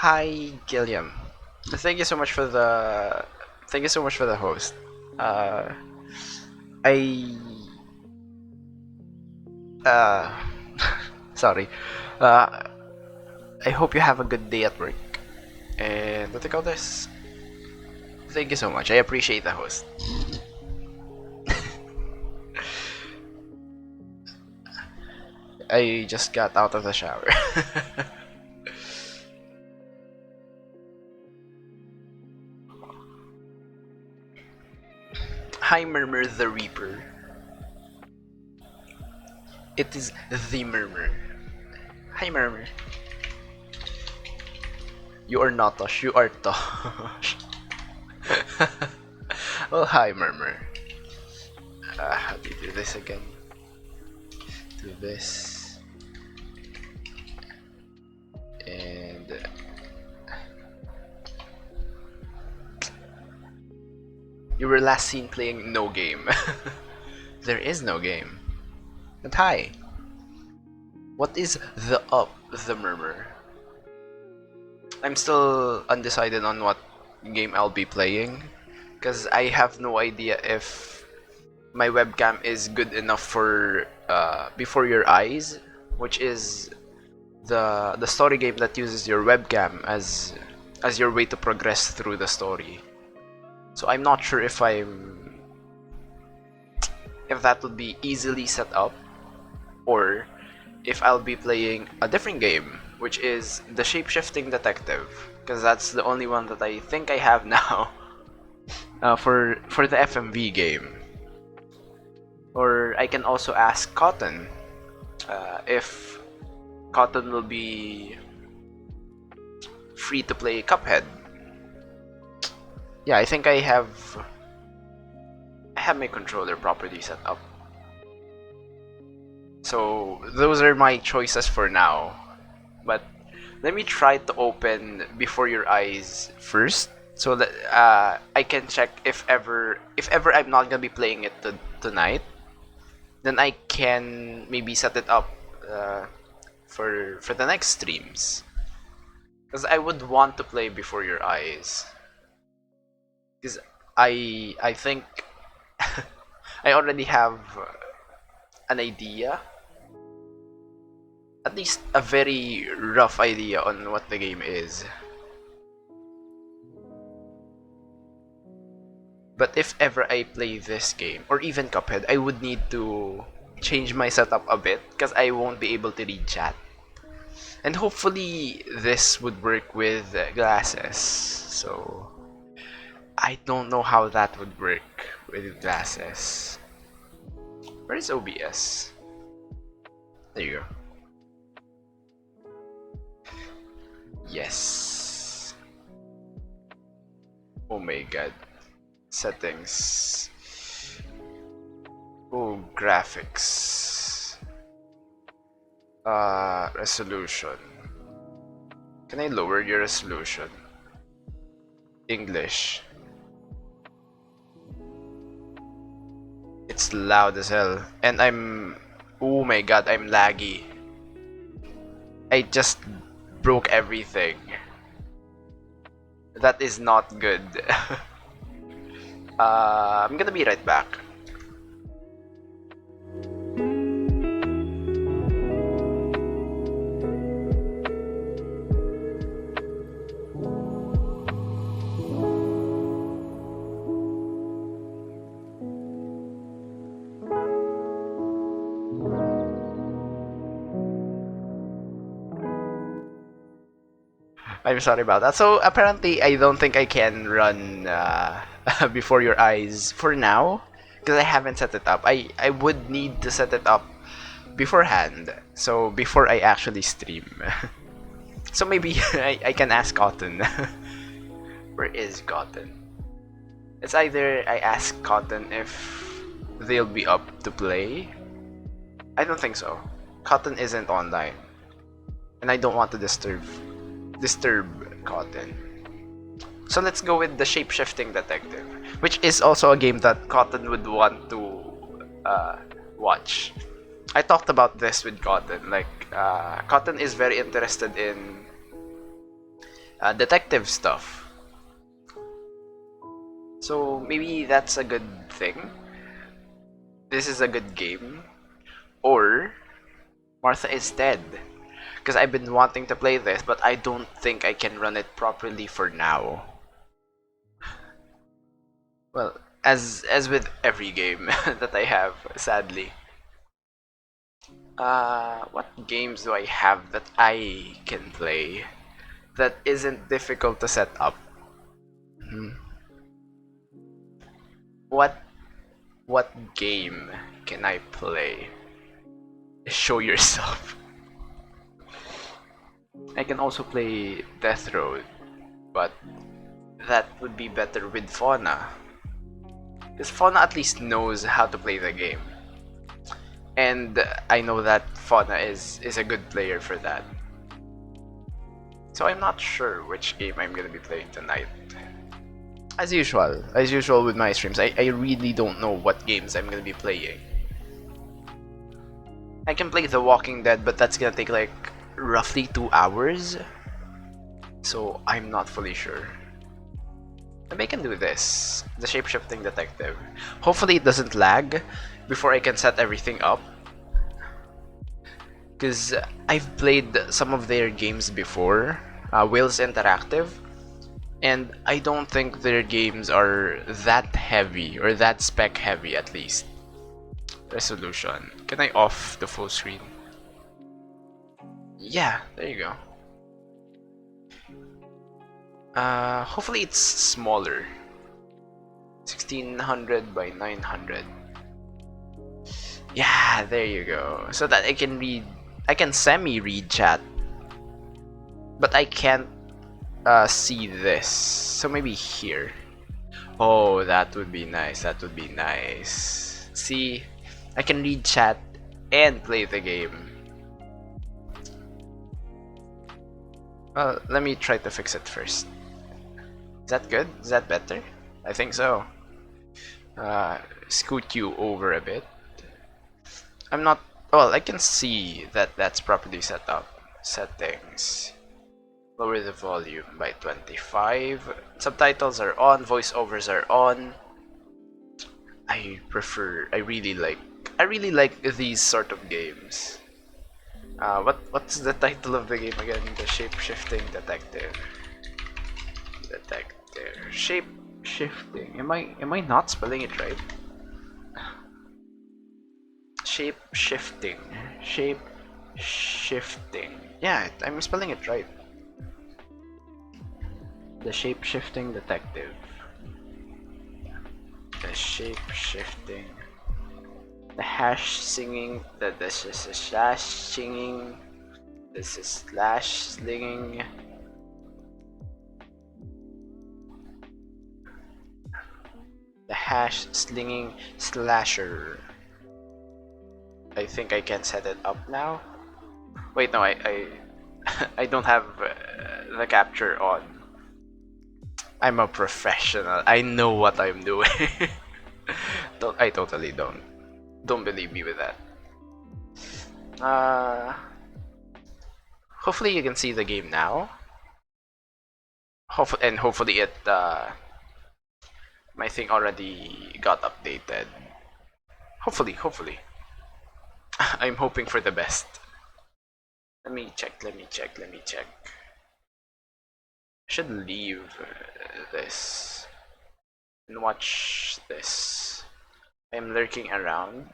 Hi, Gilliam. Thank you so much for the thank you so much for the host. Uh, I uh, sorry. Uh, I hope you have a good day at work. And what do you call this? Thank you so much. I appreciate the host. I just got out of the shower. Hi, Murmur the Reaper. It is the Murmur. Hi, Murmur. You are not Tosh. You are Tosh. Well, hi, Murmur. How do you do this again? Do this. And you were last seen playing no game. There is no game. And hi. What is the Murmur? I'm still undecided on what game I'll be playing. Because I have no idea if my webcam is good enough for Before Your Eyes, which is the story game that uses your webcam as your way to progress through the story. So I'm not sure if that would be easily set up, or if I'll be playing a different game, which is the Shapeshifting Detective, because that's the only one that I think I have now for the FMV game. Or I can also ask Cotton if Cotton will be free to play Cuphead. Yeah, I think I have my controller properly set up. So those are my choices for now. But let me try to open Before Your Eyes first, so that I can check if ever I'm not gonna be playing it tonight, then I can maybe set it up for the next streams, because I would want to play before your eyes. Because I think I already have an idea, at least a very rough idea on what the game is. But if ever I play this game, or even Cuphead, I would need to change my setup a bit because I won't be able to read chat. And hopefully this would work with glasses. So I don't know how that would work with glasses. Where is OBS? There you go. Yes. Oh my god. Settings. Oh, graphics. Resolution. Can I lower your resolution? English. It's loud as hell. And oh my god, I'm laggy. I just broke everything. That is not good. I'm gonna be right back. I'm sorry about that. So apparently, I don't think I can run before your eyes for now because I haven't set it up. I would need to set it up beforehand. So before I actually stream. So maybe I can ask Cotton. Where is Cotton? It's either I ask Cotton if they'll be up to play. I don't think so. Cotton isn't online, and I don't want to disturb Cotton. So let's go with the Shapeshifting Detective, which is also a game that Cotton would want to watch. I talked about this with Cotton. Like, Cotton is very interested in detective stuff. So maybe that's a good thing. This is a good game. Or Martha is dead. Because I've been wanting to play this, but I don't think I can run it properly for now. Well, as with every game that I have, sadly. What games do I have that I can play that isn't difficult to set up? Hmm. What game can I play? Show yourself. I can also play Death Road, but that would be better with Fauna. Because Fauna at least knows how to play the game. And I know that Fauna is a good player for that. So I'm not sure which game I'm gonna be playing tonight. As usual with my streams, I really don't know what games I'm gonna be playing. I can play The Walking Dead, but that's gonna take like roughly 2 hours. So I'm not fully sure. Maybe I can do this, the Shapeshifting Detective. Hopefully it doesn't lag before I can set everything up. Because I've played some of their games before, Wales Interactive, and I don't think their games are that heavy, or that spec heavy at least. Resolution. Can I off the full screen? Yeah, there you go. Hopefully it's smaller. 1600 by 900. Yeah, there you go. So that I can semi-read chat. But I can't see this. So maybe here. Oh, that would be nice. That would be nice. See, I can read chat and play the game. Well, let me try to fix it first. Is that good? Is that better? I think so. Scoot you over a bit. I'm not... Well, I can see that that's properly set up. Settings. Lower the volume by 25. Subtitles are on, voiceovers are on. I really like these sort of games. What's the title of the game again? The Shapeshifting Detective. Shape-shifting. Am I not spelling it right? Shape-shifting. Shape-shifting. Yeah, I'm spelling it right. The shape-shifting detective. The shape-shifting. The hash singing. This is a slash singing. This is slash slinging. The hash slinging slasher. I think I can set it up now. Wait, no, I don't have the capture on. I'm a professional. I know what I'm doing. I totally don't. Don't believe me with that. Hopefully you can see the game now. Hopefully it my thing already got updated. Hopefully. I'm hoping for the best. Let me check. I should leave this and watch this. I'm lurking around.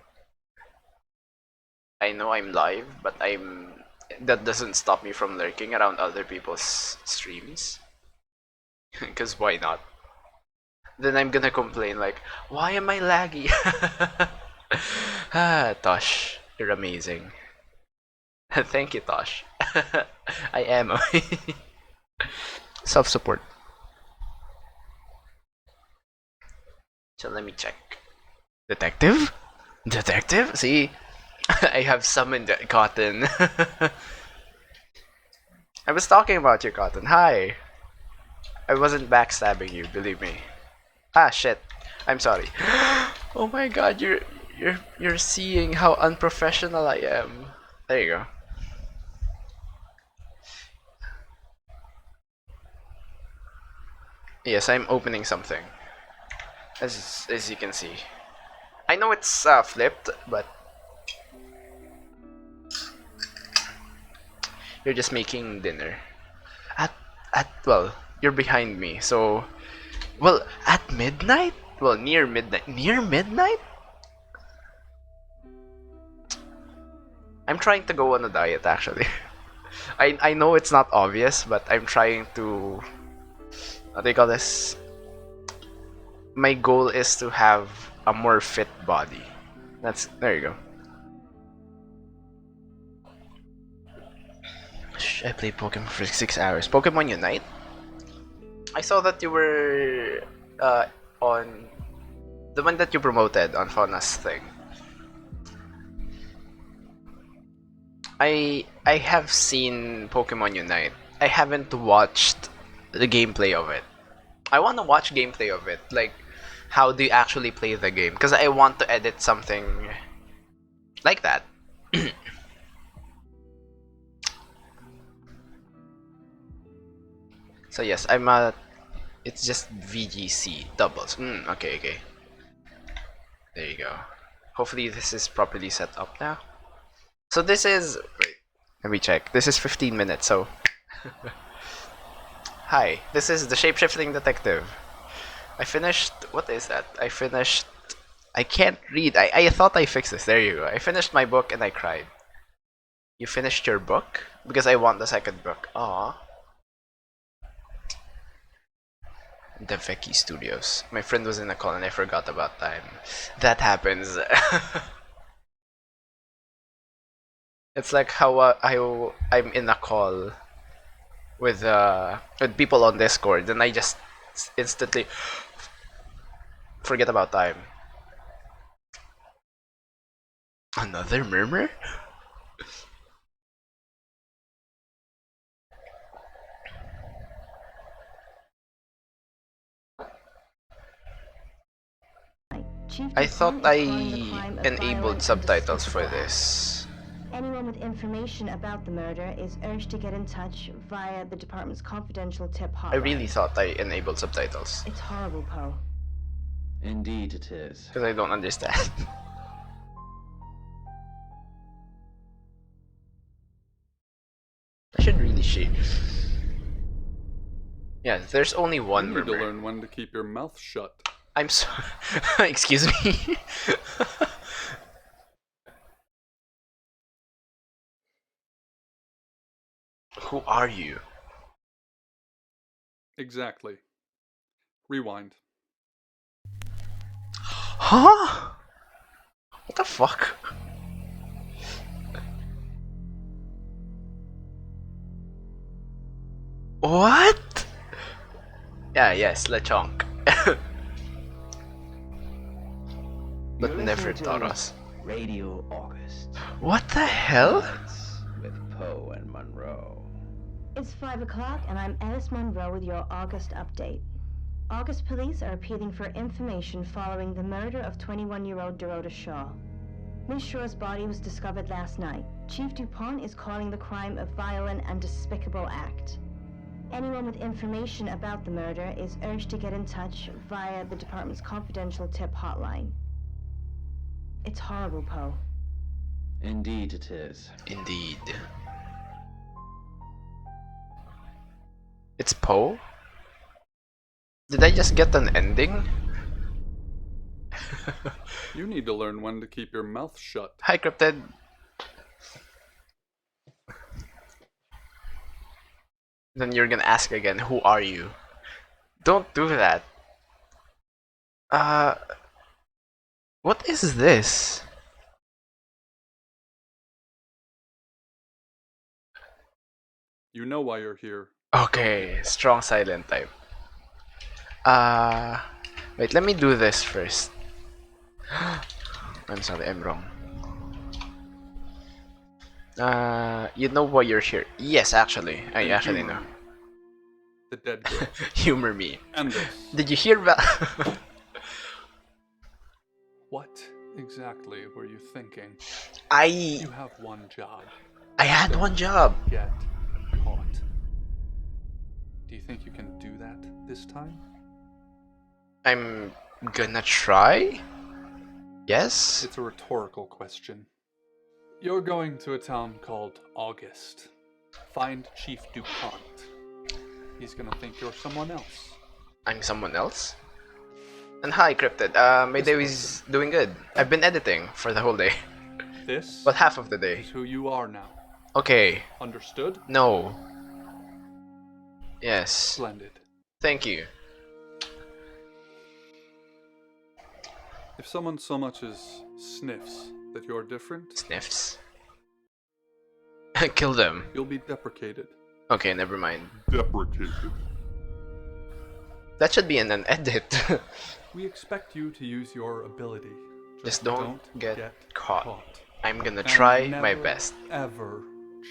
I know I'm live, but that doesn't stop me from lurking around other people's streams. Because why not? Then I'm gonna complain like, why am I laggy? Tosh, you're amazing. Thank you, Tosh. I am. Self-support. So let me check. Detective? Detective? See? I have summoned Cotton. I was talking about you, Cotton. Hi. I wasn't backstabbing you, believe me. Ah, shit. I'm sorry. Oh my god, you're seeing how unprofessional I am. There you go. Yes, I'm opening something. As you can see. I know it's flipped, but you're just making dinner. At well, you're behind me, so well at midnight. Well, near midnight. Near midnight. I'm trying to go on a diet actually. I know it's not obvious, but I'm trying to. What do you call this? My goal is to have a more fit body. There you go. I played Pokemon for 6 hours. Pokemon Unite. I saw that you were on the one that you promoted on Fauna's thing. I have seen Pokemon Unite. I haven't watched the gameplay of it. I want to watch gameplay of it. Like, how do you actually play the game? Because I want to edit something like that. So yes, I'm a. It's just VGC doubles. Okay. There you go. Hopefully this is properly set up now. So this is. Wait, let me check. This is 15 minutes. So. Hi, this is the Shapeshifting Detective. I finished. What is that? I finished. I can't read. I thought I fixed this. There you go. I finished my book and I cried. You finished your book? Because I want the second book. Aw. The Veki Studios. My friend was in a call and I forgot about time. That happens. It's like how I'm in a call with people on Discord and I just instantly forget about time. Another murmur? I thought I enabled subtitles for this. Anyone with information about the murder is urged to get in touch via the department's confidential tip hotline. I really thought I enabled subtitles. It's horrible, Poe. Indeed it is. Because I don't understand. I should really shape. Yeah, there's only one You need to murmur. learn when to keep your mouth shut. I'm so... Excuse me? Who are you? Exactly. Rewind. Huh? What the fuck? What? Yeah, yes, LeChonk. But You're never listening taught to us. Radio August. What the hell? Nights with Poe and Monroe. It's 5 o'clock, and I'm Alice Monroe with your August update. August police are appealing for information following the murder of 21-year-old Dorota Shaw. Miss Shaw's body was discovered last night. Chief DuPont is calling the crime a violent and despicable act. Anyone with information about the murder is urged to get in touch via the department's confidential tip hotline. It's horrible, Poe. Indeed it is. Indeed. It's Poe? Did I just get an ending? You need to learn when to keep your mouth shut. Hi, Cryptid. Then you're gonna ask again, who are you? Don't do that. What is this? You know why you're here. Okay, strong silent type. Wait, let me do this first. I'm sorry, I'm wrong. You know why you're here? Yes, actually. I And actually humor know. me. The dead girl. Humor me. And this. Did you hear about... What exactly were you thinking? I You have one job. had one job. Get caught. Do you think you can do that this time? I'm gonna try? Yes? It's a rhetorical question. You're going to a town called August. Find Chief DuPont. He's gonna think you're someone else. I'm someone else? And hi, Cryptid. My day is doing good. I've been editing for the whole day. This Well, half of the day. is who you are now. Okay. Understood? No. Yes. Splendid. Thank you. If someone so much as sniffs that you're different, Sniffs. Kill them. you'll be deprecated. Okay, never mind. Deprecated. That should be in an edit. We expect you to use your ability. Just don't get caught. I'm gonna And try my never, best. Ever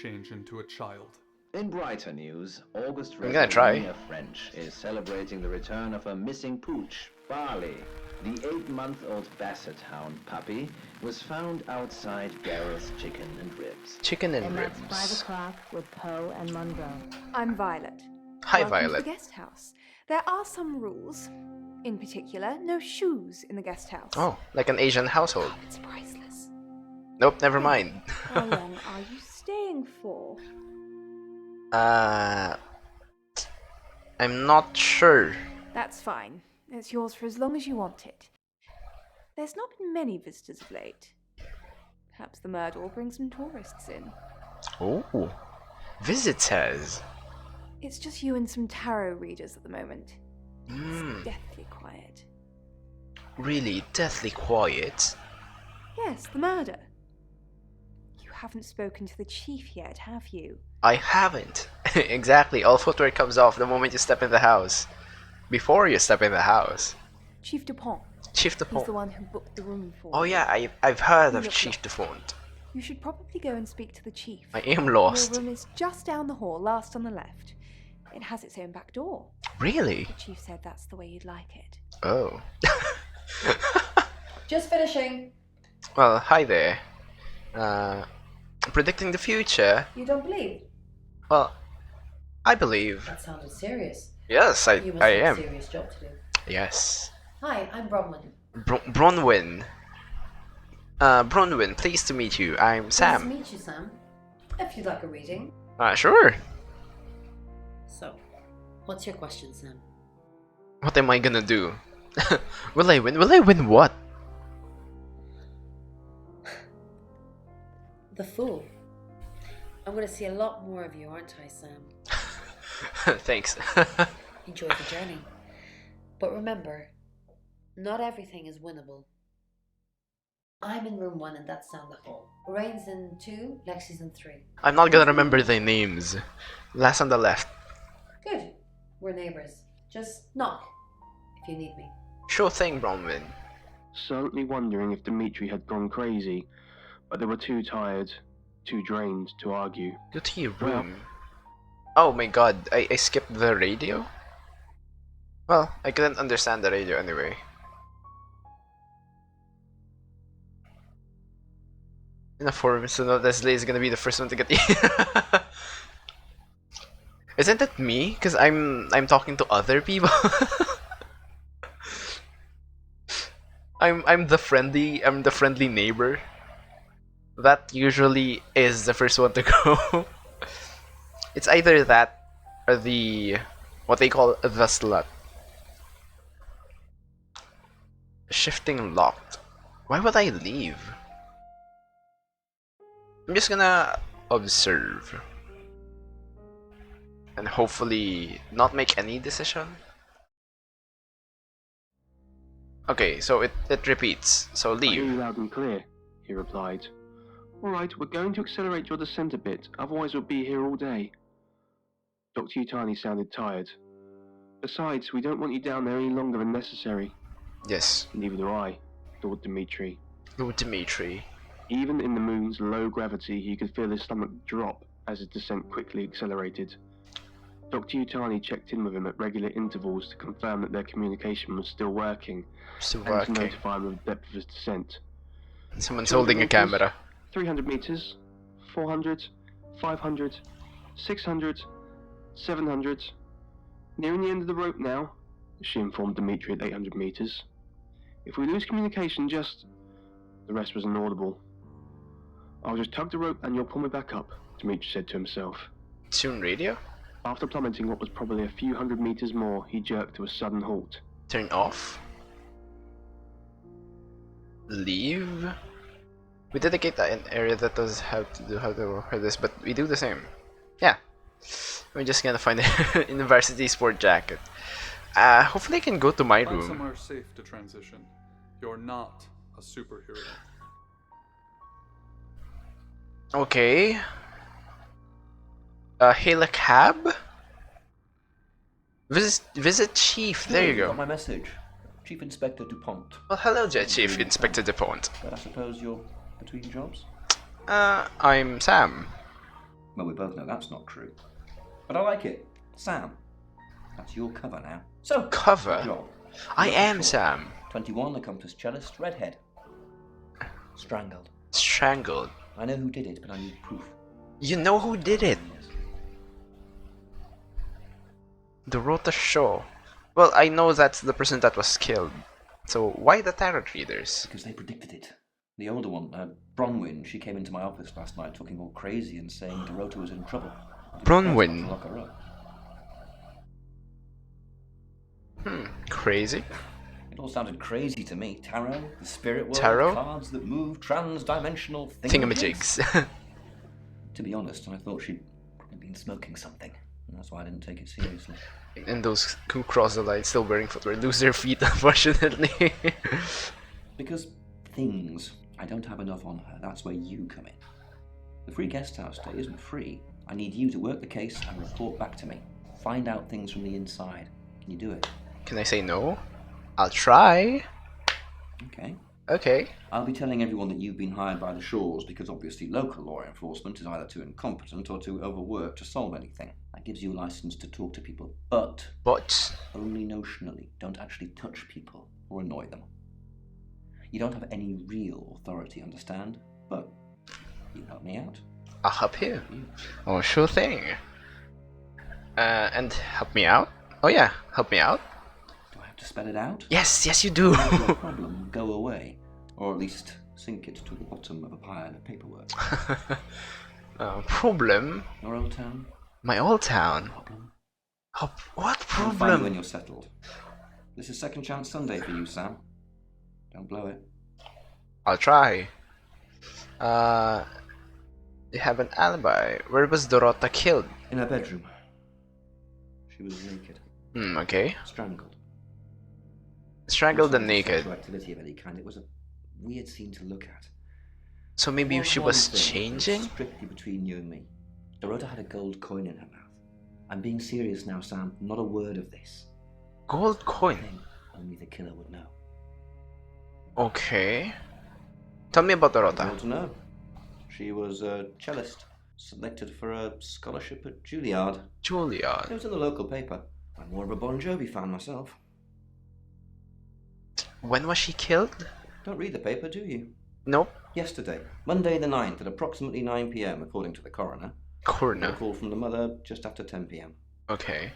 change into a child. In brighter news, August I'm gonna try. Resolina French is celebrating the return of her missing pooch, Barley. The 8-month-old Basset Hound puppy was found outside Gareth's Chicken and Ribs. Chicken and And that's ribs. 5 o'clock with Poe and Monroe. I'm Violet. Hi, Welcome to Violet. the guest house. There are some rules. In particular, no shoes in the guest house. Oh, like an Asian household. It's priceless. Nope, never mind. How long are you staying for? I'm not sure. That's fine. It's yours for as long as you want it. There's not been many visitors of late. Perhaps the murder will bring some tourists in. Oh, visitors. It's just you and some tarot readers at the moment. Hmm, It's deathly quiet. really deathly quiet. Yes, the murder. You haven't spoken to the chief yet, have you? I haven't. Exactly, all footwear comes off the moment you step in the house. Before you step in the house. Chief DuPont. Chief He's the DuPont. one who booked the room for Oh you. yeah, I've heard of Look, Chief look. DuPont. You should probably go and speak to the chief. I am Your lost. room is just down the hall, last on the left. It has its own back door. Really? The chief said that's the way you'd like it. Oh. Just finishing. Well, hi there. Predicting the future? You don't believe? Well, I believe. That sounded serious. Yes, You must I have am. a serious job to do. Yes. Hi, I'm Bronwyn. Bronwyn. Bronwyn, pleased to meet you. I'm Nice to Sam. meet you, Sam. If you'd like a reading. Sure. So, what's your question, Sam? What am I gonna do? Will I win? Will I win what? The Fool. I'm going to see a lot more of you, aren't I, Sam? Thanks. Enjoy the journey. But remember, not everything is winnable. I'm in room 1 and that's down the hall. Lorraine's in 2, Lexi's in 3. I'm not gonna remember their names. Last on the left. Good. We're neighbours. Just knock if you need me. Sure thing, Bronwyn. Certainly wondering if Dimitri had gone crazy, but they were too tired, too drained to argue. Go to your room. Oh my god, I skipped the radio? Well, I couldn't understand the radio anyway. In a forum, so Leslie is gonna be the first one to get Isn't it me? Cause I'm talking to other people. I'm the friendly neighbor. That usually is the first one to go. It's either that or the what they call the slut. Shifting locked. Why would I leave? I'm just gonna observe. And hopefully not make any decision. Okay, so it repeats. So I hear you leave. loud and clear, he replied. Alright, we're going to accelerate your descent a bit, otherwise we'll be here all day. Dr. Utani sounded tired. Besides, we don't want you down there any longer than necessary. Yes. Neither do I, thought Dimitri. Lord Dimitri. Even in the moon's low gravity, he could feel his stomach drop as his descent quickly accelerated. Dr. Utani checked in with him at regular intervals to confirm that their communication was still working, Still and to working. notify him of the depth of his descent. Someone's 200 holding a meters, camera. 300 meters, 400, 500, 600, 700. Nearing the end of the rope now, she informed Dimitri at 800 meters. If we lose communication, just... The rest was inaudible. I'll just tug the rope and you'll pull me back up, Dimitri said to himself. Soon radio? After plummeting what was probably a few hundred meters more, he jerked to a sudden halt. Turn off. Leave. We dedicate an area that does have to do how to hear this, but we do the same. Yeah. We're just gonna find a university sport jacket. Hopefully I can go to my Find room. somewhere safe to transition. You're not a superhero. Okay. Hail a cab? Visit Chief. There you Got go. my message. Chief Inspector DuPont. Well, hello, Chief Inspector DuPont. But I suppose you're between jobs? I'm Sam. Well, we both know that's not true. But I like it. Sam. That's your cover now. So, Cover? good job. I Not am sure. Sam. 21, accomplished cellist, redhead. Strangled. Strangled. I know who did it, but I need proof. You know who did it? Yes. The Rota Show. Well, I know that's the person that was killed. So why the tarot readers? Because they predicted it. The older one, Bronwyn, she came into my office last night talking all crazy and saying Dorota was in trouble. Bronwyn? Lock her up. Crazy? It all sounded crazy to me. Tarot, the spirit world, Tarot? cards that move, trans-dimensional Thingamajigs. To be honest, I thought she'd probably been smoking something. And that's why I didn't take it seriously. And those who cross the line still wearing footwear lose their feet, unfortunately. Because things, I don't have enough on her. That's where you come in. The free guest house stay isn't free. I need you to work the case and report back to me. Find out things from the inside. Can you do it? Can I say no? I'll try. Okay. Okay. I'll be telling everyone that you've been hired by the Shaws because obviously local law enforcement is either too incompetent or too overworked to solve anything. That gives you a license to talk to people, but But only notionally. Don't actually touch people or annoy them. You don't have any real authority, understand? But you help me out. I'll help you. You. Oh, sure thing. And help me out? Oh yeah, help me out? Do I have to spell it out? Yes, yes you do. Make your problem go away, or at least sink it to the bottom of a pile of paperwork. Problem? Your old town? My old town. Problem? Oh, what I'll find you when problem? you're settled. This is Second Chance Sunday for you, Sam. Don't blow it. I'll try. You have an alibi. Where was Dorota killed? In her bedroom. She was naked. Okay. Strangled. Strangled and Not naked. sexual activity of any kind. It was a weird scene to look at. So maybe One she was thing, but changing? strictly between you and me. Dorota had a gold coin in her mouth. I'm being serious now, Sam. Not a word of this. Gold coin. Thing only the killer would know. Okay. Tell me about You Dorota. want to know? She was a cellist, selected for a scholarship at Juilliard. It Julia. was in the local paper. I'm more of a Bon Jovi fan myself. When was she killed? Don't read the paper, do you? Nope. Yesterday, Monday the 9th, at approximately 9 p.m., according to the coroner. A Corner. call from the mother just after 10 p.m. Okay.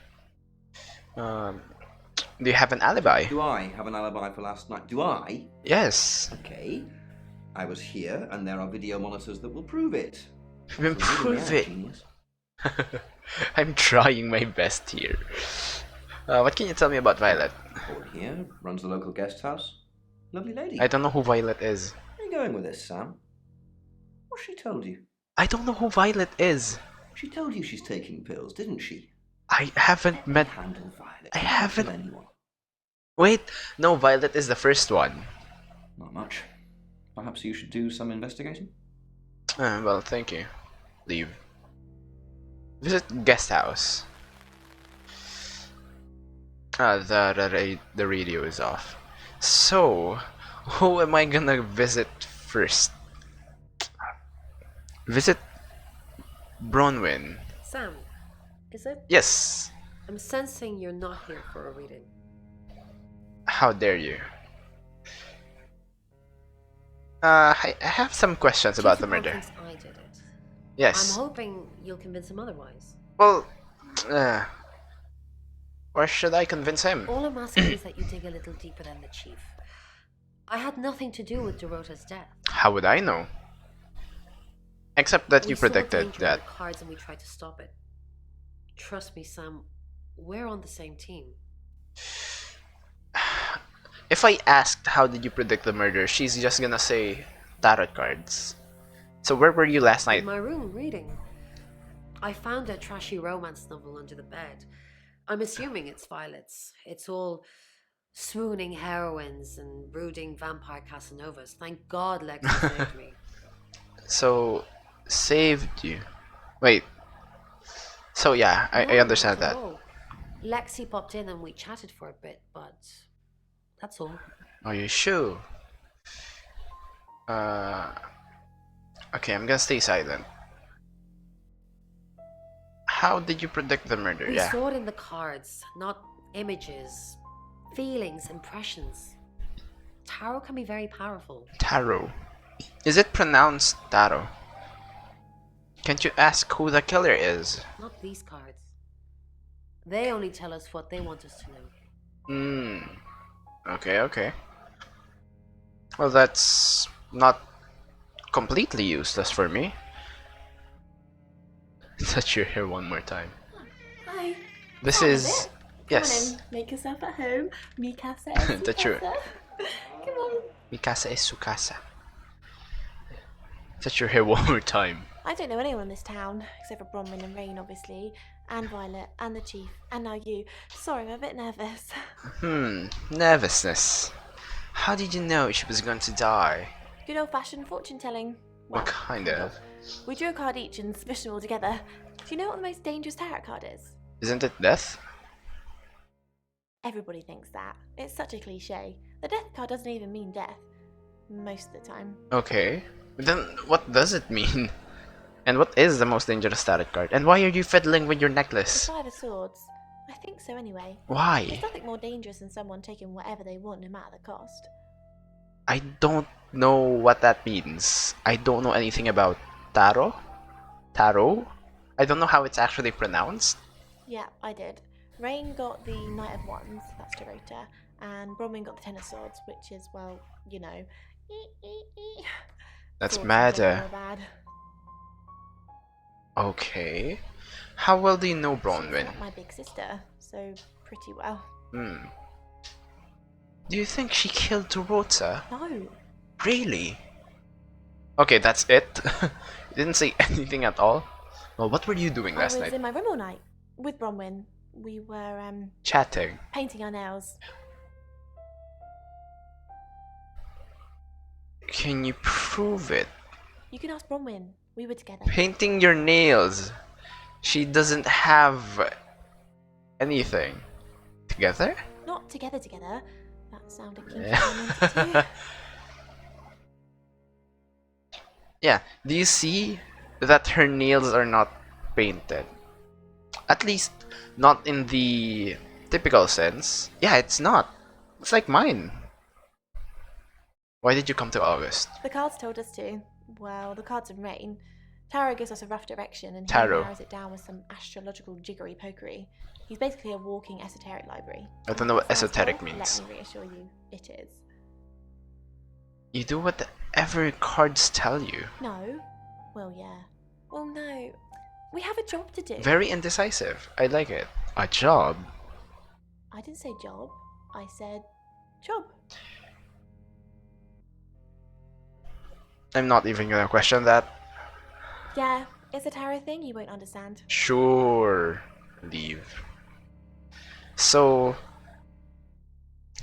Do you have an alibi? Do I have an alibi for last night? Do I? Yes. Okay. I was here, and there are video monitors that will prove it. Improve Yeah, it. genius. I'm trying my best here. What can you tell me about Violet? Board here, runs the local guest house. Lovely lady. I don't know who Violet is. Where are you going with this, Sam? What's she told you? I don't know who Violet is. She told you she's taking pills, didn't she? I haven't met. Handle Violet. I Don't haven't- kill anyone. Wait, no, Violet is the first one. Not much. Perhaps you should do some investigating? Well, thank you. Leave. Visit guest house. The radio is off. So, who am I gonna visit first? Visit Bronwyn. Sam, is it? Yes. I'm sensing you're not here for a reading. How dare you? I have some questions about the murder. Thinks I did it. Yes. I'm hoping you'll convince him otherwise. Well, or should I convince him? All I'm asking is that you dig a little deeper than the chief. I had nothing to do with Dorota's death. How would I know? Except that you We saw predicted danger in that. the cards and we tried to stop it. Trust me, Sam. We're on the same team. If I asked how did you predict the murder, she's just gonna say tarot cards. So where were you last night? In my room, reading. I found a trashy romance novel under the bed. I'm assuming it's Violet's. It's all swooning heroines and brooding vampire Casanovas. Thank God Lexi saved me. So, saved you. Wait. So yeah, I No, understand not at that. all. Lexi popped in and we chatted for a bit, but that's all. Are you sure? Okay, I'm gonna stay silent. How did you predict the murder? We Yeah. saw it in the cards, not images, feelings, impressions. Tarot can be very powerful. Tarot. Is it pronounced tarot? Can't you ask who the killer is? Not these cards. They only tell us what they want us to know. Okay, okay. Well, that's not completely useless for me. Touch your hair one more time. Hi. This That is... was it. Yes. Come on in. Make yourself at home. Mi casa es su That's true. casa. Come on. Mi casa es su casa. Touch your hair one more time. I don't know anyone in this town, except for Bronwyn and Rain, obviously, and Violet, and the Chief, and now you. Sorry, I'm a bit nervous. Nervousness. How did you know she was going to die? Good old-fashioned fortune-telling. What kind of? We drew a card each and smushed them all together. Do you know what the most dangerous tarot card is? Isn't it death? Everybody thinks that. It's such a cliche. The death card doesn't even mean death. Most of the time. Okay. Then what does it mean? And what is the most dangerous tarot card? And why are you fiddling with your The necklace? Five of Swords. I think so anyway. Why? There's nothing more dangerous than someone taking whatever they want no matter the cost. I don't know what that means. I don't know anything about tarot. Taro? I don't know how it's actually pronounced. Yeah, I did. Rain got the Knight of Wands, that's Dorota, and Bronwyn got the Ten of Swords, which is, well, you know. That's Swords in general murder. are bad. Okay. How well do you know She's Bronwyn? like my big sister, so pretty well. Hmm. Do you think she killed Dorota? No, Really? Okay, that's it. You didn't say anything at all. Well, what were you doing I last was night? in my room all night with Bronwyn. We were Chatting. painting our nails. Can you prove it? You can ask Bronwyn. We were together. Painting your nails. She doesn't have anything. Together? Not together. That sounded kinky and romantic. Yeah. Do you see that her nails are not painted? At least not in the typical sense. Yeah, it's not. It's like mine. Why did you come to August? The cards told us to. Well, the cards of rain. Tarot gives us a rough direction and he Tarot. narrows it down with some astrological jiggery pokery. He's basically a walking esoteric library. I don't know what If it sounds esoteric dull, means. Let me reassure you, it is. You do whatever cards tell you. No. Well, yeah. Well, no. We have a job to do. Very indecisive. I like it. A job? I didn't say job. I said job. I'm not even gonna question that. Yeah, it's a tarot thing you won't understand. Sure. Leave. So,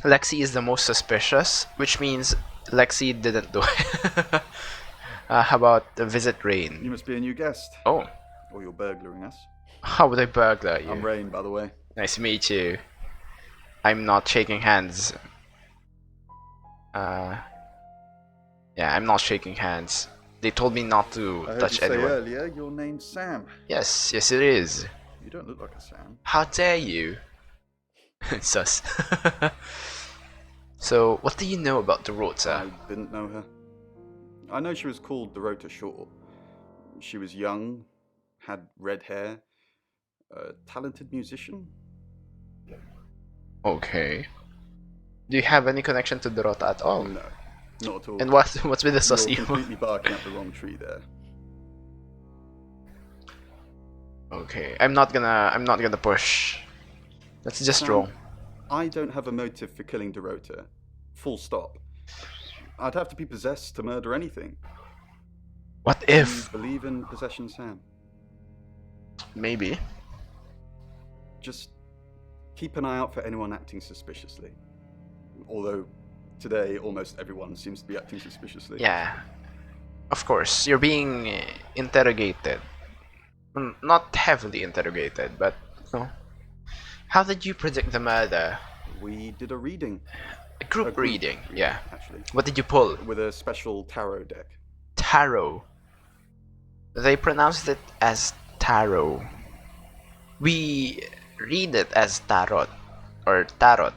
Lexi is the most suspicious, which means Lexi didn't do it. How about the visit Rain? You must be a new guest. Oh, Or you're burglaring us. how would I burglar you? I'm Rain, by the way. Nice to meet you. I'm not shaking hands. Yeah, I'm not shaking hands. They told me not to I heard touch you say anyone. earlier your name's Sam. Yes, yes it is. You don't look like a Sam. How dare you? Sus. So, what do you know about Dorota? I didn't know her. I know she was called Dorota Shaw. She was young, had red hair, a talented musician. Okay. Do you have any connection to Dorota at all? No, not at all. And what's with the sus You're emo? completely barking up the wrong tree there. Okay, I'm not gonna push. That's just Sam, wrong. I don't have a motive for killing Dorota. Full stop. I'd have to be possessed to murder anything. What Do you if? believe in possession, Sam? Maybe. Just keep an eye out for anyone acting suspiciously. Although today almost everyone seems to be acting suspiciously. Yeah. Of course, you're being interrogated. Not heavily interrogated, but no. How did you predict the murder? We did a reading. A group A group reading, yeah. Actually. What did you pull? With a special tarot deck. Tarot. They pronounced it as tarot. We read it as tarot or tarot.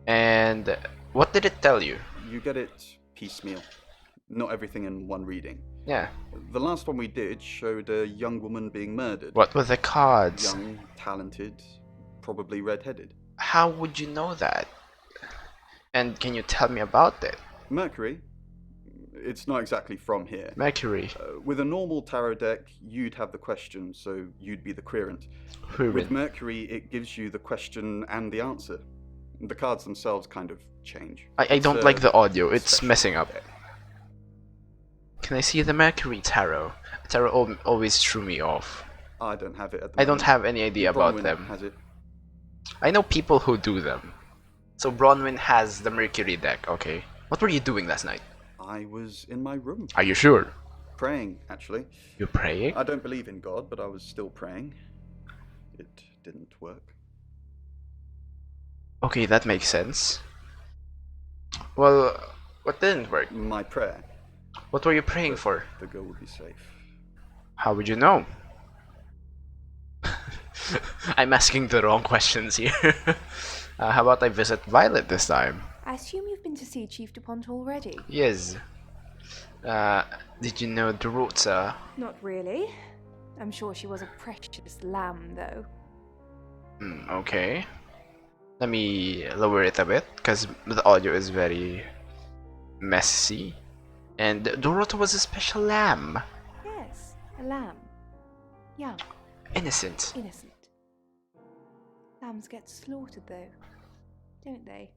And what did it tell you? You get it piecemeal. Not everything in one reading. Yeah. The last one we did showed a young woman being murdered. What were the cards? Young, talented, probably red-headed. How would you know that? And can you tell me about it? Mercury. It's not exactly from here. Mercury. With a normal tarot deck, you'd have the question, so you'd be the querent. Querent. With Mercury, it gives you the question and the answer. The cards themselves kind of change. I don't It's like a the audio, it's special messing up. deck. Can I see the Mercury tarot? Tarot always threw me off. I don't have it at the I don't moment. have any idea about Bronwyn them. has it. I know people who do them. So Bronwyn has the Mercury deck, okay. What were you doing last night? I was in my room. Are you sure? Praying, actually. You're praying? I don't believe in God, but I was still praying. It didn't work. Okay, that makes sense. Well, what didn't work? My prayer. What were you praying for? The girl would be safe. How would you know? I'm asking the wrong questions here. How about I visit Violet this time? I assume you've been to see Chief DuPont already. Yes. Did you know Dorota? Not really. I'm sure she was a precious lamb, though. Okay. Let me lower it a bit, because the audio is very messy. And Dorota was a special lamb. Yes, a lamb. Young, Innocent. innocent. Lambs get slaughtered, though, don't they?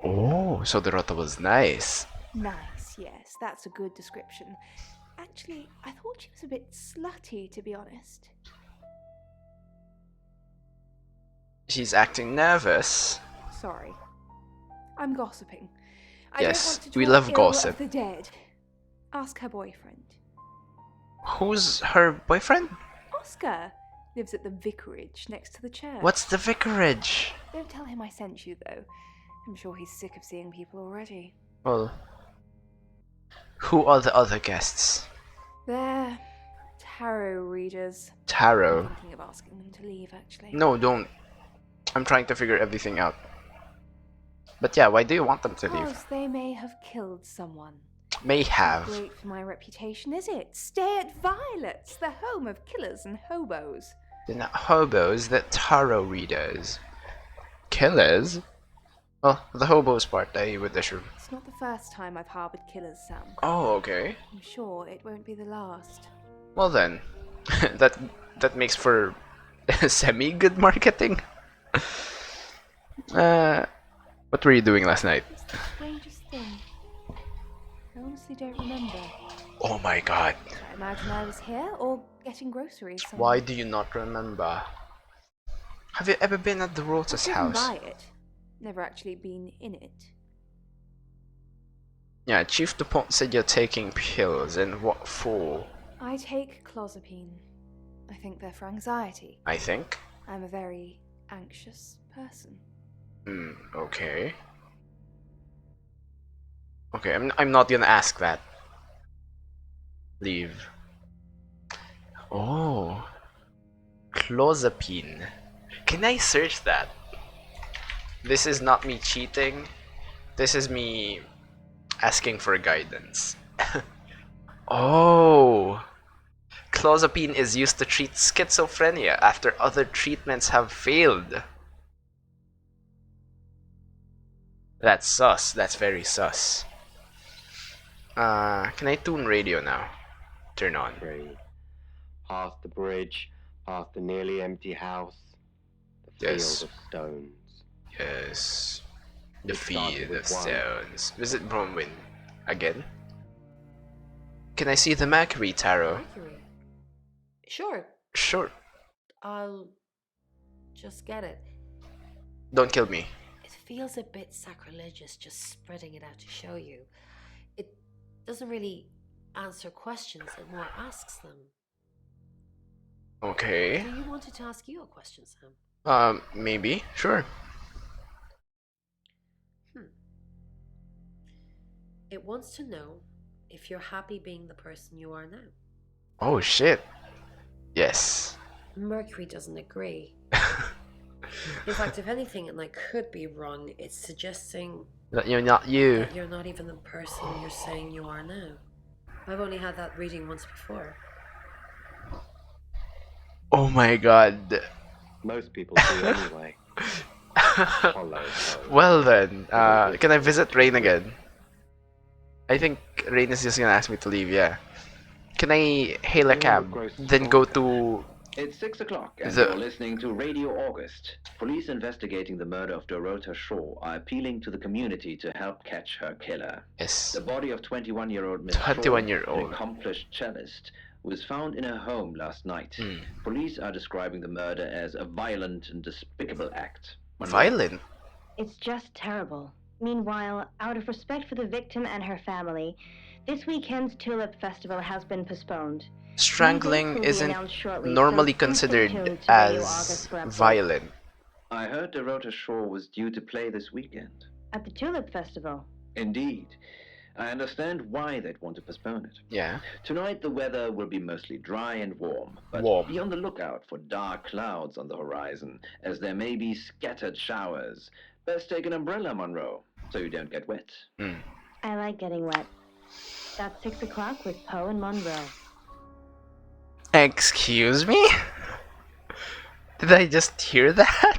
Oh, so Dorota was nice. Nice, yes, that's a good description. Actually, I thought she was a bit slutty, to be honest. She's acting nervous. Sorry. I'm gossiping. I Yes, don't want to we talk love ill gossip. of the dead. Ask her boyfriend. Who's her boyfriend? Oscar lives at the vicarage next to the church. What's the vicarage? Don't tell him I sent you, though. I'm sure he's sick of seeing people already. Well, who are the other guests? They're tarot readers. Tarot. I'm thinking of asking them to leave, actually. No, don't. I'm trying to figure everything out. But yeah, why do you want them to leave? Because they may have killed someone. May Not have. great for my reputation, is it? Stay at Violet's, the home of killers and hobos. They're not hobos, they're tarot readers. Killers? Well, the hobos part I would assume. It's not the first time I've harbored killers, Sam. Oh, okay. I'm sure it won't be the last. Well then, that makes for semi-good marketing. What were you doing last night? It's the strangest thing. I honestly don't remember. Oh my god. I imagine I was here or getting groceries somewhere. Why do you not remember? Have you ever been at the Rota's I've house? driven by it. Never actually been in it. Yeah, Chief DuPont said you're taking pills, and what for? I take clozapine. I think they're for anxiety. I think. I'm a very anxious person. Okay. Okay, I'm not gonna ask that. Leave. Oh. Clozapine. Can I search that? This is not me cheating. This is me asking for guidance. Oh. Clozapine is used to treat schizophrenia after other treatments have failed. That's sus. That's very sus. Can I tune radio now? Turn on. Free. Past the bridge, past the nearly empty house, the Yes. field of stones. Yes. The It started field with of one. stones. Visit Bronwyn. Again? Can I see the Mercury Tarot? Mercury. Sure, Sure. I'll just get it. Don't kill me. It feels a bit sacrilegious just spreading it out to show you. It doesn't really answer questions, it more asks them. Okay. Do you want it to ask you a question, Sam? Maybe. Sure. It wants to know if you're happy being the person you are now. Oh shit. Yes. Mercury doesn't agree. In fact, if anything, and I could be wrong, it's suggesting That you're not you. that you're not even the person you're saying you are now. I've only had that reading once before. Oh my god. Most people do anyway. Hollow. Well then, can I visit Rain again? I think Rain is just gonna ask me to leave, yeah. Can I hail a cab, then go to... It's 6 o'clock, and The- you're listening to Radio August. Police investigating the murder of Dorota Shaw are appealing to the community to help catch her killer. Yes. The body of 21-year-old Miss Shaw, 21-year-old. an accomplished cellist, was found in her home last night. Hmm. Police are describing the murder as a violent and despicable act. Violent? It's just terrible. Meanwhile, out of respect for the victim and her family, this weekend's Tulip Festival has been postponed. Strangling New dates will be isn't announced shortly, normally so please stay considered tuned to Radio as August for updates. violent. I heard Dorota Shaw was due to play this weekend. At the Tulip Festival. Indeed. I understand why they'd want to postpone it. Yeah. Tonight the weather will be mostly dry and warm, but Warm. be on the lookout for dark clouds on the horizon, as there may be scattered showers. Best take an umbrella, Monroe, so you don't get wet. I like getting wet. That's 6 o'clock with Poe and Monroe. Excuse me? Did I just hear that?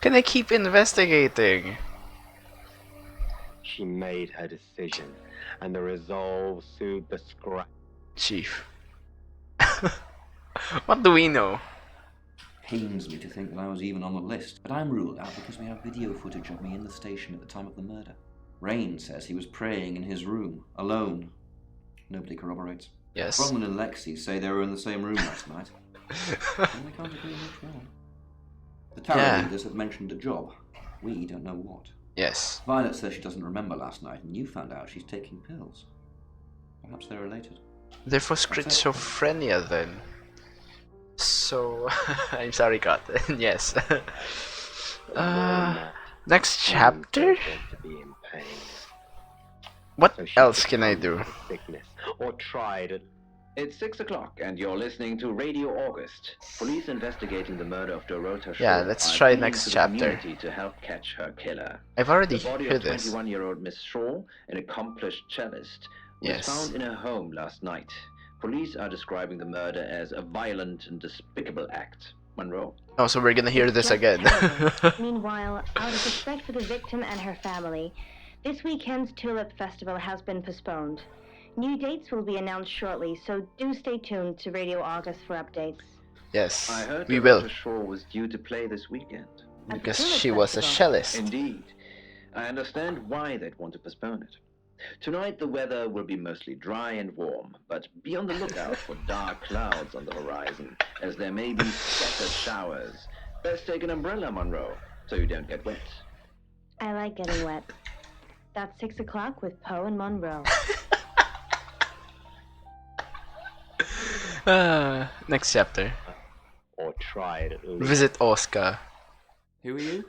Can I keep investigating? She made her decision, and the resolve soothed the scrap. Chief. What do we know? Pains me to think that I was even on the list, but I'm ruled out because we have video footage of me in the station at the time of the murder. Rain says he was praying in his room, alone. Nobody corroborates. Yes. Bronwyn and Lexi say they were in the same room last night. And they can't agree much more. The tarot leaders have mentioned a job. We don't know what. Yes. Violet says she doesn't remember last night, and you found out she's taking pills. Perhaps they're related. They're for schizophrenia then. So, I'm sorry, Kat. Yes. Next chapter? What else can I do? Sickness, or tried it. It's 6 o'clock, and you're listening to Radio August. Police investigating the murder of Dorota Shaw. Yeah, let's are try appealing next to the chapter. community to help catch her killer. I've already The body heard of this. 21-year-old Miss Shaw, an accomplished cellist, was Yes. found in her home last night. Police are describing the murder as a violent and despicable act. Monroe. Oh, so we're gonna hear this again. Meanwhile, out of respect for the victim and her family, this weekend's Tulip Festival has been postponed. New dates will be announced shortly, so do stay tuned to Radio August for updates. Yes, I heard we will. Dorota Shaw was due to play this weekend. Because she was a cellist. Indeed. I understand why they'd want to postpone it. Tonight the weather will be mostly dry and warm, but be on the lookout for dark clouds on the horizon, as there may be scattered showers. Best take an umbrella, Monroe, so you don't get wet. I like getting wet. That's 6 o'clock with Poe and Monroe. Next chapter. Or tried at least. Visit Oscar. Who are you?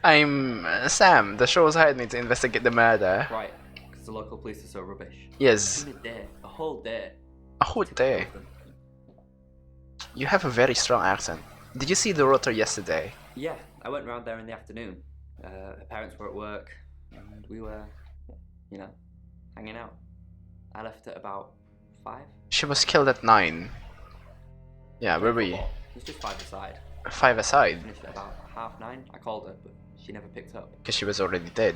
I'm Sam. The show's hired me to investigate the murder. Right, because the local police are so rubbish. Yes. It's been a day, a whole day. A whole day. You have a very strong accent. Did you see the rotor yesterday? Yeah, I went round there in the afternoon. Her parents were at work, and we were, you know, hanging out. I left at about 5. She was killed at 9. Yeah, where were you? It was just 5 aside. 5 aside? Finished at about 9:30. I called her, but she never picked up. Because she was already dead.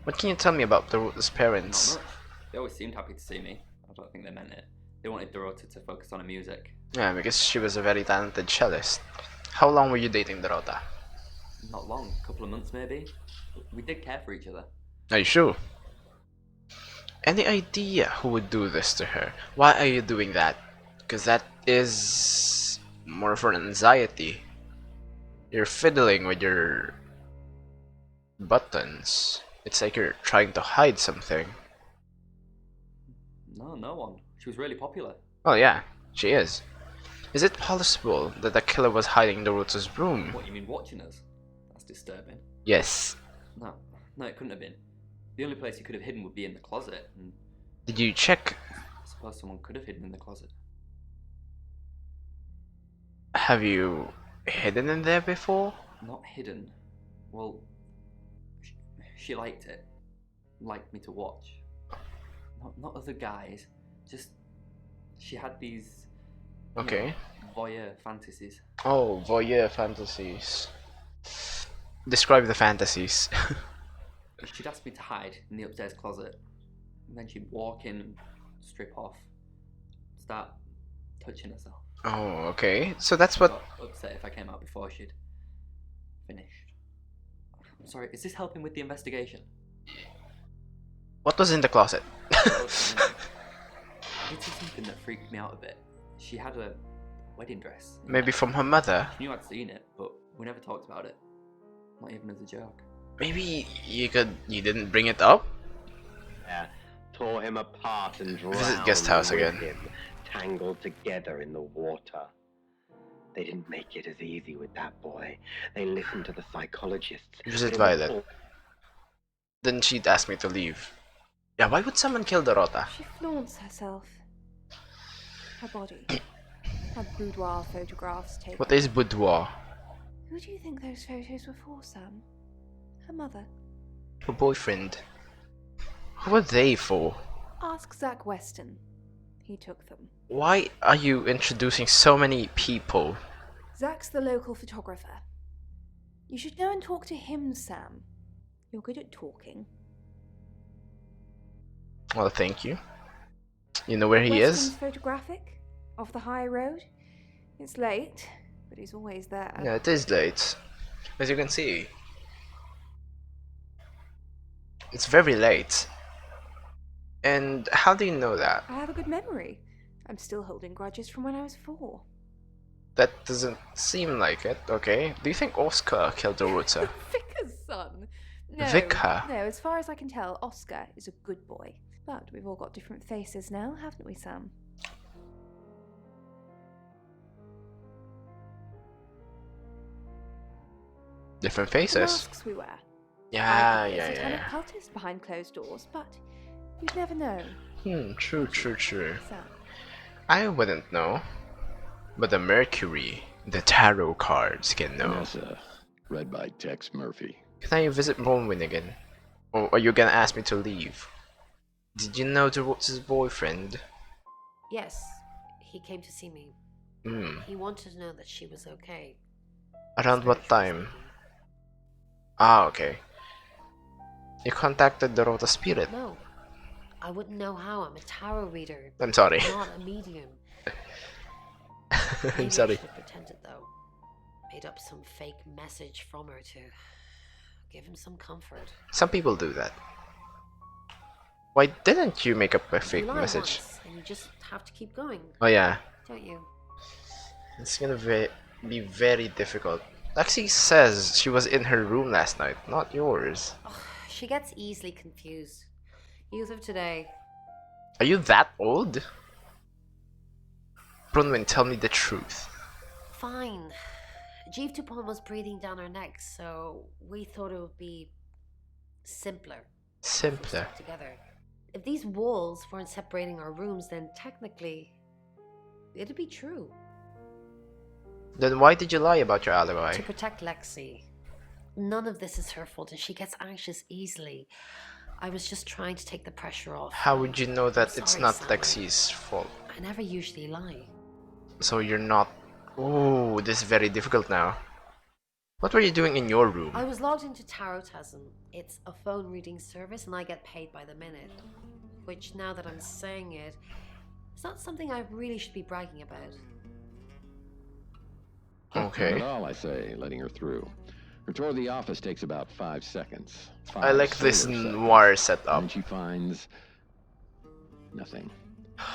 What can you tell me about Dorotha's parents? Not much. They always seemed happy to see me. I don't think they meant it. They wanted Dorota to focus on her music. Yeah, because she was a very talented cellist. How long were you dating Dorota? Not long, a couple of months maybe. But we did care for each other. Are you sure? Any idea who would do this to her? Why are you doing that? Because that is more for anxiety. You're fiddling with your buttons. It's like you're trying to hide something. No one. She was really popular. Oh yeah, she is. Is it possible that the killer was hiding in Dorota's room? What, you mean watching us? That's disturbing. Yes. No, it couldn't have been. The only place he could have hidden would be in the closet, and Did you check? I suppose someone could have hidden in the closet. Have you hidden in there before? Not hidden. Well, she liked it. Liked me to watch. Not other guys. Just she had these Okay. voyeur fantasies. Oh, voyeur fantasies. Describe the fantasies. She'd ask me to hide in the upstairs closet, and then she'd walk in and strip off, start touching herself. Oh, okay. So that's what. Got upset if I came out before she'd finished. I'm sorry, is this helping with the investigation? What was in the closet? I did see something that freaked me out a bit. She had a wedding dress. Maybe from her mother. She knew I'd seen it, but we never talked about it. Not even as a joke. Maybe you didn't bring it up? Yeah, tore him apart and Visit guest house drowned again. with him, tangled together in the water. They didn't make it as easy with that boy. They listened to the psychologists. Visit They Violet. were all- Then she'd ask me to leave. Yeah, why would someone kill Dorota? She flaunts herself. Her body. Her boudoir photographs taken. What is boudoir? Who do you think those photos were for, Sam? Her mother. Her boyfriend. Who were they for? Ask Zach Weston. He took them. Why are you introducing so many people? Zach's the local photographer. You should go and talk to him, Sam. You're good at talking. Well, thank you. You know where he Weston's is? photographic? Off the high road? It's late, but he's always there. Yeah, it is late. As you can see. It's very late. And how do you know that? I have a good memory. I'm still holding grudges from when I was 4. That doesn't seem like it, okay? Do you think Oscar killed Dorota? Vicar's son? No. Vicar? No, as far as I can tell, Oscar is a good boy. But we've all got different faces now, haven't we, Sam? Different The faces? masks we wear. Yeah, I could be yeah, a satanic yeah. cultist behind closed doors, but you'd never know. True. Sam. I wouldn't know. But the Mercury, the tarot cards can know. Vanessa, read by Tex Murphy. Can I visit Bronwyn again? Or are you gonna ask me to leave? Did you know Dorota's boyfriend? Yes, he came to see me. He wanted to know that she was okay. Around what time? Ah, okay. You contacted Dorota's spirit? No, I wouldn't know how. I'm a tarot reader. I'm sorry. Not a medium. I'm Maybe sorry. I should have pretended though. Made up some fake message from her to give him some comfort. Some people do that. Why didn't you make up a fake You lie message? once, and you just have to keep going. Oh yeah. Don't you? It's gonna be very difficult. Lexi says she was in her room last night, not yours. Oh, she gets easily confused. Youth of today. Are you that old? Bronwyn, tell me the truth. Fine. Jeeve Dupont was breathing down her neck, so we thought it would be simpler. Simpler. If we stuck together. If these walls weren't separating our rooms, then technically it'd be true. Then why did you lie about your alibi? To protect Lexi. None of this is her fault, and she gets anxious easily. I was just trying to take the pressure off. How would you know that it's Sorry, not Sam. Lexi's fault? I never usually lie. So you're not... Ooh, this is very difficult now. What were you doing in your room? I was logged into Tarotasm. It's a phone reading service, and I get paid by the minute. Which, now that I'm saying it, it's not something I really should be bragging about. Okay. Not at all, I say, letting her through. Her tour of the office takes about 5 seconds. I like this solar seconds. noir setup. And she finds nothing.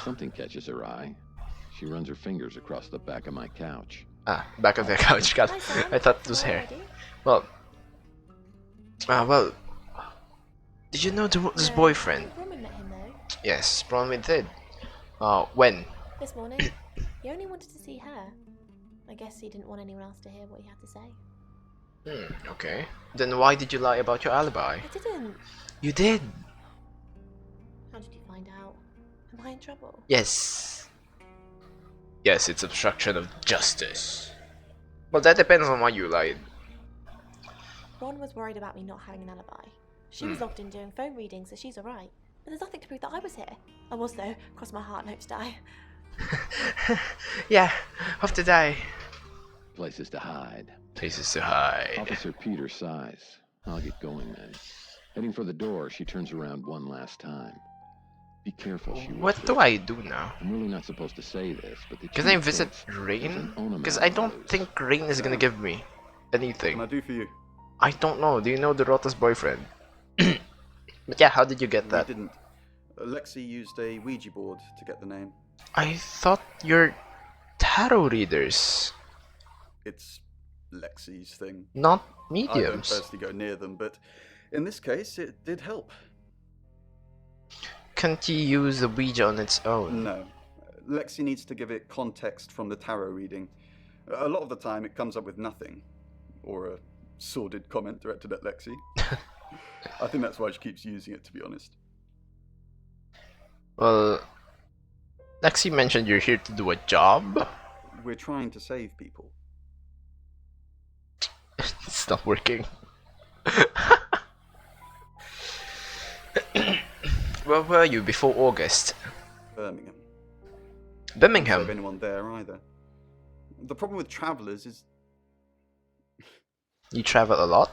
Something catches her eye. She runs her fingers across the back of my couch. Ah, back of the couch. God, I thought it was hair. Well, did you know this boyfriend? Bronwyn met him though. Yes, Bronwyn did. When? This morning. He only wanted to see her. I guess he didn't want anyone else to hear what he had to say. Okay. Then why did you lie about your alibi? I didn't. You did. How did you find out? Am I in trouble? Yes. Yes, it's obstruction of justice. Well, that depends on why you lied. Ron was worried about me not having an alibi. She was logged in doing phone readings, so she's alright. But there's nothing to prove that I was here. I was though. Cross my heart and hope to die. Yeah, hope to die. Places to hide. Places to hide. Officer Peter sighs. I'll get going then. Heading for the door, she turns around one last time. Be careful, she What whispers. do I do now? I'm really not supposed to say this, but the Can I chief visit thinks there's Rain? an omen Because on I the don't loose. think Rain is gonna give me What anything. can I do for you? I don't know. Do you know Dorota's boyfriend? But yeah, how did you get that? We didn't. Lexi used a Ouija board to get the name. I thought you're tarot readers, It's Lexi's thing. not I don't mediums. personally go near them, but in this case, it did help. Can't you use the Ouija on its own? No. Lexi needs to give it context from the tarot reading. A lot of the time, it comes up with nothing. Or a sordid comment directed at Lexi. I think that's why she keeps using it, to be honest. Well, Lexi mentioned you're here to do a job. We're trying to save people. It's not working. Where were you before August? Birmingham. Birmingham? Don't save anyone there either. The problem with travellers is... You travel a lot?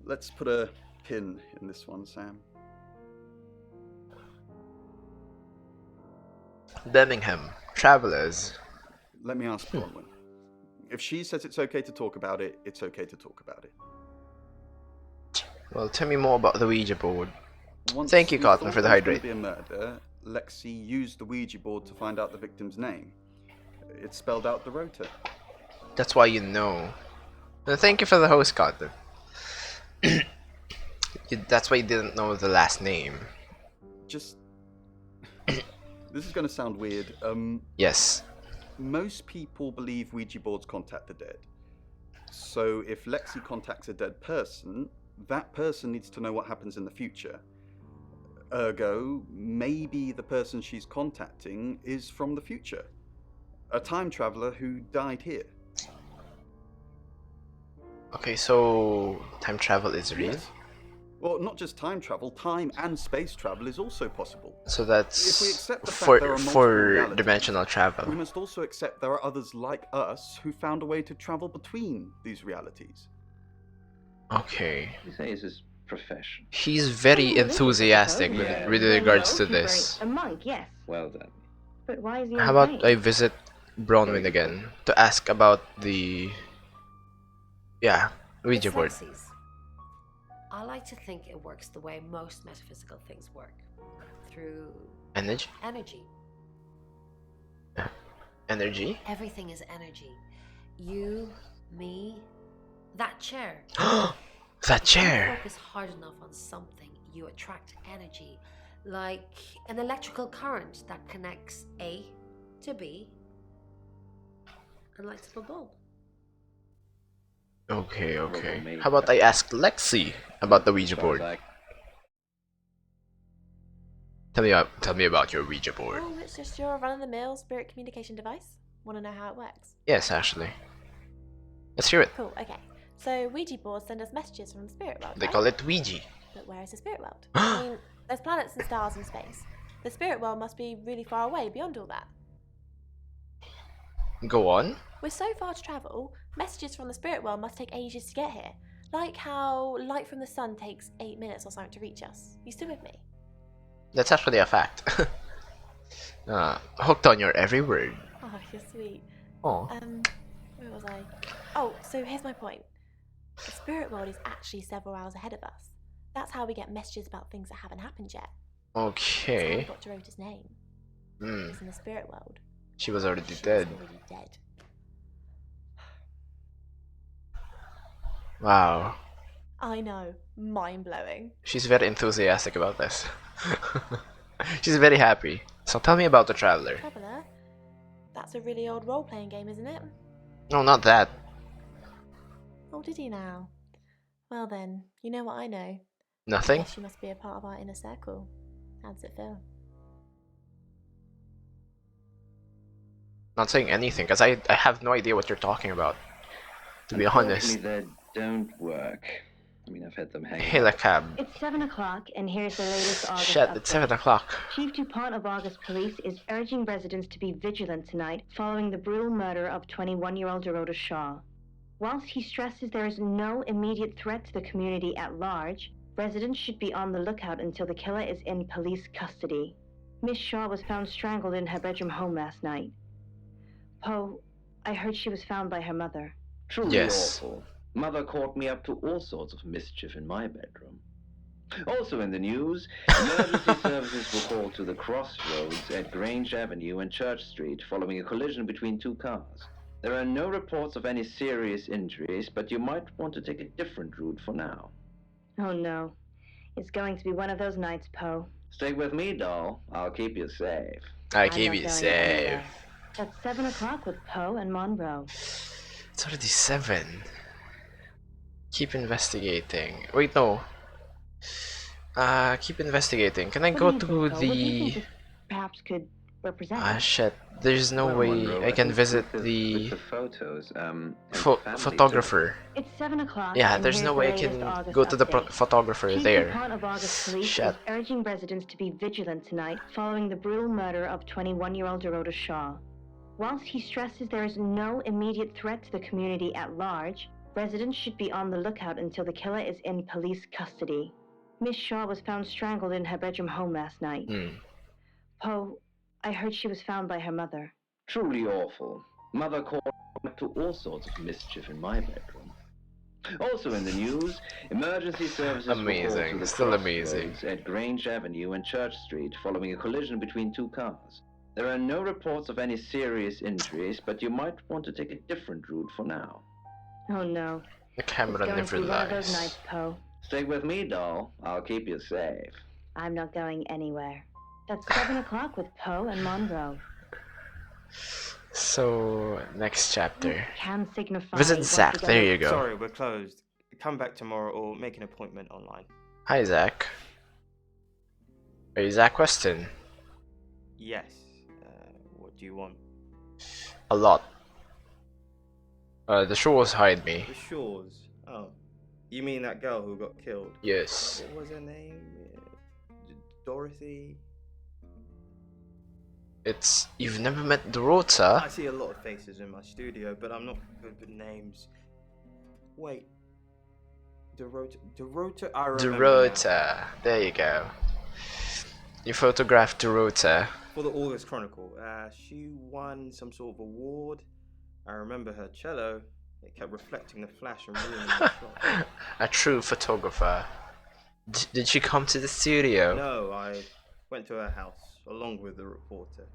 Let's put a pin in this one, Sam. Birmingham. Travelers. Let me ask Bronwyn. If she says it's okay to talk about it, it's okay to talk about it. Well, tell me more about the Ouija board. Once Thank you, we Cotton, thought for the there was going hydrate. to be a murder, Lexi used the Ouija board to find out the victim's name. It spelled out the rota. That's why you know. Well, thank you for the host, Cotton. That's why you didn't know the last name. Just... This is going to sound weird. Yes. Most people believe Ouija boards contact the dead. So if Lexi contacts a dead person, that person needs to know what happens in the future. Ergo, maybe the person she's contacting is from the future. A time traveler who died here. Okay, so time travel is real? Yes. Well, not just time travel, time and space travel is also possible. So If we that's accept the fact there are multiple realities, four-dimensional travel. we must also accept there are others like us who found a way to travel between these realities. Okay. You say it's his profession. He's very enthusiastic with regards to this. A monk, yes. Well done. But why is he How insane? about I visit Bronwyn again to ask about the... Yeah, Ouija board. Senses. I like to think it works the way most metaphysical things work. Through Energy? energy. Energy? Everything is energy. You, me, that chair. That If you chair! focus hard enough on something, you attract energy. Like an electrical current that connects A to B and lights up a bulb. Okay, Well, okay. maybe How about I ask Lexi about the Ouija board? Tell me about your Ouija board. Oh, it's just your run-of-the-mill spirit communication device. Want to know how it works? Yes, actually. Let's hear it. Cool, okay. So Ouija boards send us messages from the spirit world, They right? call it Ouija. But where is the spirit world? I mean, there's planets and stars in space. The spirit world must be really far away beyond all that. Go on. With so far to travel, messages from the spirit world must take ages to get here. Like how light from the sun takes 8 minutes or something to reach us. You still with me? That's actually a fact. Hooked on your every word. Oh, you're sweet. Oh. Where was I? Oh, so here's my point. The spirit world is actually several hours ahead of us. That's how we get messages about things that haven't happened yet. That's how we Okay. got Dorota's name. Hmm. She's in the spirit world. She was already She was dead. already dead. Wow. I know. Mind-blowing. She's very enthusiastic about this. She's very happy. So tell me about the Traveler. Traveller? That's a really old role-playing game, isn't it? No, not that. Oh, did he now? Well then, you know what I know. Nothing? Guess you must be a part of our inner circle. How does it feel? Not saying anything, because I have no idea what you're talking about. To be honest. Unfortunately, they don't work. I mean, I've had them hang Hail a cab. It's 7 o'clock, and here's the latest August Shit, update. it's 7 o'clock. Chief DuPont of August Police is urging residents to be vigilant tonight following the brutal murder of 21-year-old Dorota Shaw. Whilst he stresses there is no immediate threat to the community at large, residents should be on the lookout until the killer is in police custody. Miss Shaw was found strangled in her bedroom home last night. Poe, I heard she was found by her mother. Truly Yes. awful. Mother caught me up to all sorts of mischief in my bedroom. Also in the news, emergency services were called to the crossroads at Grange Avenue and Church Street following a collision between two cars. There are no reports of any serious injuries, but you might want to take a different route for now. Oh no. It's going to be one of those nights, Poe. Stay with me, doll. I'll keep you safe. I I'm keep not you going safe. anywhere. That's 7 o'clock with Poe and Monroe. It's already 7. Keep investigating. Wait, no. Keep investigating. Can I What go do you to think, Poe? What do you the... think this perhaps could represented. Ah shit, there's no Well, way Monroe, I can think visit with the the photos, his family photographer. It's 7 o'clock, Yeah, and there's here's no the way I latest can August go to the update. photographer Chief there. DuPont of August Police Shit. is urging residents to be vigilant tonight following the brutal murder of 21-year-old Dorota Shaw. Whilst he stresses there is no immediate threat to the community at large, residents should be on the lookout until the killer is in police custody. Miss Shaw was found strangled in her bedroom home last night. Poe, I heard she was found by her mother. Truly awful. Mother called up to all sorts of mischief in my bedroom. Also in the news, emergency services were called Amazing, to the still amazing. crossroads at Grange Avenue and Church Street following a collision between two cars. There are no reports of any serious injuries, but you might want to take a different route for now. Oh no. The It's camera going never to be one of those lies. nights, Poe. Stay with me, doll. I'll keep you safe. I'm not going anywhere. That's 7 o'clock with Poe and Monroe. So, next chapter. Can signify Visit once Zach, again- there you go. Sorry, we're closed. Come back tomorrow or make an appointment online. Hi Zach. Are you Zach Weston? Yes. What do you want? A lot. The shores hide me. The Shores. Oh. You mean that girl who got killed? Yes. What was her name? Dorothy? You've never met Dorota? I see a lot of faces in my studio, but I'm not good with names. Wait. Dorota, I remember Dorota. There you go. You photographed Dorota. For the August Chronicle. She won some sort of award. I remember her cello. It kept reflecting the flash and ruining the shot. A true photographer. Did she come to the studio? No, I went to her house along with the reporter.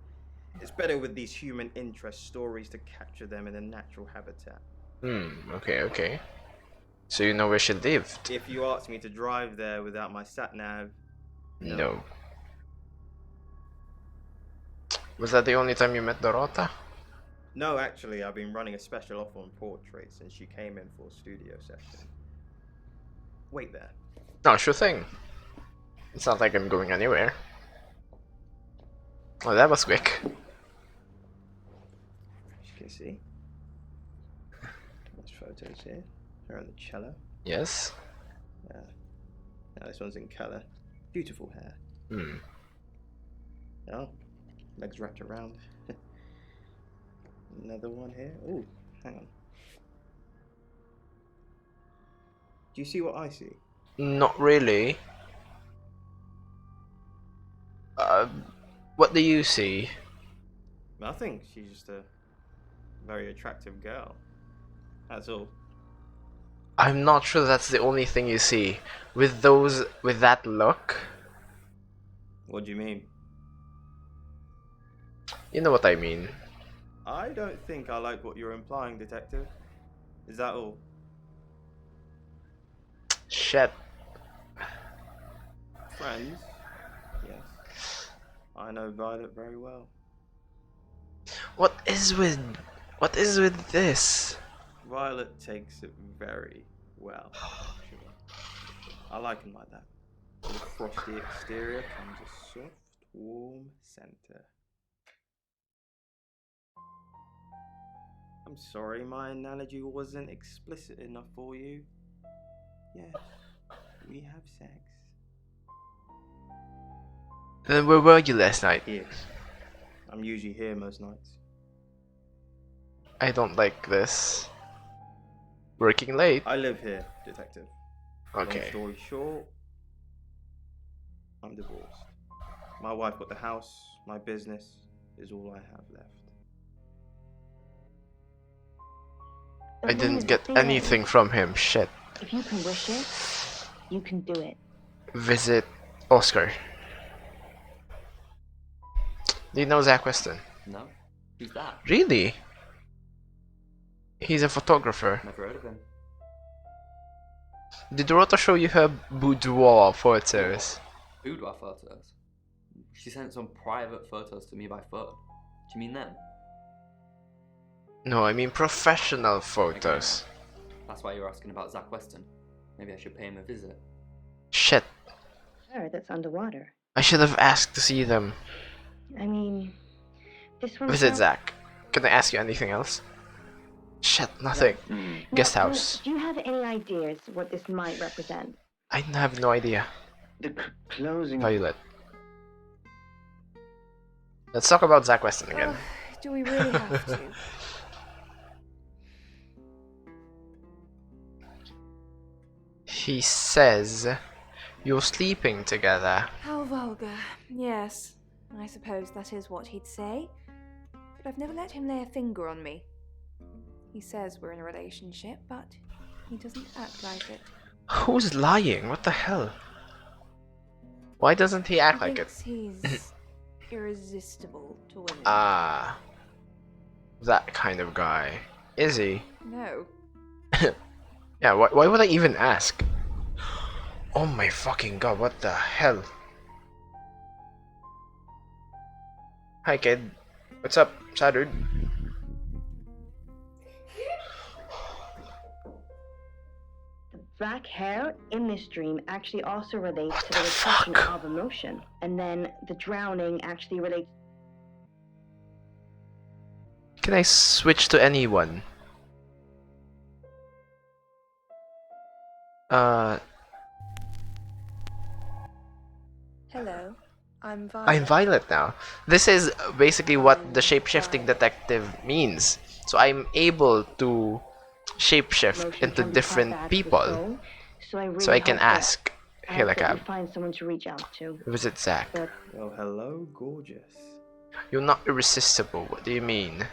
It's better with these human interest stories to capture them in a natural habitat. Okay. So you know where she lived? If you asked me to drive there without my sat-nav... No. Was that the only time you met Dorota? No, actually, I've been running a special offer on portraits since she came in for a studio session. Wait there. No, sure thing. It's not like I'm going anywhere. Oh, that was quick. As you can see. There's photos here. Her on the cello. Yes. Now this one's in colour. Beautiful hair. Oh, legs wrapped around. Another one here. Oh, hang on. Do you see what I see? Not really. What do you see? Nothing. She's just a very attractive girl. That's all. I'm not sure that's the only thing you see. With that look? What do you mean? You know what I mean. I don't think I like what you're implying, Detective. Is that all? Shit. Friends? Yes. I know Violet very well. What is with this? Violet takes it very well, actually. I like him like that. With a frosty exterior comes a soft, warm center. I'm sorry my analogy wasn't explicit enough for you. Yes, we have sex. Then where were you last night? Here. I'm usually here most nights. I don't like this. Working late? I live here, Detective. Okay. Long story short, I'm divorced. My wife got the house, my business is all I have left. I didn't get anything from him, shit. If you can wish it, you can do it. Visit Oscar. Do you know Zach Weston? No. Who's that? Really? He's a photographer. Never heard of him. Did Dorota show you her boudoir photos? Boudoir photos? She sent some private photos to me by phone. Do you mean them? No, I mean professional photos. That's why you're asking about Zach Weston. Maybe I should pay him a visit. Shit. Sure, that's underwater. I should have asked to see them. I mean, This one's Visit now- Zach. Can I ask you anything else? Shit, nothing. Guest Now, house. do you have any ideas what this might represent? I have no idea. The closing. Violet. Let's talk about Zach Weston again. Do we really have to? He says you're sleeping together. How vulgar. Yes, I suppose that is what he'd say. But I've never let him lay a finger on me. He says we're in a relationship, but he doesn't act like it. Who's lying? What the hell? Why doesn't he act like it? He's irresistible to women. Ah, that kind of guy. Is he? No. Yeah, why would I even ask? Oh my fucking god, what the hell? Hi kid. What's up, Saturd? The black hair in this dream actually also relates to the repression of emotion. And then the drowning actually relates. Can I switch to anyone? Hello, I'm Violet. I'm Violet now. This is basically what the shapeshifting detective means. So I'm able to shapeshift Emotion into can be different brought back to the people. soul. So I really So I can hope that ask I hope that you Hilakab. find someone to reach out to. Visit Zach. But Well, hello, gorgeous. You're not irresistible. What do you mean?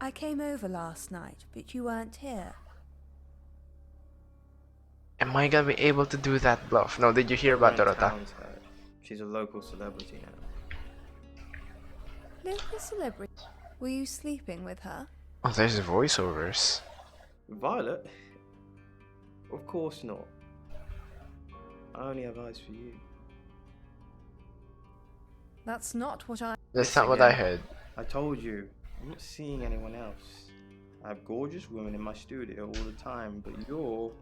I came over last night, but you weren't here. Am I gonna be able to do that bluff? No, did you hear about Everyone in Dorota? town's heard. She's a local celebrity now. Local celebrity. Were you sleeping with her? Oh, there's voiceovers. Violet? Of course not. I only have eyes for you. That's not what I. That's not what I heard. I told you, I'm not seeing anyone else. I have gorgeous women in my studio all the time, but you're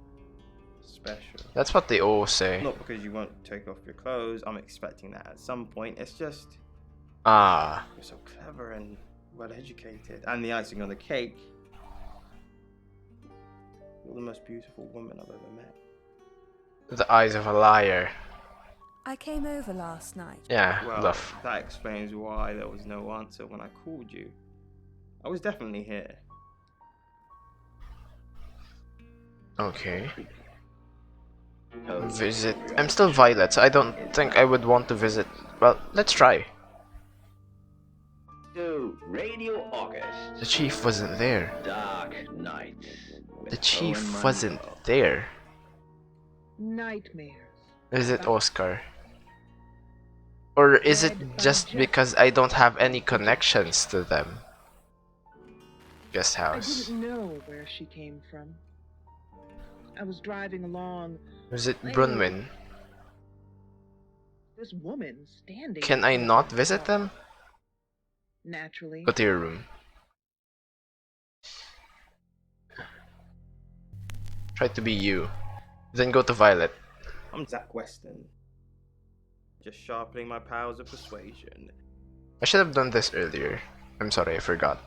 special. That's what they all say. Not because you won't take off your clothes, I'm expecting that at some point. It's just, Ah. you're so clever and well educated. And the icing on the cake, you're the most beautiful woman I've ever met. The eyes of a liar. I came over last night. Yeah, Well, bluff. that explains why there was no answer when I called you. I was definitely here. Okay. Visit. I'm still Violet, so I don't think I would want to visit. Well, let's try. To Radio August. The chief wasn't there. Dark Nights. The chief wasn't there. Nightmares. Is it Oscar? Or is it just because I don't have any connections to them? Guest I house. didn't know where she came from. I was driving along. Was it Brunwyn? This woman standing. Can I not visit them? Naturally. Go to your room. Try to be you. Then go to Violet. I'm Zach Weston. Just sharpening my powers of persuasion. I should have done this earlier. I'm sorry, I forgot.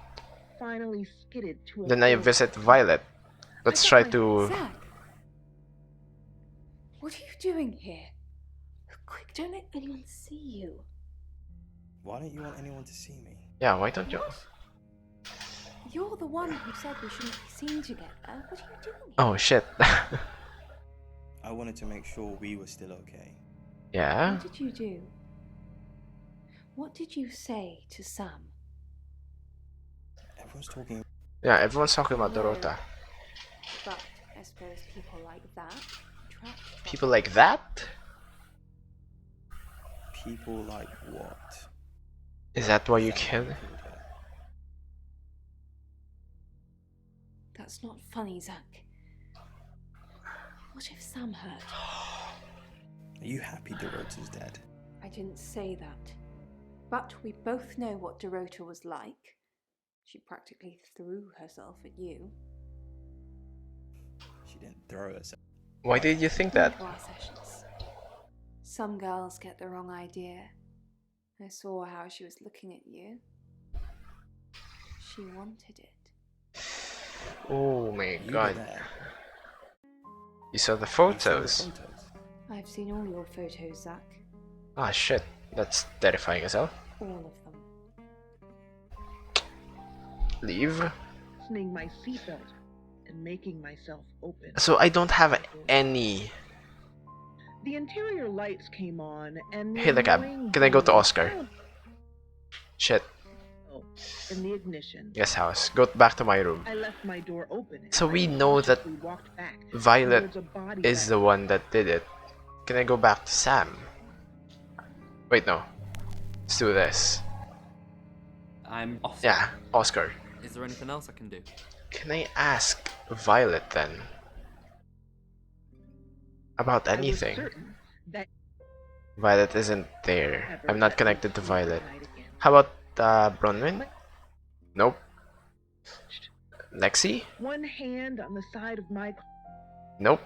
Finally skidded to a Then I full- visit Violet. Let's try to... Zach! What are you doing here? Quick, don't let anyone see you. Why don't you want anyone to see me? Yeah, why don't you... You're the one who said we shouldn't be seen together. What are you doing? Oh shit. I wanted to make sure we were still okay. Yeah? What did you do? What did you say to Sam? Everyone's talking. Yeah, everyone's talking about Dorota. But I suppose people like that attract People like that? People like what? Is that why you killed her? That's not funny, Zach. What if Sam heard? Are you happy Dorota's dead? I didn't say that. But we both know what Dorota was like. She practically threw herself at you. She didn't throw herself. Why did you think that? Into our sessions. Some girls get the wrong idea. I saw how she was looking at you. She wanted it. Oh my You were god. there. You saw the You saw the photos? photos. I've seen all your photos, Zach. Ah shit, that's terrifying as hell. All of them. Leave. Fastening my seatbelt and making myself open. So I don't have any. The interior lights came on and the Hey the cab. annoying Can I go to beep Oscar? sounded Shit. in the ignition. Guest house. Go back to my room. I left my door open. So we know that We walked back Violet towards a body is bag. the one that did it. Can I go back to Sam? Wait, no. Let's do this. I'm Oscar. Yeah, Oscar. Is there anything else I can do? Can I ask Violet then? About I was anything? certain that Violet isn't there. I'm not connected to Violet. How about Bronwyn? Nope. Lexi? one hand on the side of my car Nope.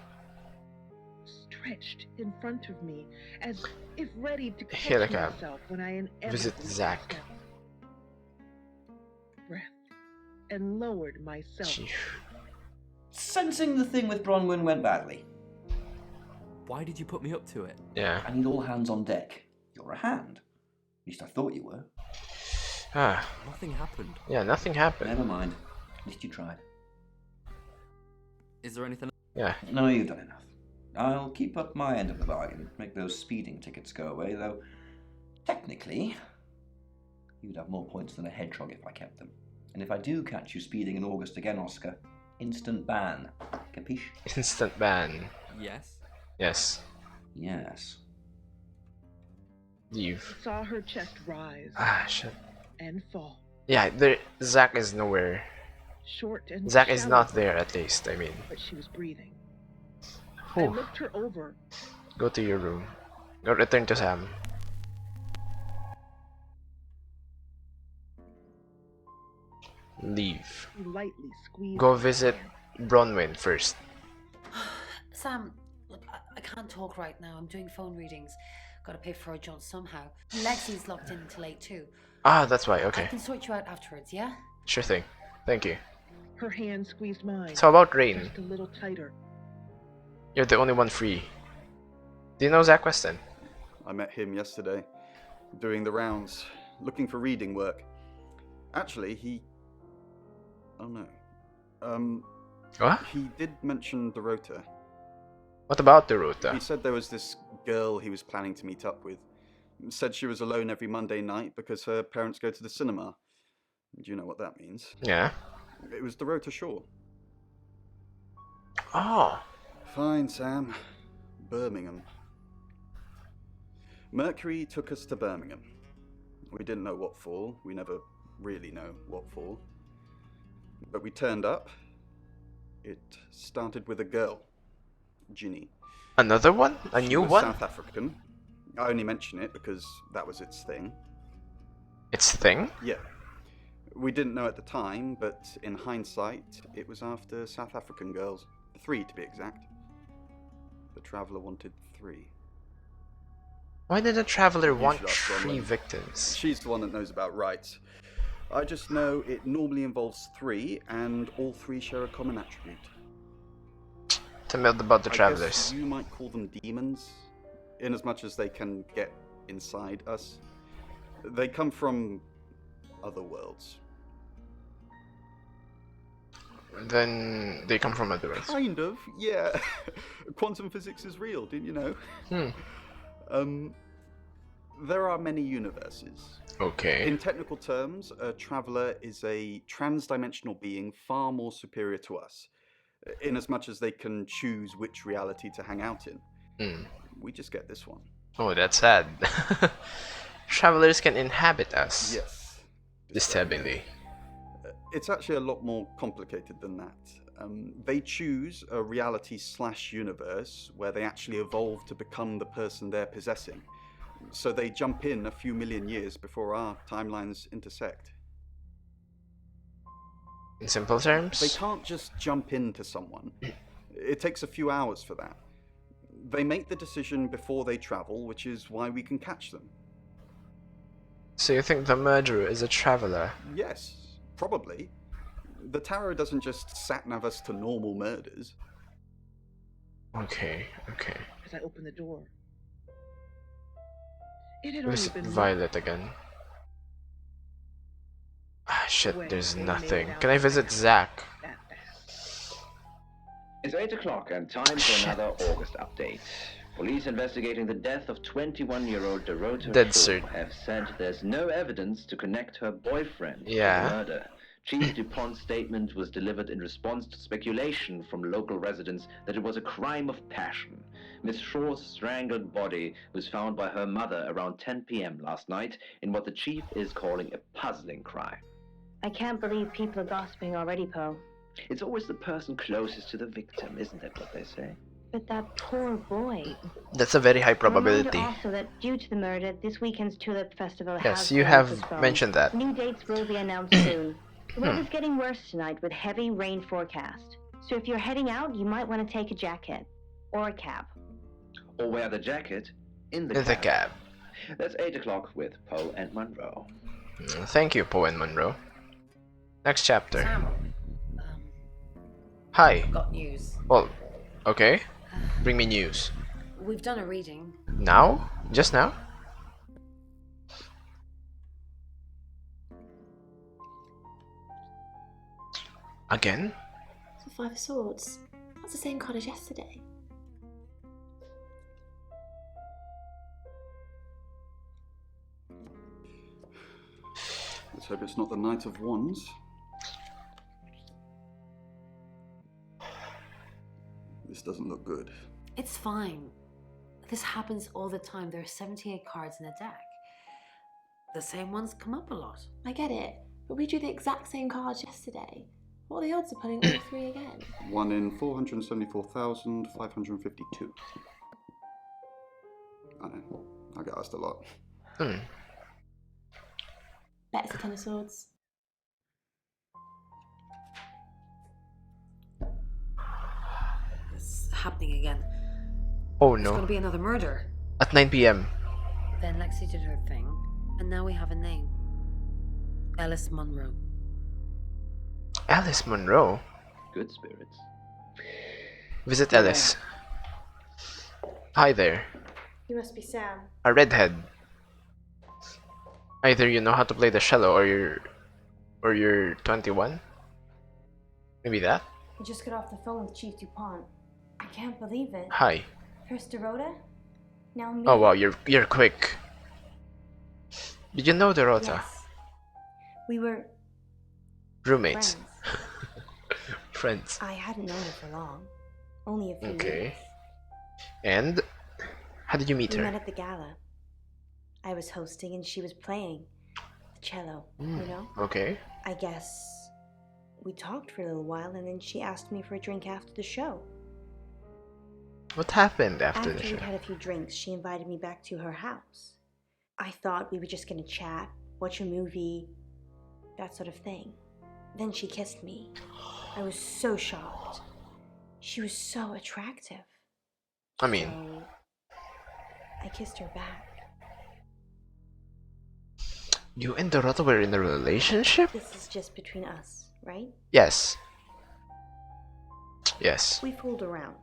stretched in front of me as if ready to Here catch the cab. myself when I Visit inevitably Zach. stepped. Breath and lowered myself. Sensing the thing with Bronwyn went badly. Why did you put me up to it? Yeah. I need all hands on deck. You're a hand. At least I thought you were. Ah. Nothing happened. Yeah, nothing happened. Never mind. At least you tried. Is there anything? Yeah. No, you've done enough. I'll keep up my end of the bargain, make those speeding tickets go away, though technically, you'd have more points than a hedgehog if I kept them. And if I do catch you speeding in August again, Oscar, instant ban. Capiche? Instant ban. Yes. Yes. Yes. Leave. Saw her chest rise Ah, shit. and fall. Yeah, there. Zach is nowhere. Short and Zach is shallow, not there, at least. I mean. but she was breathing. I Whew. looked her over. Go to your room. Go return to Sam. Leave. Lightly squeezed. Go visit Bronwyn first. Sam, look, I can't talk right now. I'm doing phone readings. Gotta pay for a job somehow. Lexi's locked in until 8 too. Ah, that's why. I Okay. can sort you out afterwards, yeah? Sure thing. Thank you. Her hand squeezed mine. So about Rain? Just a little tighter. You're the only one free. Do you know Zach Weston? I met him yesterday, doing the rounds, looking for reading work. Actually, he... Oh no. What? He did mention the rota. What about the rota? He said there was this girl he was planning to meet up with. Said she was alone every Monday night because her parents go to the cinema. Do you know what that means? Yeah. It was the Rota Shore. Oh. Fine, Sam. Birmingham. Mercury took us to Birmingham. We didn't know what for. We never really know what for. But we turned up. It started with a girl. Ginny. Another one? A She new was one? South African. I only mention it because that was its thing. Its thing? Yeah. We didn't know at the time, but in hindsight, it was after South African girls. 3 to be exact. The Traveller wanted 3. Why did the Traveller You want should ask 3 Bronwyn. victims? She's the one that knows about rights. I just know it normally involves 3, and all 3 share a common attribute. Tell me about the I Travellers. guess you might call them demons, in as much as they can get inside us. They come from other worlds. Then they come from other worlds. Kind of, yeah. Quantum physics is real, didn't you know? There are many universes. Okay. In technical terms, a traveller is a trans-dimensional being far more superior to us, in as much as they can choose which reality to hang out in. We just get this one. Oh, that's sad. Travelers can inhabit us. Yes. Disturbingly. It's actually a lot more complicated than that. They choose a reality/universe where they actually evolve to become the person they're possessing. So they jump in a few million years before our timelines intersect. In simple terms? They can't just jump into someone. It takes a few hours for that. They make the decision before they travel, which is why we can catch them. So you think the murderer is a traveler? Yes, probably. The tarot doesn't just sat-nav us to normal murders. Okay, okay. As I opened the door, it had only Visit been Violet again. Ah, shit, way there's they made nothing. out Can I visit Zach? that fast. It's 8 o'clock and time for another August update. Police investigating the death of 21-year-old Dorota Dead Shaw cert. have said there's no evidence to connect her boyfriend to Yeah. the murder. Chief DuPont's statement was delivered in response to speculation from local residents that it was a crime of passion. Miss Shaw's strangled body was found by her mother around 10 p.m. last night in what the chief is calling a puzzling crime. I can't believe people are gossiping already, Poe. It's always the person closest to the victim, isn't that what they say? But that poor boy. That's a very high A probability. reminder also that due to the murder, this weekend's Tulip Festival Yes, has you been have postponed. mentioned that. New dates will be announced soon. The weather's getting worse tonight with heavy rain forecast. So if you're heading out, you might want to take a jacket. Or a cab. Or wear the jacket in the In the cab. That's 8 o'clock with Poe and Monroe. Thank you, Poe and Monroe. Next chapter. Sam, Hi. got news. Well, okay. Bring me news. We've done a reading. Now? Just now? Again? The Five of Swords. That's the same card as yesterday. Let's hope it's not the Knight of Wands. This doesn't look good. It's fine. This happens all the time. There are 78 cards in a deck. The same ones come up a lot. I get it, but we drew the exact same cards yesterday. What are the odds of pulling all three again? 1 in 474,552. I know. I get asked a lot. Hmm. Bet it's a Ten of Swords. It's happening again. Oh It's no. going to be another murder. At 9 p.m. Then Lexi did her thing, and now we have a name. Alice Munro. Alice Monroe? Good spirits. Visit Alice. Hi there. You must be Sam. A redhead. Either you know how to play the cello or you're 21? Maybe that? I just got off the phone with Chief DuPont. I can't believe it. Hi. First Dorota, now me. Oh wow, you're quick. Did you know Dorota? Yes. We were Roommates. friends. Friends. I hadn't known her for long. Only a few Okay. years. And how did you meet We her? met at the gala. I was hosting and she was playing the cello, you know? Okay. I guess we talked for a little while and then she asked me for a drink after the show. What happened after the show? we'd had a few drinks, she invited me back to her house. I thought we were just gonna chat, watch a movie, that sort of thing. Then she kissed me. I was so shocked. She was so attractive. I mean, So I kissed her back. you and Dorota were in a relationship? This is just between us, right? Yes. Yes. We fooled around.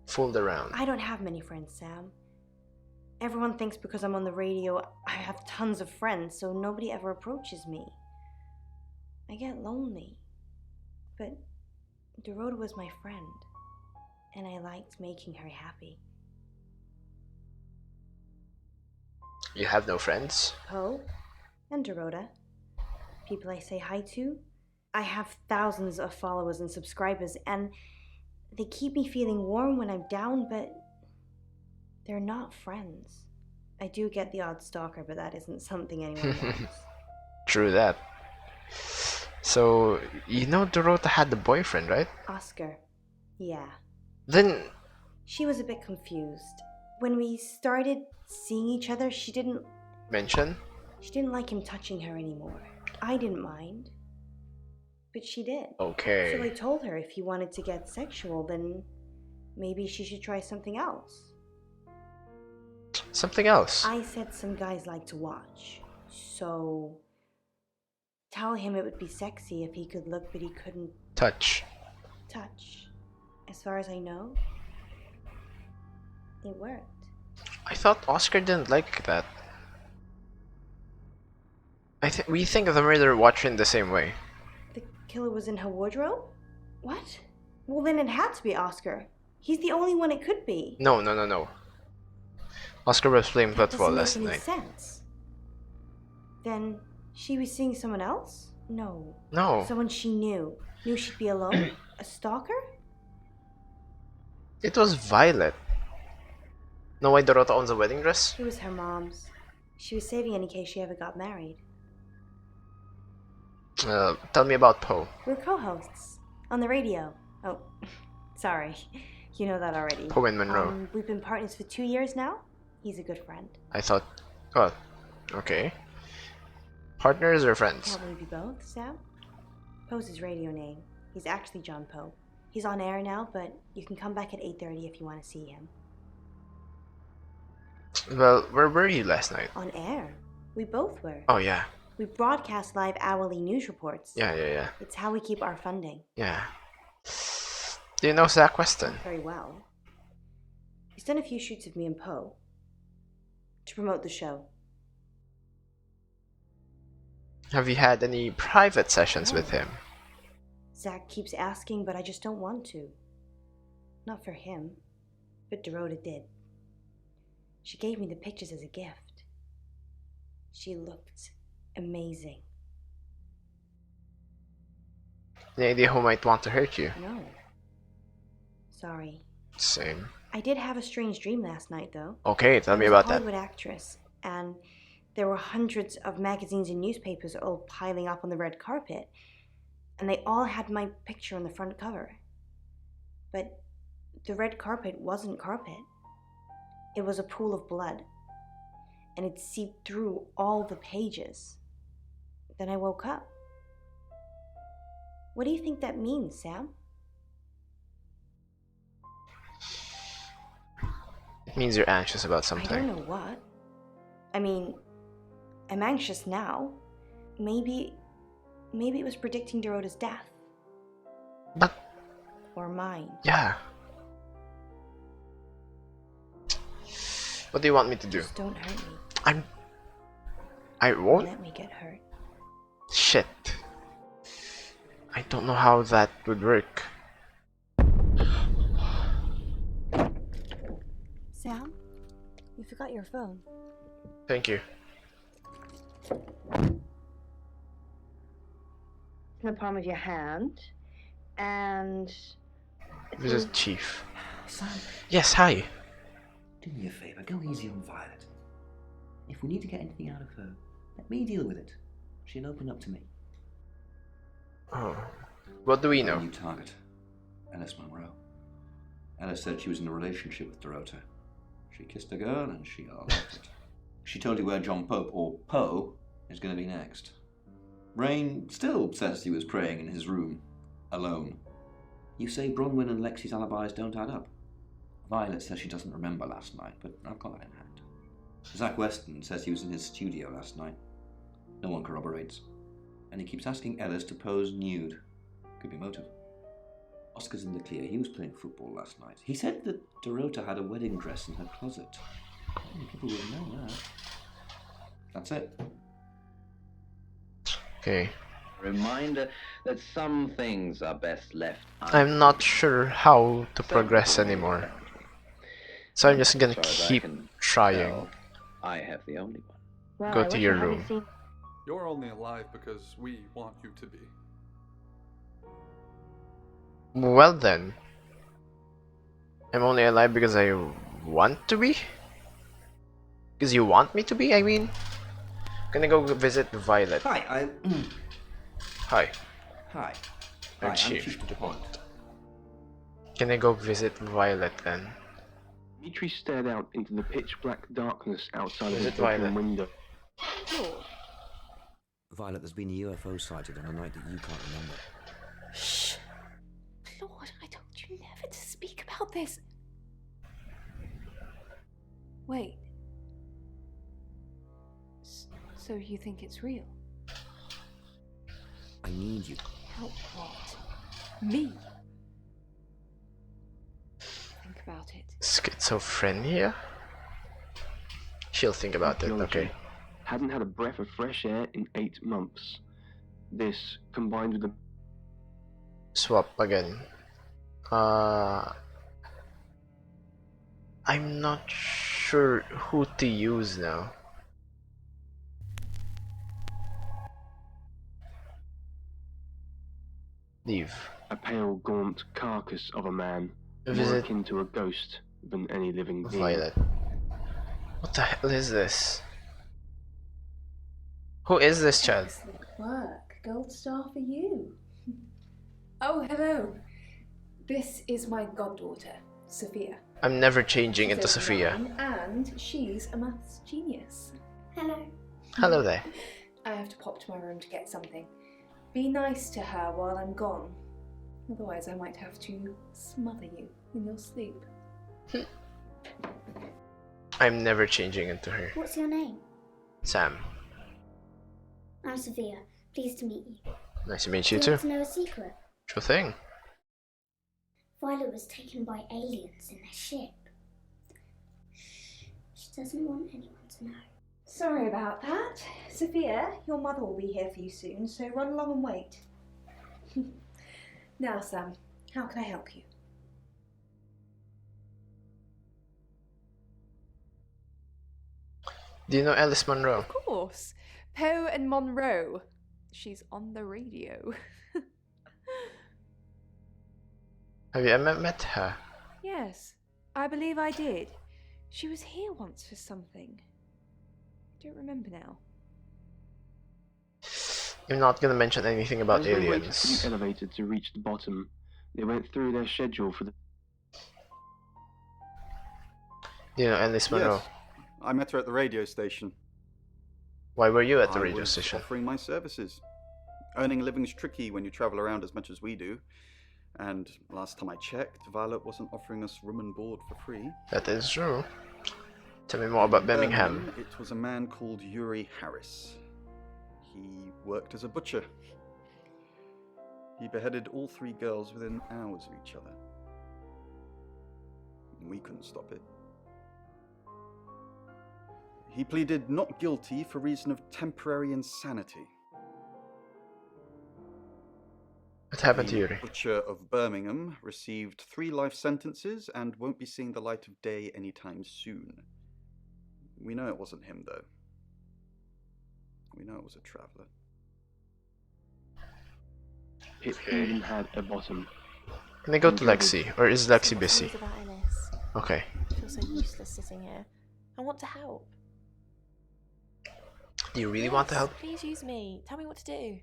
Fooled around. I don't have many friends, Sam. Everyone thinks because I'm on the radio, I have tons of friends, so nobody ever approaches me. I get lonely. But Dorota was my friend, and I liked making her happy. You have no friends? Poe and Dorota, people I say hi to. I have thousands of followers and subscribers, and they keep me feeling warm when I'm down, but they're not friends. I do get the odd stalker, but that isn't something anyone wants. True that. So, you know Dorota had a boyfriend, right? Oscar. Yeah. Then, She was a bit confused. When we started seeing each other, she didn't mention? like him touching her anymore. I didn't mind. But she did. Okay. So I told her if he wanted to get sexual, then maybe she should try something else. Something else. I said some guys like to watch. So tell him it would be sexy if he could look, but he couldn't Touch. touch. As far as I know, it worked. I thought Oscar didn't like that. We think of the murderer watched in the same way. The killer was in her wardrobe? What? Well, then it had to be Oscar. He's the only one it could be. No. Oscar was playing That football doesn't make last any night. sense. Then she was seeing someone else? No. No. Someone she knew. Knew she'd be alone? A stalker? It was Violet. Know why Dorota owns a wedding dress? It was her mom's. She was saving it in case she ever got married. Tell me about Poe. We're co-hosts. On the radio. Oh, sorry. You know that already. Poe and Monroe. We've been partners for 2 years now. He's a good friend. I thought... Oh, okay. Partners or friends? Probably be both, Sam. Poe's his radio name. He's actually John Poe. He's on air now, but you can come back at 8:30 if you want to see him. Well, where were you last night? On air. We both were. Oh, yeah. We broadcast live hourly news reports. Yeah. It's how we keep our funding. Yeah. Do you know Zach Weston? Not very well. He's done a few shoots of me and Poe to promote the show. Have you had any private sessions with him? Zach keeps asking, but I just don't want to. Not for him, but Dorota did. She gave me the pictures as a gift. She looked amazing. Any idea who might want to hurt you? No. Sorry. Same. I did have a strange dream last night, though. Okay, tell me about I was that. a Hollywood actress, and there were hundreds of magazines and newspapers all piling up on the red carpet, and they all had my picture on the front cover. But the red carpet wasn't carpet. It was a pool of blood, and it seeped through all the pages. Then I woke up. What do you think that means, Sam? It means you're anxious about I something. don't know what. I mean, I'm anxious now. Maybe it was predicting Dorota's death. But... Or mine. Yeah. What do you want me to do? Just don't hurt me. I won't? Let me get hurt. Shit. I don't know how that would work. Sam, you forgot your phone. Thank you. In the palm of your hand, and This is Chief. Sam, Yes, hi. do me a favour, go easy on Violet. If we need to get anything out of her, let me deal with it. She'll open up to me. Oh. What do we Our know? new target, Ellis Monroe. Ellis said she was in a relationship with Dorota. She kissed a girl and she got elected. She told you where John Pope, or Poe, is going to be next. Rain still says he was praying in his room, alone. You say Bronwyn and Lexi's alibis don't add up. Violet says she doesn't remember last night, but I've got that in hand. Zach Weston says he was in his studio last night. No one corroborates. And he keeps asking Ellis to pose nude. Could be motive. Oscar's in the clear. He was playing football last night. He said that Dorota had a wedding dress in her closet. People would know that. That's it. Okay. Reminder that some things are best left. I'm not sure how to progress anymore. So I'm just gonna As far as I keep can trying. tell, I have the only one. Well, Go I to wish your I hadn't room. seen- You're only alive because we want you to be. Well then. I'm only alive because I want to be? Because you want me to be, I mean? Gonna go visit Violet. Hi, Hi. Hi. I'm I'm Chief. Chief DuPont. Can I go visit Violet then? Dimitri stared out into the pitch-black darkness outside of Is his it Violet? bedroom window. Violet, there's been a UFO sighted on a night that you can't remember. Shh! Lord, I told you never to speak about this. Wait. So you think it's real? I need you. Help what? Me? Think about it. Schizophrenia? She'll think about it, Archaeology okay. hadn't had a breath of fresh air in 8 months. This, combined with the Swap again. I'm not sure who to use now. Leave. a pale, gaunt carcass of a man, more Visit akin to a ghost than any living being. Violet. What the hell is this? Who is this child? Excellent work. Gold star for you. Oh, hello. This is my goddaughter, Sophia. I'm never changing into She's Sophia. 9, and she's a maths genius. Hello. Hello there. I have to pop to my room to get something. Be nice to her while I'm gone. Otherwise I might have to smother you in your sleep. I'm never changing into her. What's your name? Sam. I'm Sophia. Pleased to meet you. Nice to meet you Do too. want to know a secret? Sure thing. Violet was taken by aliens in their ship. She doesn't want anyone to know. Sorry about that. Sophia, your mother will be here for you soon, so run along and wait. Now, Sam, how can I help you? Do you know Alice Monroe? Of course. Poe and Monroe. She's on the radio. Have you ever met her? Yes, I believe I did. She was here once for something. I don't remember now. You're not gonna mention anything about As they waited aliens. for the elevator to reach the bottom, they went through their schedule for the... Do you know Alice Monroe? Yes, I met her at the radio station. Why were you at the I radio was station? offering my services. Earning a living's tricky when you travel around as much as we do. And last time I checked, Violet wasn't offering us room and board for free. That is true. Tell me more about Birmingham. It was a man called Yuri Harris. He worked as a butcher. He beheaded all 3 girls within hours of each other. We couldn't stop it. He pleaded not guilty for reason of temporary insanity. What happened to The Yuri? butcher of Birmingham received 3 life sentences and won't be seeing the light of day anytime soon. We know it wasn't him, though. We know it was a traveller. It even had a bottom. Can I go to Lexi? Or is Lexi busy? It's about Alice. Okay. I feel so useless sitting here. I want to help. Do you really want to help? Please use me. Tell me what to do.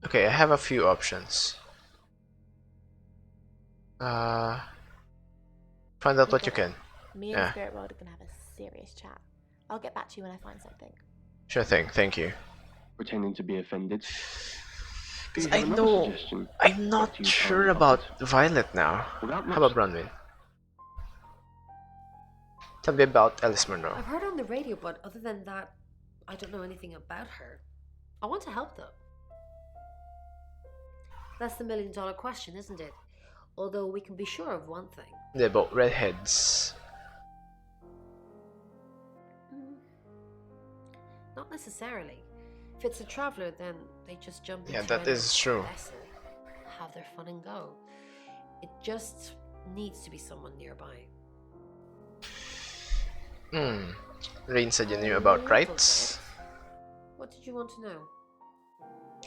Okay, I have a few options. Find out what you can. Me and the Yeah, spirit world are going to have a serious chat. I'll get back to you when I find something. sure thing, thank you. Pretending to be offended. Do you I have another know, suggestion? I'm not sure about Violet now. Without How about Bronwyn? Tell me about Alice Monroe. I've heard her on the radio, but other than that, I don't know anything about her. I want to help though. That's the million-dollar question, isn't it? Although we can be sure of one thing. They're both redheads. Not necessarily. If it's a traveler, then they just jump Yeah, into that any is true. vessel, have their fun and go. It just needs to be someone nearby. Rain said you knew about rights. What did you want to know?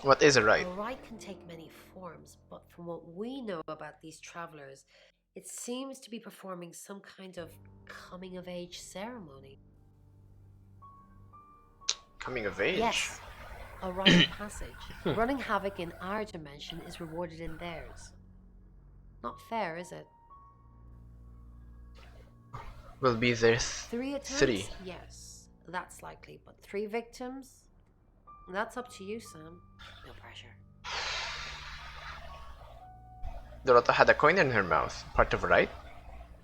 What is a right? A rite can take many forms, but from what we know about these travelers, it seems to be performing some kind of coming-of-age ceremony. Coming of age? Yes, a rite of passage. Running havoc in our dimension is rewarded in theirs. Not fair, is it? Will be there 3 attempts? 3. Yes, that's likely. But 3 victims? That's up to you, Sam. No pressure. Dorota had a coin in her mouth. Part of a right?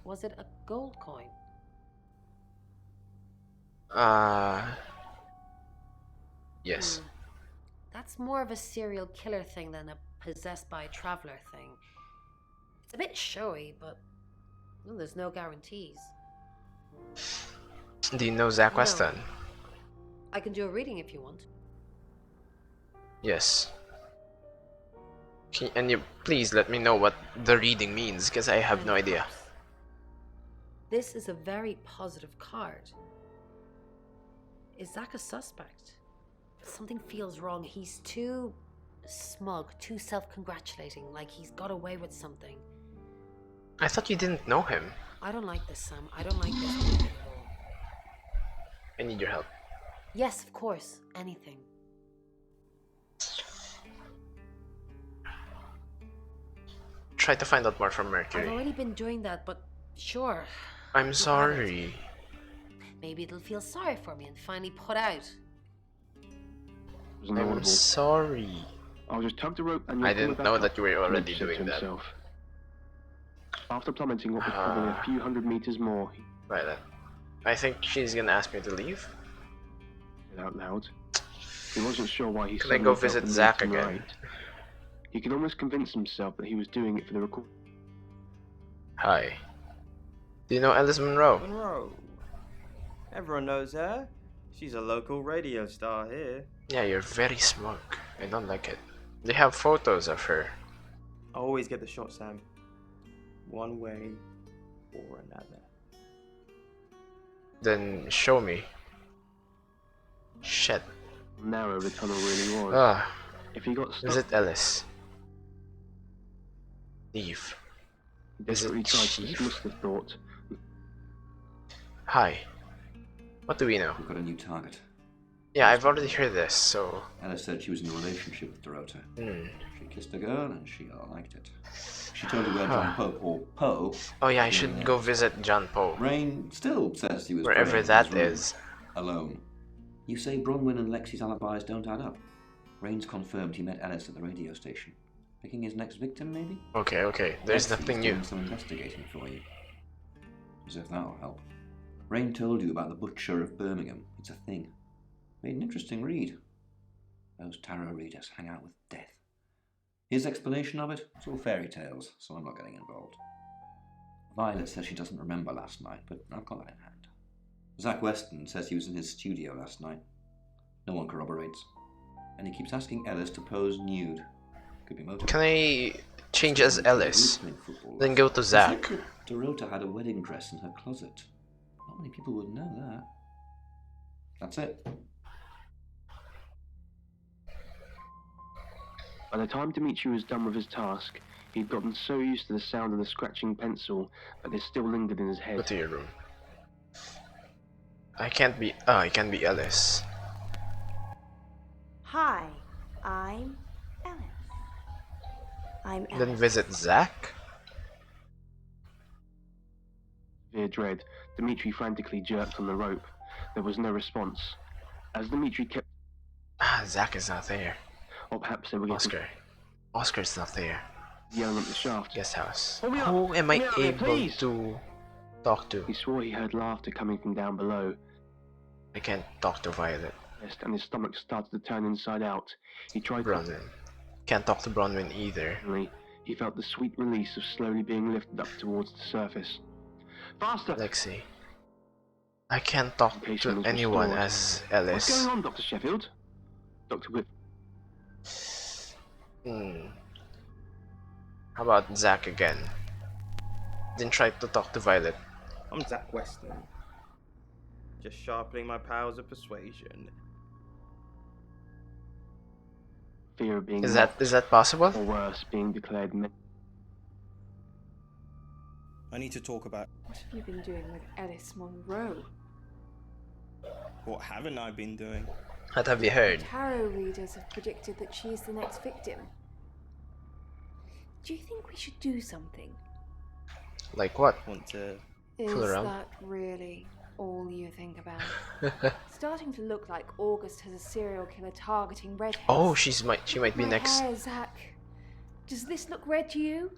Was it a gold coin? Yes. That's more of a serial killer thing than a possessed by a traveler thing. It's a bit showy, but well, there's no guarantees. Do you know Zach No. Weston? I can do a reading if you want. Yes. And you please let me know what the reading means, because I have no idea. This is a very positive card. Is Zach a suspect? Something feels wrong. He's too smug, too self-congratulating, like he's got away with something. I thought you didn't know him. I don't like this, Sam. I don't like this movie at all. I need your help. Yes, of course. Anything. Try to find out more from I've Mercury. already been doing that, but sure. I'm sorry. Maybe it'll feel sorry for me and finally put out. I'm sorry. I'll just tug the rope and I you'll pull it didn't back know up, that you were already Ned said to doing that. himself. After plummeting what was probably a few hundred meters more, he Right then. I think she's gonna ask me to leave. said out loud. He wasn't sure why he Can I suddenly go felt visit the need Zach to again? narrate. He could almost convince himself that he was doing it for the record. Hi. Do you know Alice Monroe? Monroe. Everyone knows her. She's a local radio star here. Yeah, you're very smug. I don't like it. They have photos of her. I always get the shot, Sam. One way or another. Then show me. Shit. Narrow the tunnel really was. Ah. If he got stuck, Visit Alice. Leave. he desperately tried to dismiss the thought. Hi. What do we know? We've got a new target. Yeah, I've already heard this, so... Alice said she was in a relationship with Dorota. Hmm. She kissed a girl and she liked it. She told you where John Poe, or Poe... Oh yeah, I should go visit John Poe. Rain still says he was wherever praying in that his room, is. alone. You say Bronwyn and Lexi's alibis don't add up. Rain's confirmed he met Alice at the radio station. Picking his next victim, maybe? Okay. There's Lexi's nothing new. doing some investigating for you. As if that'll help. Rain told you about the Butcher of Birmingham. It's a thing. Made an interesting read. Those tarot readers hang out with death. His explanation of it? It's all fairy tales, so I'm not getting involved. Violet says she doesn't remember last night, but I've got that in hand. Zach Weston says he was in his studio last night. No one corroborates. And he keeps asking Ellis to pose nude. Could be motive. Can I change as Ellis? Then go to He Zach. said that Dorota had a wedding dress in her closet. Not many people would know that. That's it. By the time Dimitri was done with his task, he'd gotten so used to the sound of the scratching pencil that it still lingered in his head. Go to your room. I can't be... Oh, I can be Ellis. Hi, I'm Alice. I'm Alice. Then visit Zach? Severe dread, Dimitri frantically jerked on the rope. There was no response. As Dimitri kept... Ah, Zach is not there. Or perhaps they were getting... Oscar. Oscar's not there. Yelling up the shaft. Guest house. Pull me up. Who am I Pull me up here, able please. to talk to? He swore he heard laughter coming from down below. I can't talk to Violet. And his stomach started to turn inside out. He tried Bronwyn. Can't talk to Bronwyn either. Suddenly, he felt the sweet release of slowly being lifted up towards the surface. Faster! Lexi. I can't talk Communication to was anyone restored. as Ellis. What's going on, Dr. Sheffield? Dr. Whip. How about Zach again? Then try to talk to Violet. I'm Zach Weston. Just sharpening my powers of persuasion. Fear of being Is that possible? or worse, being declared I need to talk about What have you been doing with Alice Monroe? what haven't I been doing? What have you heard? Tarot readers have predicted that she is the next victim. Do you think we should do something? Like what? Want to Is fool around? that really all you think about? Starting to look like August has a serial killer targeting redheads. Oh, she might be My next. hair, Zach. Does this look red to you?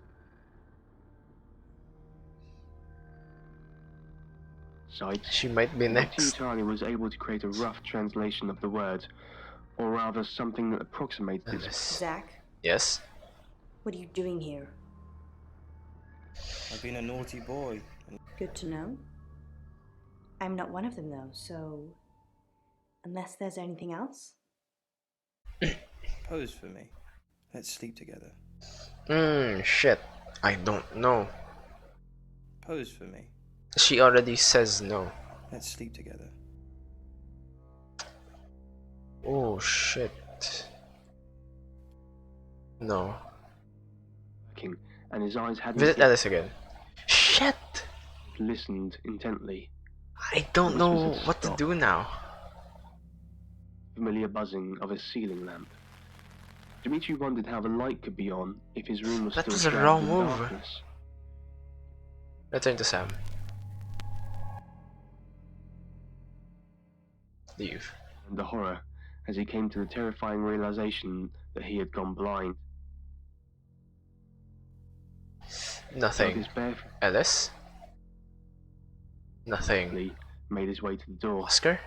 sites. She might be Dr. next. Utani was able to create a rough translation of the word, or rather something that approximated its... Zach, Yes? what are you doing here? I've been a naughty boy. Good to know. I'm not one of them, though, so... Unless there's anything else? Pose for me. Let's sleep together. Shit. I don't know. Pose for me. She already says no. Let's sleep together. Oh shit. No. And his eyes hadn't Visit yet Alice again. Shit! listened intently. I don't know what to do now. Familiar buzzing of a ceiling lamp. Dimitri wondered how the light could be on if his room was That still was a shrouded wrong in move. darkness. Return to Sam. Leave. And the horror as he came to the terrifying realization that he had gone blind. Nothing. His bare Alice? Nothing. made his way to the door. Oscar?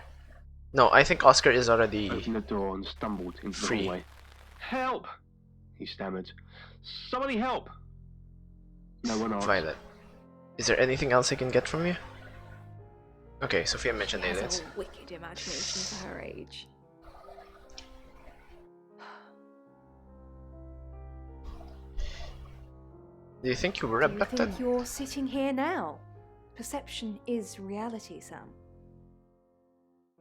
No, I think Oscar is already Opened the door and stumbled into free. the hallway. Help! He stammered. Somebody help! No one answered. Violet. Is there anything else I can get from you? Okay, Sophia mentioned She has aliens. a wicked imagination for her age. Do you think you were Do you abducted? think you're sitting here now? Perception is reality, Sam.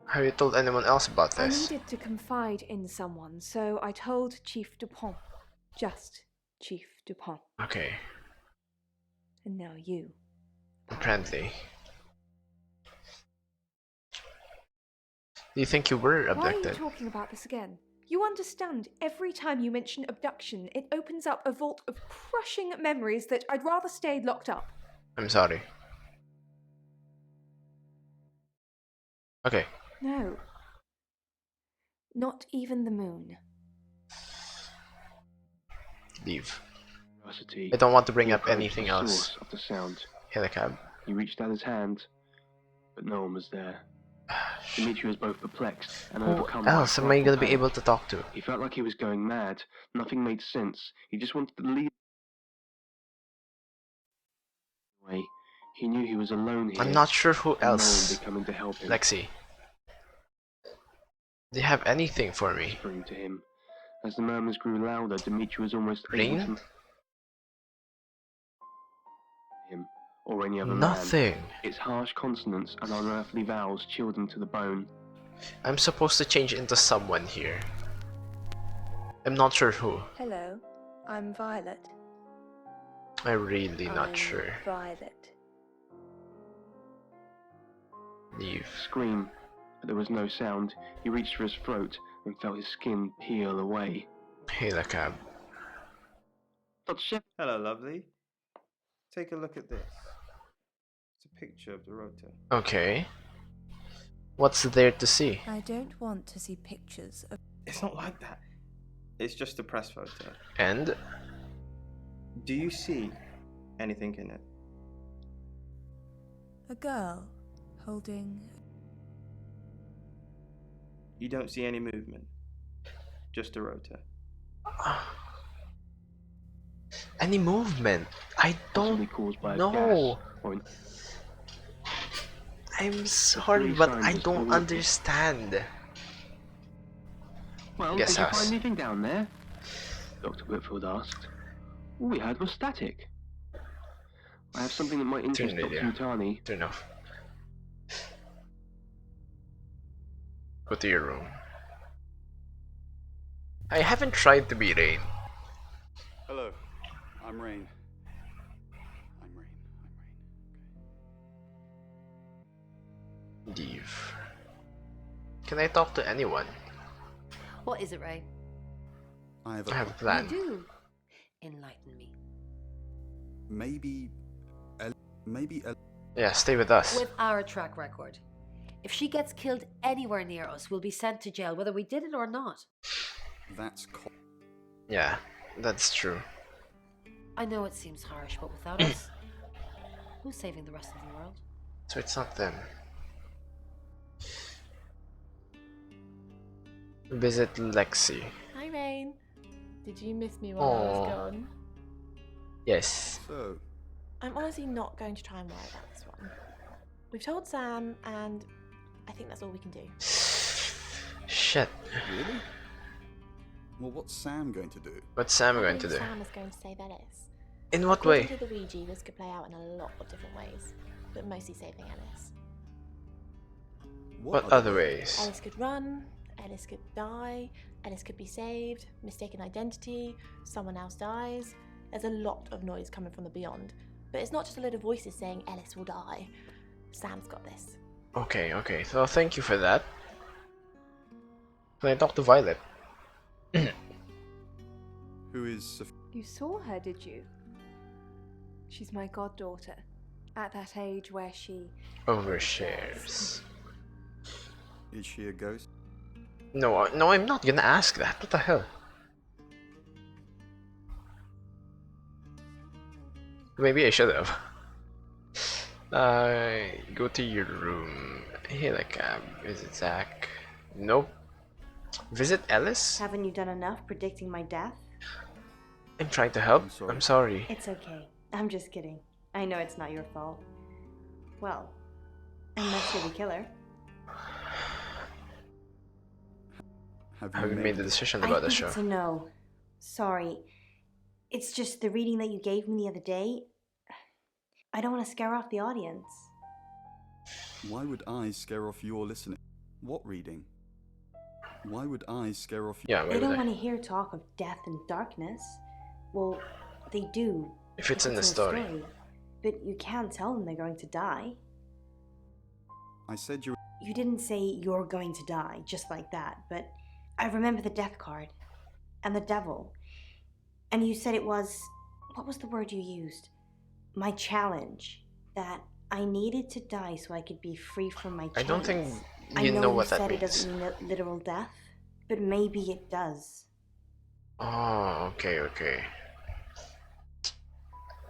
Have you told anyone else about I this? needed to confide in someone, so I told Chief Dupont. Just Chief Dupont. Okay, And now you. apparently. Do you think you were Why are you abducted? talking about this again? You understand, every time you mention abduction, it opens up a vault of crushing memories that I'd rather stay locked up. I'm sorry. Okay. No. Not even the moon. Leave. Curiosity. I don't want to bring He up approached anything the else. source of the sound. Helicab. He reached out his hand, but no one was there. Dimitri was both perplexed and Who overcome by else am I gonna be pain. able to talk to? He felt like he was going mad. Nothing made sense. He just wanted to leave. He knew he was alone here. I'm not sure who and no one else. would be coming to help him. Lexi. Do you have anything for me? Whispering to him. As the murmurs grew louder, Dimitri was almost Rain? able to him or any other Nothing. man. Its harsh consonants and unearthly vowels chilled him to the bone. I'm supposed to change into someone here. I'm not sure who. Hello, I'm Violet. I'm really not I'm sure. Violet. Leave. Scream, but there was no sound. He reached for his throat and felt his skin peel away. Helicab. Hello, lovely. Take a look at this. It's a picture of the rotor. Okay. What's there to see? I don't want to see pictures of. It's not like that. It's just a press photo. And? Do you see anything in it? A girl holding. You don't see any movement. Just a rotor. Any movement? I don't know. I'm sorry, but I don't understand. Well, Guest did you house. find anything down there? Dr. Whitfield asked. All we heard was static. I have something that might interest Turn Dr. radio. Utani. Turn off. Go to your room. I haven't tried to be Rain. Hello, I'm Rain. Leave. Can I talk to anyone? What is it, Ray? I have I have a plan. You do. Enlighten me. Maybe. Yeah, stay with us. With our track record. If she gets killed anywhere near us, we'll be sent to jail, whether we did it or not. That's. Yeah, that's true. I know it seems harsh, but without us, who's saving the rest of the world? So it's not them. Visit Lexi. Hi, Rain. Did you miss me while I was Aw. gone? Yes. So, I'm honestly not going to try and worry about this one. We've told Sam, and I think that's all we can do. Shit. really? Well, what's Sam going to do? What's Sam I going to believe do? Sam is going to save Ellis. In what According way? to the Ouija, this could play out in a lot of different ways, but mostly saving Ellis. What other ways? Ellis could run, Ellis could die, Ellis could be saved, mistaken identity, someone else dies. There's a lot of noise coming from the beyond, but it's not just a load of voices saying Ellis will die. Sam's got this. Okay, okay. So thank you for that. Can I talk to Violet? Who is... You saw her, did you? She's my goddaughter. At that age where she... Overshares. Is she a ghost? No, no, I'm not gonna ask that. What the hell? Maybe I should have. Go to your room. Hail a cab. Visit Zach. Nope. Visit Ellis? Haven't you done enough predicting my death? I'm trying to help. I'm sorry. It's okay. I'm just kidding. I know it's not your fault. Well, unless you're the killer. Have you made the decision I about the think show? it's a no. Sorry. It's just the reading that you gave me the other day. I don't want to scare off the audience. Why would I scare off your listening? What reading? Why would I scare off you? Yeah, They don't want to hear talk of death and darkness. Well, they do. If it's in the story. But you can't tell them they're going to die. I said you... You didn't say you're going to die, just like that, but I remember the death card. And the devil. And you said it was... What was the word you used? My challenge. That I needed to die so I could be free from my chains. I don't think I you know what you that said means. It doesn't mean literal death, but maybe it does. Oh, okay, okay.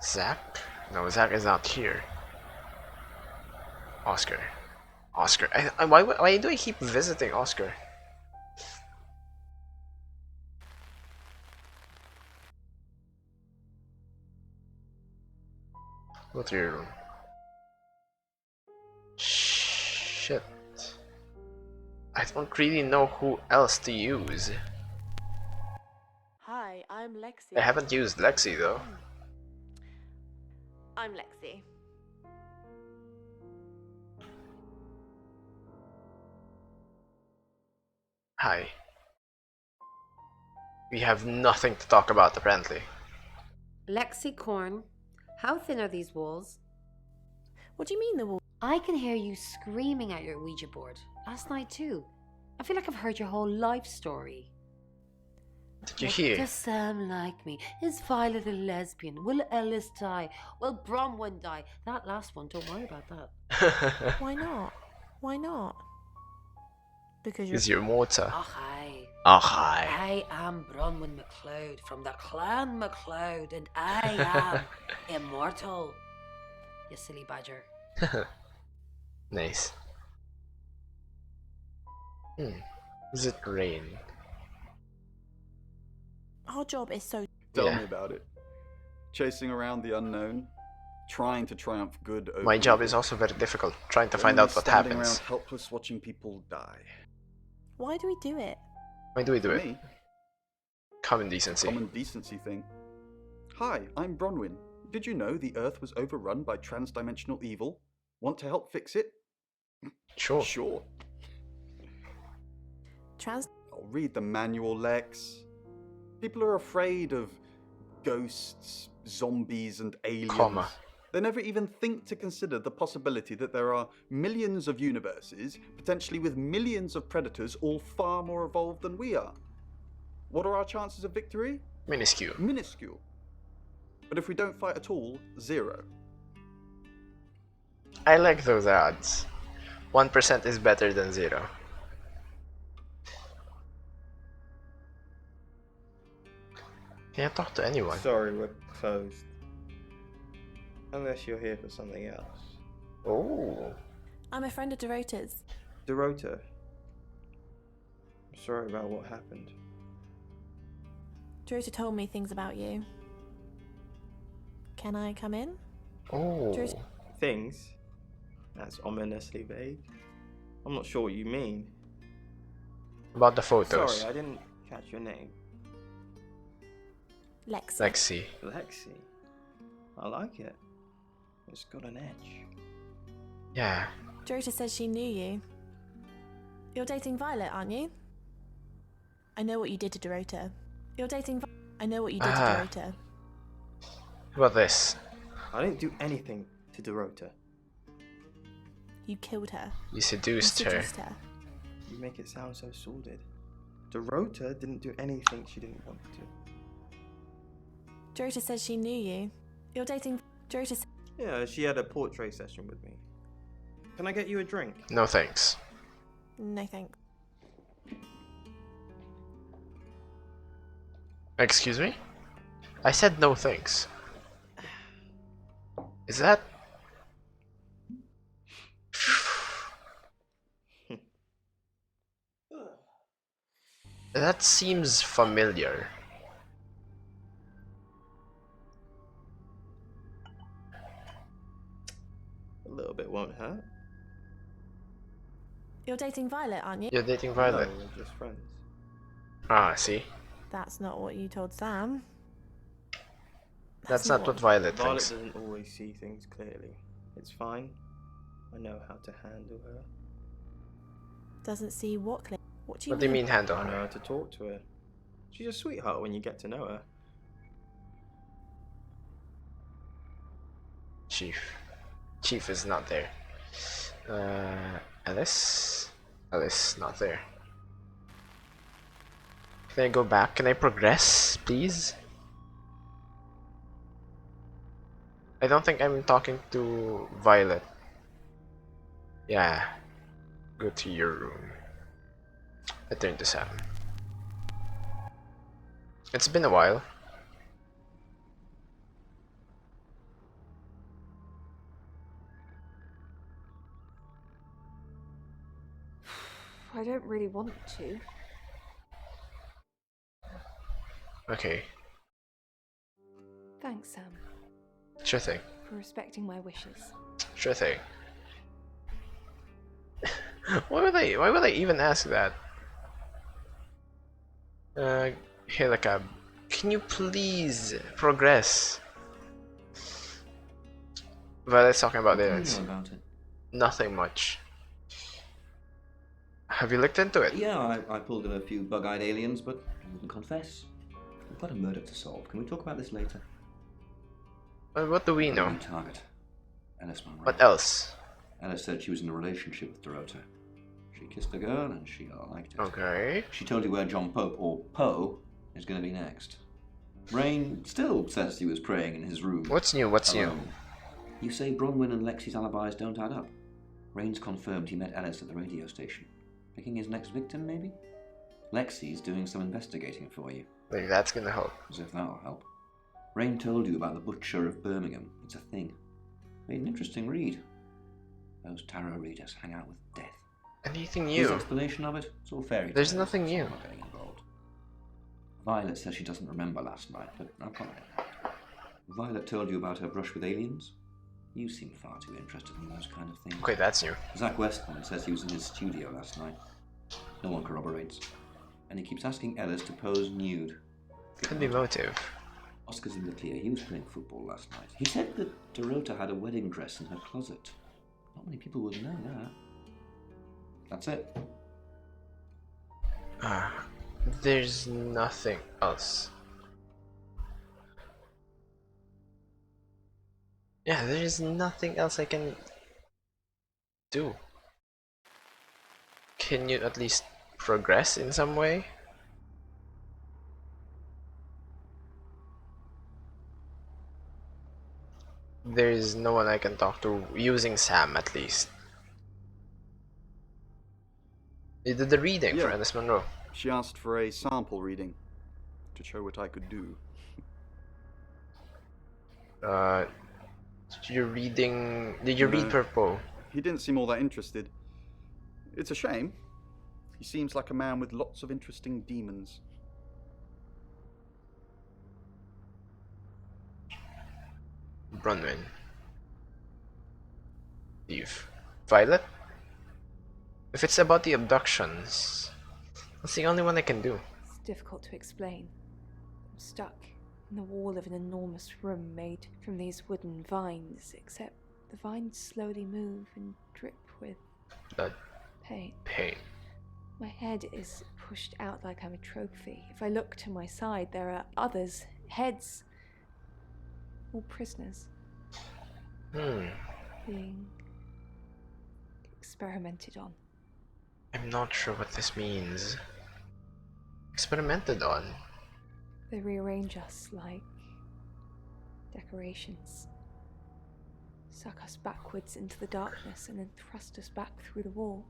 Zach? No, Zach is not here. Oscar. Oscar. Why do I keep visiting Oscar? Go to your room. Shit. I don't really know who else to use. Hi, I'm Lexi. I haven't used Lexi though. I'm Lexi. Hi. We have nothing to talk about apparently. Lexicorn, how thin are these walls? What do you mean the wall? I can hear you screaming at your Ouija board. Last night too. I feel like I've heard your whole life story. Did you hear? Does Sam like me? Is Violet a lesbian? Will Ellis die? Will Bronwyn die? That last one, don't worry about that. Why not? Why not? Because Is your mortar? Oh, hi. Oh, hi. I am Bronwyn MacLeod from the Clan MacLeod, and I am immortal. You silly badger. Nice. Is it rain? Our job is so... Tell me about it. Chasing around the unknown, trying to triumph good over My job evil. is also very difficult, trying to find Only out what standing happens. around helpless watching people die. Why do we do it? Why do we do For it? me, Common decency. common decency thing. Hi, I'm Bronwyn. Did you know the Earth was overrun by trans-dimensional evil? Want to help fix it? Sure. Sure. Trans... Oh, read the manual, Lex. People are afraid of ghosts, zombies, and aliens. Comma. They never even think to consider the possibility that there are millions of universes, potentially with millions of predators, all far more evolved than we are. What are our chances of victory? Minuscule. Minuscule. But if we don't fight at all, 0. I like those odds. 1% is better than 0. Can't talk to anyone. Sorry, we're closed. Unless you're here for something else. Oh. I'm a friend of Dorota's. Dorota. I'm sorry about what happened. Dorota told me things about you. Can I come in? Oh. Dorota... Things? That's ominously vague. I'm not sure what you mean. About the photos. Sorry, I didn't catch your name. Lexi. Lexi. I like it. It's got an edge. Yeah. Dorota says she knew you. You're dating Violet, aren't you? I know what you did to Dorota. You're dating I know what you did to Dorota. How about this? I didn't do anything to Dorota. You killed her. You seduced her. You make it sound so sordid. Dorota didn't do anything she didn't want to. Dorota says she knew you. You're dating Dorota. Yeah, she had a portrait session with me. Can I get you a drink? No thanks. No thanks. Excuse me? I said no thanks. Is that... That seems familiar. A little bit won't hurt. You're dating Violet, aren't you? You're dating Violet. No, we're just friends. Ah, see? That's not what you told Sam. That's not what Violet Violet thinks. doesn't always see things clearly. It's fine. I know how to handle her. Doesn't see what clear. What do you What do you mean handle I know her? how to talk to her. She's a sweetheart when you get to know her. Chief is not there. Alice? Alice, not there. Can I go back? Can I progress, please? I don't think I'm talking to Violet. Yeah. Go to your room. I turn to Sam. It's been a while. I don't really want to. Okay. Thanks, Sam, Sure thing. for respecting my wishes. Sure thing. Why would I even ask that? Helicab, can you please progress? Violet's talking about What do you this. know about it? Nothing much. Have you looked into it? Yeah, I pulled in a few bug-eyed aliens, but I wouldn't confess. We've got a murder to solve. Can we talk about this later? What do we know? New target. Alice Monroe. What else? Alice said she was in a relationship with Dorota. She kissed a girl and she liked it. Okay. She told you where John Pope, or Poe, is going to be next. Rain still says he was praying in his room. What's new? What's new? You say Bronwyn and Lexi's alibis don't add up. Rain's confirmed he met Alice at the radio station. Picking his next victim, maybe? Lexi's doing some investigating for you. Like that's gonna help. As if that'll help. Rain told you about the Butcher of Birmingham. It's a thing. Made an interesting read. Those tarot readers hang out with death. Anything His new? explanation of it? It's all fairy tales. There's nothing so new. I'm not getting involved. Violet says she doesn't remember last night, but I've got it. Violet told you about her brush with aliens? You seem far too interested in those kind of things. Okay, that's new. Zach Westland says he was in his studio last night. No one corroborates. And he keeps asking Ellis to pose nude. Could be motive. Oscar's in the clear. He was playing football last night. He said that Dorota had a wedding dress in her closet. Not many people would know that. That's it. There's nothing else. Yeah, there's nothing else I can do. Can you at least progress in some way? There is no one I can talk to using Sam, at least. You did the reading for Alice Monroe. She asked for a sample reading to show what I could do. You're reading... Did you read No. Purple? He didn't seem all that interested. It's a shame. He seems like a man with lots of interesting demons. Bronwyn. Eve. Violet? If it's about the abductions, that's the only one I can do. It's difficult to explain. I'm stuck in the wall of an enormous room made from these wooden vines, except the vines slowly move and drip with Blood. pain. Pain. My head is pushed out like I'm a trophy. If I look to my side, there are others, heads, all prisoners, being experimented on. I'm not sure what this means. Experimented on? They rearrange us like decorations, suck us backwards into the darkness and then thrust us back through the wall.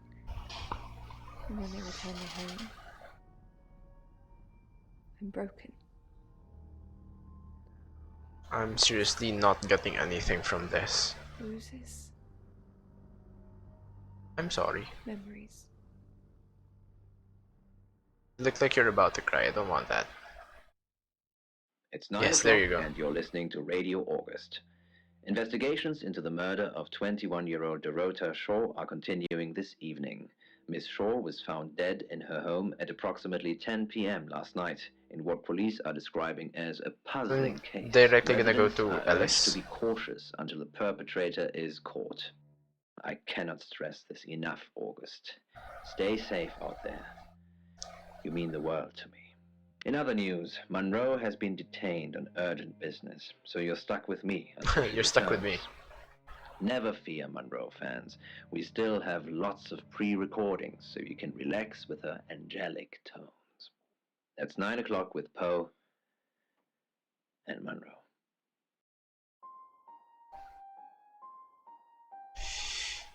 And when they return me home, I'm broken. I'm seriously not getting anything from this. Bruises, I'm sorry. memories. You look like you're about to cry. I don't want that. It's 9 Yes, o'clock, there you go. and you're listening to Radio August. Investigations into the murder of 21-year-old Dorota Shaw are continuing this evening. Miss Shaw was found dead in her home at approximately 10 p.m. last night in what police are describing as a puzzling case. Directly gonna go Residents to are urged Ellis. to be cautious until the perpetrator is caught. I cannot stress this enough, August. Stay safe out there. You mean the world to me. In other news, Monroe has been detained on urgent business, so you're stuck with me. until she You're stuck with me. returns. Never fear, Monroe fans. We still have lots of pre-recordings, so you can relax with her angelic tones. That's 9 o'clock with Poe and Monroe.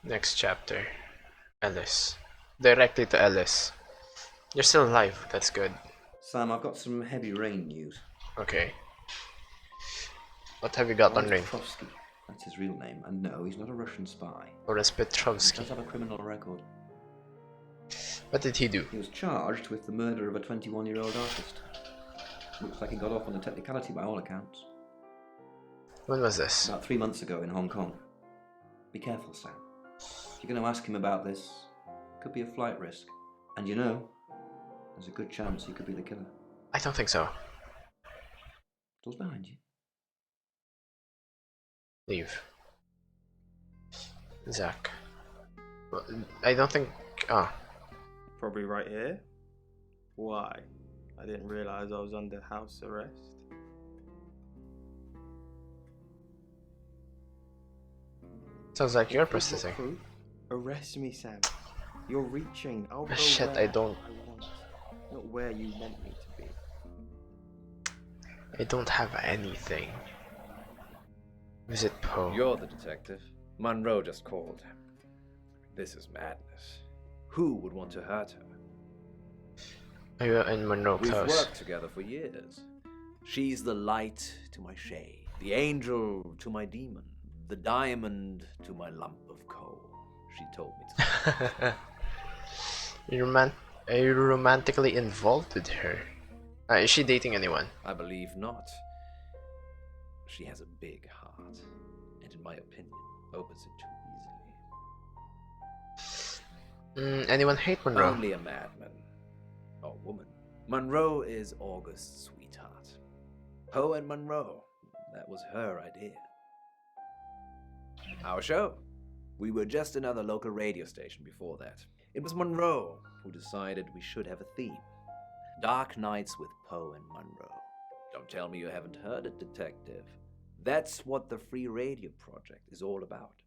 Next chapter. Ellis. Directly to Ellis. You're still alive. That's good. Sam, I've got some heavy rain news. Okay. What have you got on Rain? Petrovsky, that's his real name. And no, he's not a Russian spy. Boris He Petrovsky. does have a criminal record. What did he do? He was charged with the murder of a 21-year-old artist. Looks like he got off on a technicality by all accounts. When was this? About 3 months ago in Hong Kong. Be careful, Sam. If you're going to ask him about this, it could be a flight risk. And you know, there's a good chance he could be the killer. I don't think so. Door's behind you. Leave. Zach. Well, I don't think... Ah. Probably right here. Why? I didn't realize I was under house arrest. Sounds like you're If you've got processing. proof, arrest me, Sam. You're reaching. I'll go Shit, where I don't... I want, not where you want me to be. I don't have anything. Visit Poe. You're the detective. Monroe just called. This is madness. Who would want to hurt her? Are you in Monroe We've close? worked together for years. She's the light to my shade, the angel to my demon, the diamond to my lump of coal. She told me to. Are you romantically involved with her? Is she dating anyone? I believe not. She has a big heart, and in my opinion, opens it too easily. Anyone hate Monroe? Only a madman. Or woman. Monroe is August's sweetheart. Poe and Monroe. That was her idea. Our show. We were just another local radio station before that. It was Monroe who decided we should have a theme. Dark Nights with Poe and Monroe. Don't tell me you haven't heard it, detective. That's what the Free Radio Project is all about.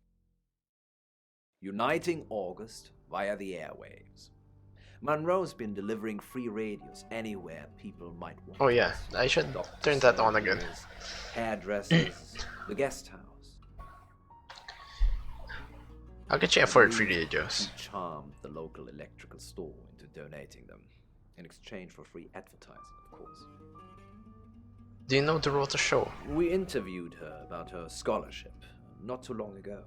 Uniting August via the airwaves. Monroe's been delivering free radios anywhere people might want. Oh yeah, I should turn that on again. Hairdressers, the guest house. How could she afford free radios? He charmed the local electrical store into donating them, in exchange for free advertising, of course. Do you know Dorota Shaw? We interviewed her about her scholarship, not too long ago.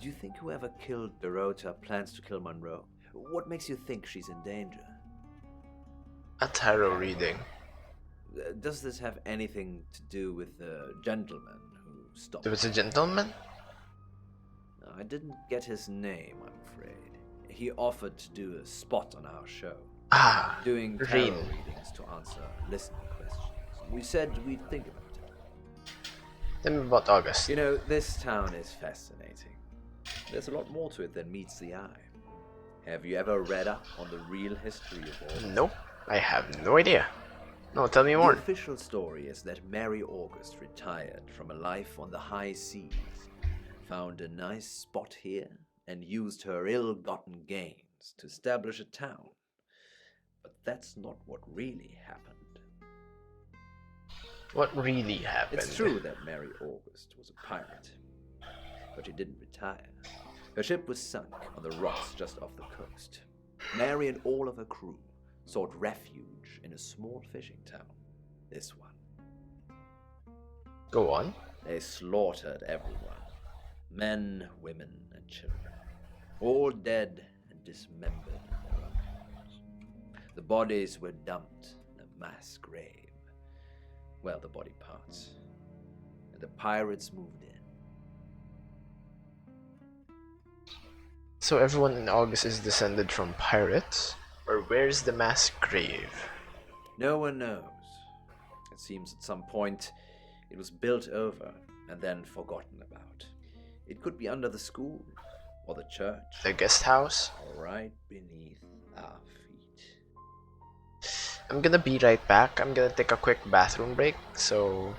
Do you think whoever killed Dorota plans to kill Monroe? What makes you think she's in danger? A tarot reading. Does this have anything to do with the gentleman who stopped? There was a gentleman? No, I didn't get his name, I'm afraid. He offered to do a spot on our show. Ah, doing tarot Rin. readings to answer listener questions. We said we'd think about it. Tell me about August. You know, this town is fascinating. There's a lot more to it than meets the eye. Have you ever read up on the real history of August? Nope, I have no idea. No, tell me more. The official story is that Mary August retired from a life on the high seas, found a nice spot here, and used her ill-gotten gains to establish a town. But that's not what really happened. What really happened? It's true that Mary August was a pirate, but she didn't retire. Her ship was sunk on the rocks just off the coast. Mary and all of her crew sought refuge in a small fishing town. This one. Go on. They slaughtered everyone. Men, women, and children. All dead and dismembered in their own homes. The bodies were dumped in a mass grave. Well, the body parts. And the pirates moved in. So everyone in August is descended from pirates? Or where's the mass grave? No one knows. It seems at some point it was built over and then forgotten about. It could be under the school or the church. The guest house? Or right beneath our feet. I'm gonna be right back. I'm gonna take a quick bathroom break, so...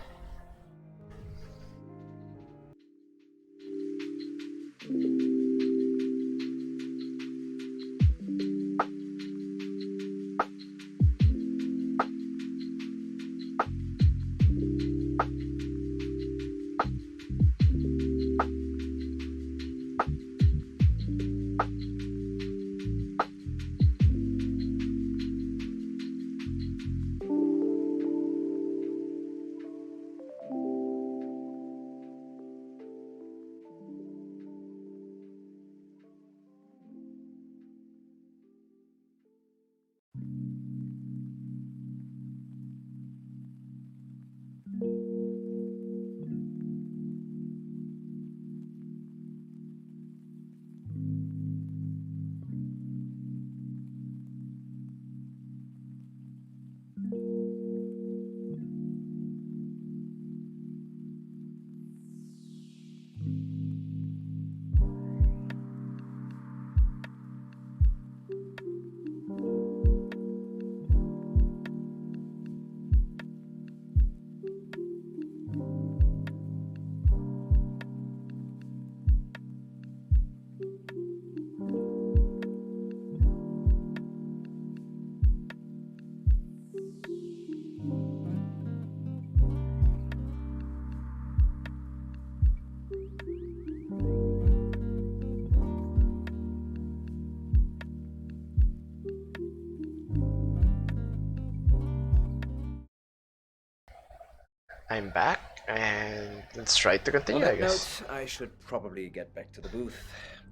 I'm back, and let's try to continue, On I that guess. note, I should probably get back to the booth.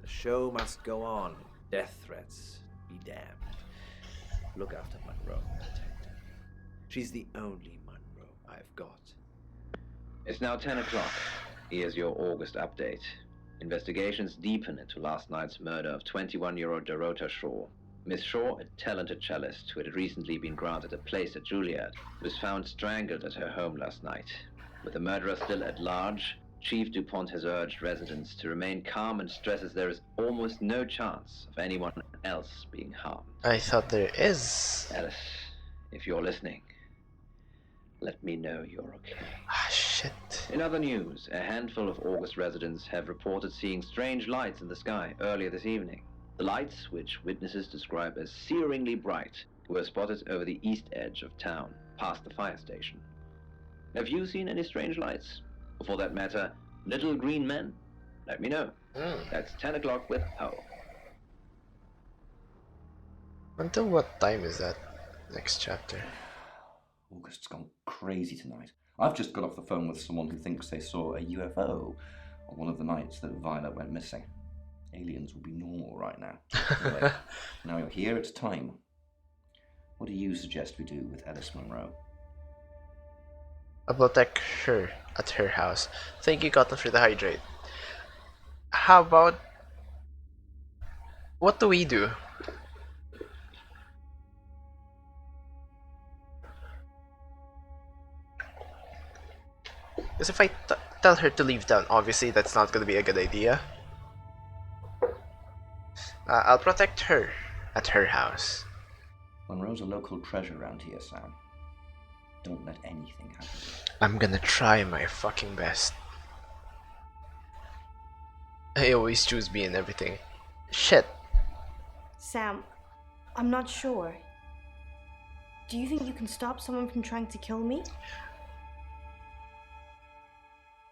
The show must go on. Death threats be damned. Look after Monroe, Detective. She's the only Monroe I've got. It's now 10 o'clock. Here's your August update. Investigations deepen into last night's murder of 21-year-old Dorota Shaw. Miss Shaw, a talented cellist who had recently been granted a place at Juilliard, was found strangled at her home last night. With the murderer still at large, Chief DuPont has urged residents to remain calm and stresses there is almost no chance of anyone else being harmed. I thought there is. Alice, if you're listening, let me know you're okay. Ah, shit. In other news, a handful of August residents have reported seeing strange lights in the sky earlier this evening. The lights, which witnesses describe as searingly bright, were spotted over the east edge of town, past the fire station. Have you seen any strange lights? Or for that matter, little green men? Let me know. That's 10 o'clock with Poe. Until what time is that next chapter? August's gone crazy tonight. I've just got off the phone with someone who thinks they saw a UFO on one of the nights that Violet went missing. Aliens would be normal right now. Anyway, now you're here, it's time. What do you suggest we do with Alice Monroe? I'll protect her at her house. Thank you, Cotton, for the hydrate. How about... what do we do? Because if I tell her to leave town, obviously that's not going to be a good idea. I'll protect her at her house. Monroe's a local treasure around here, Sam. Don't let anything happen to her. I'm gonna try my fucking best. I always choose B in everything. Shit. Sam, I'm not sure. Do you think you can stop someone from trying to kill me?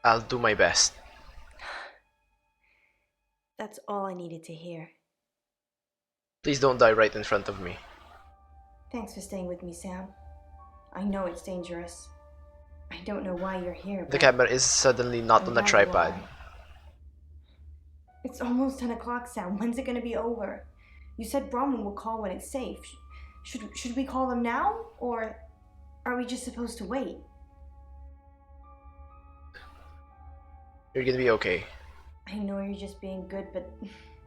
I'll do my best. That's all I needed to hear. Please don't die right in front of me. Thanks for staying with me, Sam. I know it's dangerous. I don't know why you're here, The but camera is suddenly not on a tripod. it's almost 10 o'clock, Sam. When's it gonna be over? You said Brahman will call when it's safe. Should we call them now? Or are we just supposed to wait? You're gonna be okay. I know you're just being good, but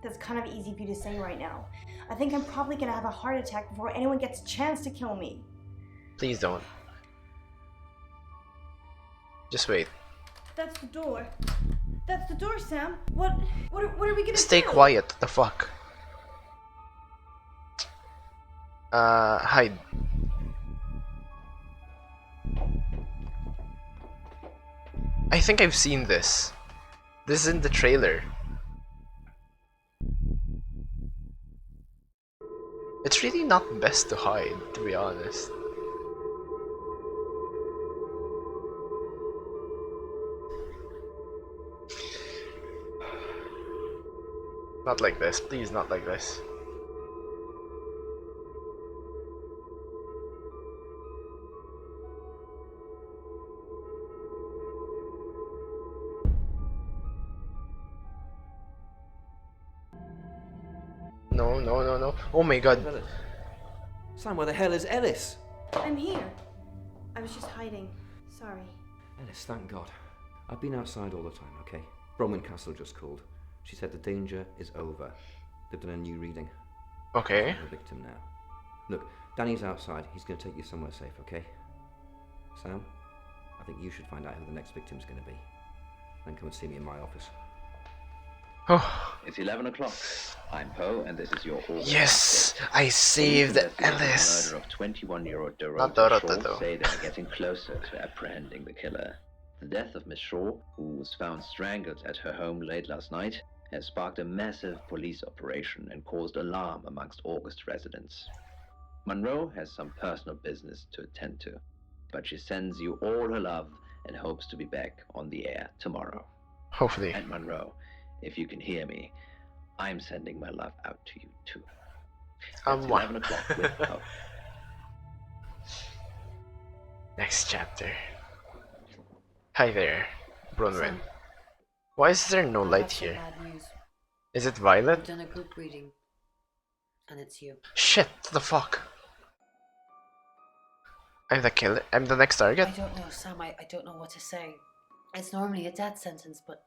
that's kind of easy for you to say right now. I think I'm probably gonna have a heart attack before anyone gets a chance to kill me. Please don't. Just wait. That's the door. That's the door, Sam. What are we gonna Stay do? quiet. The fuck? Hide. I think I've seen this. This is in the trailer. It's really not best to hide, to be honest. Not like this, please, not like this. No, no, no, no. Oh my god. Sam, where the hell is Ellis? I'm here. I was just hiding. Sorry. Ellis, thank God. I've been outside all the time, okay? Bronwyn Castle just called. She said the danger is over. They've done a new reading. Okay. I'm the victim now. Look, Danny's outside. He's going to take you somewhere safe, okay? Sam, I think you should find out who the next victim's going to be. Then come and see me in my office. Oh. It's 11 o'clock. I'm Poe, and this is your August Yes, update. I saved Ellis. The murder of 21-year-old Not Dorota Dorota, Shaw though. say they're getting closer to apprehending the killer. The death of Miss Shaw, who was found strangled at her home late last night, has sparked a massive police operation and caused alarm amongst August residents. Monroe has some personal business to attend to, but she sends you all her love and hopes to be back on the air tomorrow. Hopefully. And Monroe, if you can hear me, I'm sending my love out to you too. It's 11 o'clock with Poe. Next chapter. Hi there, Bronwyn. Sam. Why is there no I light have some here? bad news. Is it I've Violet? done a group reading, and it's you. Shit, the fuck? I'm the killer? I'm the next target? I don't know, Sam. I don't know what to say. It's normally a death sentence, but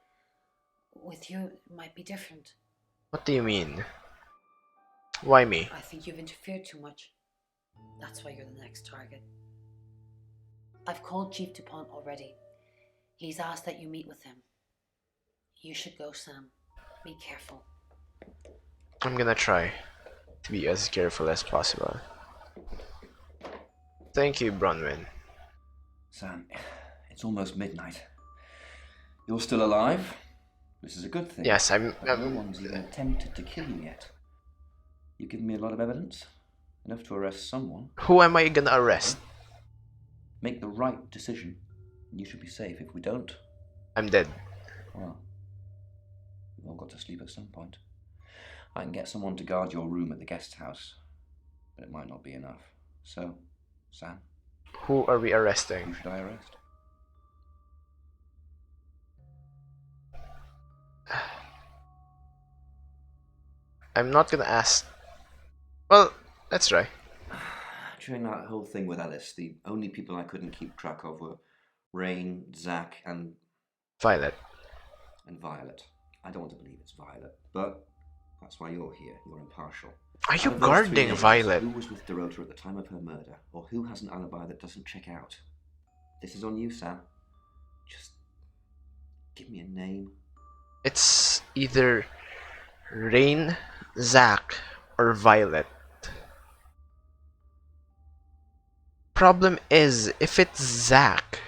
with you, it might be different. What do you mean? Why me? I think you've interfered too much. That's why you're the next target. I've called Chief DuPont already. He's asked that you meet with him. You should go, Sam. Be careful. I'm gonna try to be as careful as possible. Thank you, Bronwyn. Sam, it's almost midnight. You're still alive? This is a good thing. Yes, no one's even attempted to kill you yet. You've given me a lot of evidence. Enough to arrest someone. Who am I gonna arrest? Make the right decision. You should be safe. If we don't... I'm dead. Well, we've all got to sleep at some point. I can get someone to guard your room at the guest house. But it might not be enough. So, Sam? Who are we arresting? Who should I arrest? I'm not gonna ask. Well, let's try. During that whole thing with Alice, the only people I couldn't keep track of were Rain, Zach, and Violet. And Violet. I don't want to believe it's Violet, but that's why you're here. You're impartial. Are you Out of those three guarding names, Violet? Who was with Dorota at the time of her murder, or who has an alibi that doesn't check out? This is on you, Sam. Just give me a name. It's either Rain, Zach, or Violet. Problem is, if it's Zach,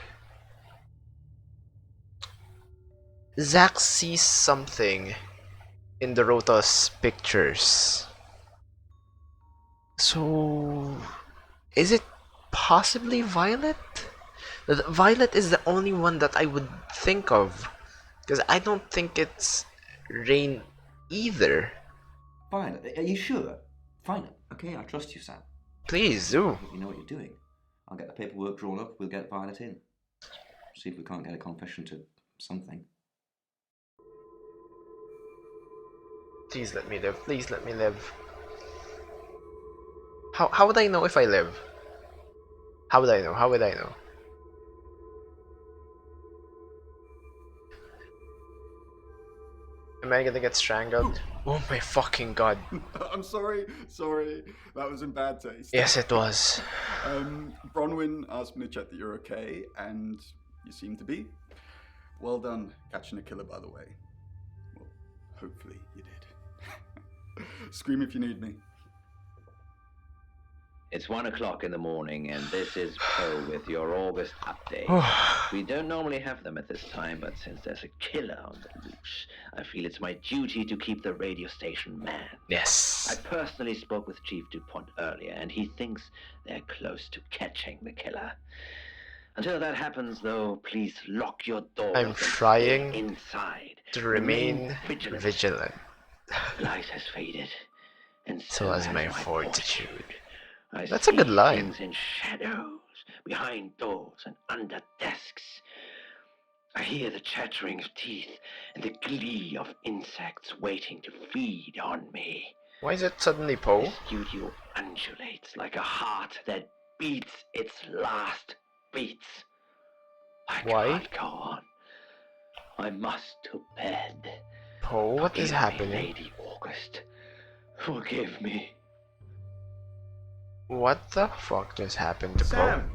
Zach sees something in Dorota's pictures. So, is it possibly Violet? Violet is the only one that I would think of, because I don't think it's Rain either. Violet, are you sure? Fine. Okay, I trust you, Sam. Please do. You know what you're doing. I'll get the paperwork drawn up. We'll get Violet in. See if we can't get a confession to something. Please let me live. Please let me live. How would I know if I live? How would I know? How would I know? Am I gonna get strangled? Oh my fucking god. I'm sorry. That was in bad taste. Yes, it was. Bronwyn asked me to check that you're okay, and you seem to be. Well done catching a killer, by the way. Well, hopefully you did. Scream if you need me. It's 1 o'clock in the morning, and this is Poe with your August update. We don't normally have them at this time, but since there's a killer on the loose, I feel it's my duty to keep the radio station manned. Yes. I personally spoke with Chief DuPont earlier, and he thinks they're close to catching the killer. Until that happens, though, please lock your doors. I'm and trying stay inside. to remain vigilant. Light has faded, and So has my has fortitude. I That's a good see line. things in shadows, behind doors and under desks. I hear the chattering of teeth and the glee of insects waiting to feed on me. Why is it suddenly Poe? The studio undulates like a heart that beats its last beats. Why? Can't go on. I must to bed. Poe, what is Forgive me, happening? Lady August. Forgive me. What the fuck just happened to Poe? Sam,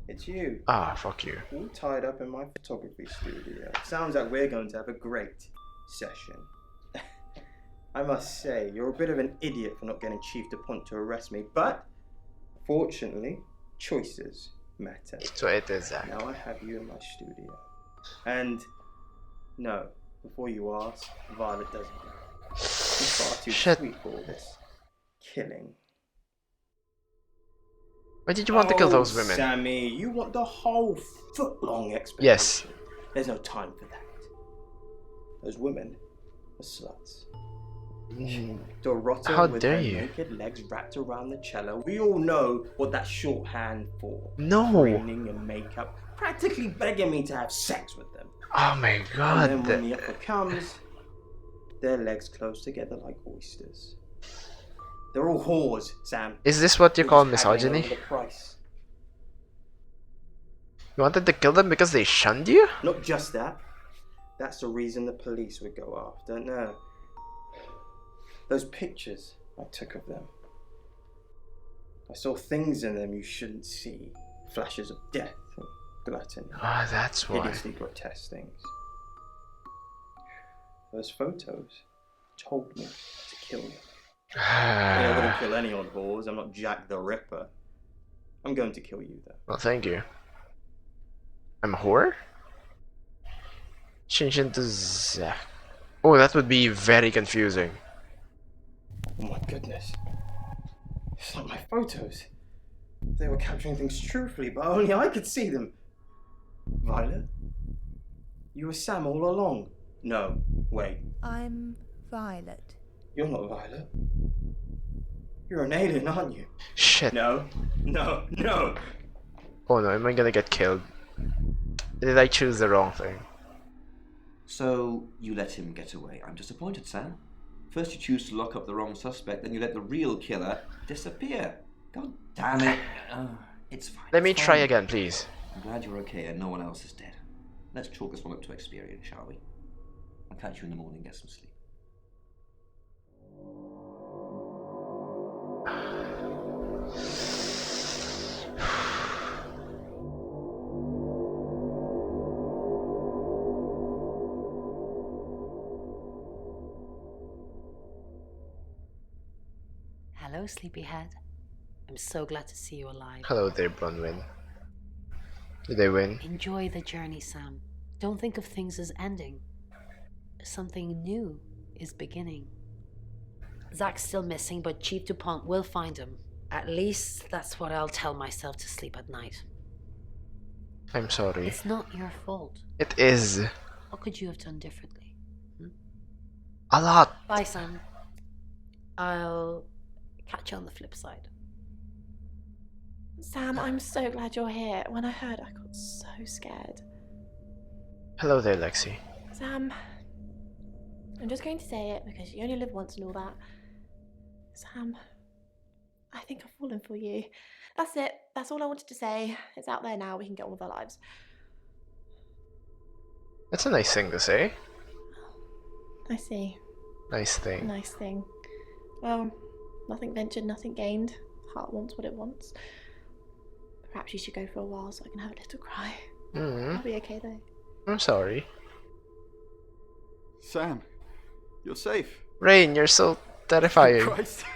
it's you. Ah, fuck you. All tied up in my photography studio. Sounds like we're going to have a great session. I must say, you're a bit of an idiot for not getting Chief DuPont to arrest me, but fortunately, choices matter. So it is Zach. Now I have you in my studio. And no, before you ask, Violet doesn't know. She's far too sweet for all this killing. Why did you want to kill those women? Sammy, you want the whole foot-long expedition. Yes. There's no time for that. Those women are sluts. Dorota How with dare her you? naked legs wrapped around the cello. We all know what that's shorthand for. No. Training and makeup, practically begging me to have sex with them. Oh my god. And then when the offer comes, their legs close together like oysters. They're all whores, Sam. Is this what you We're call just haggling misogyny? over the price. You wanted to kill them because they shunned you? Not just that. That's the reason the police would go after. No. Those pictures I took of them. I saw things in them you shouldn't see. Flashes of death and gluttony. Ah, that's why. Hideously grotesque things. Those photos told me to kill you. I wouldn't kill any odd whores. I'm not Jack the Ripper. I'm going to kill you, though. Well, thank you. I'm a whore? Change into Zach. Oh, that would be very confusing. Oh my goodness. It's like my photos. They were capturing things truthfully, but only I could see them. Violet? You were Sam all along. No, wait. I'm Violet. You're not Violet. You're an alien, aren't you? Shit. No. No. No. Oh no, am I gonna get killed? Did I choose the wrong thing? So, you let him get away. I'm disappointed, Sam. First you choose to lock up the wrong suspect, then you let the real killer disappear. God damn it. It's fine. Let me it's try fine. again, please. I'm glad you're okay and no one else is dead. Let's chalk this one up to experience, shall we? I'll catch you in the morning, get some sleep. Hello, sleepyhead. I'm so glad to see you alive. Hello there, Bronwyn. Did they win? Enjoy the journey, Sam. Don't think of things as ending. Something new is beginning. Zach's still missing, but Chief DuPont will find him. At least that's what I'll tell myself to sleep at night. I'm sorry. It's not your fault. It is. What could you have done differently? A lot. Bye, Sam. I'll catch you on the flip side. Sam, I'm so glad you're here. When I heard, I got so scared. Hello there, Lexi. Sam, I'm just going to say it because you only live once and all that. Sam, I think I've fallen for you. That's it. That's all I wanted to say. It's out there now. We can get on with our lives. That's a nice thing to say. I see. Nice thing. Nice thing. Well, nothing ventured, nothing gained. Heart wants what it wants. Perhaps you should go for a while so I can have a little cry. I'll be okay though. I'm sorry. Sam, you're safe. Rain, you're so terrifying. Christ.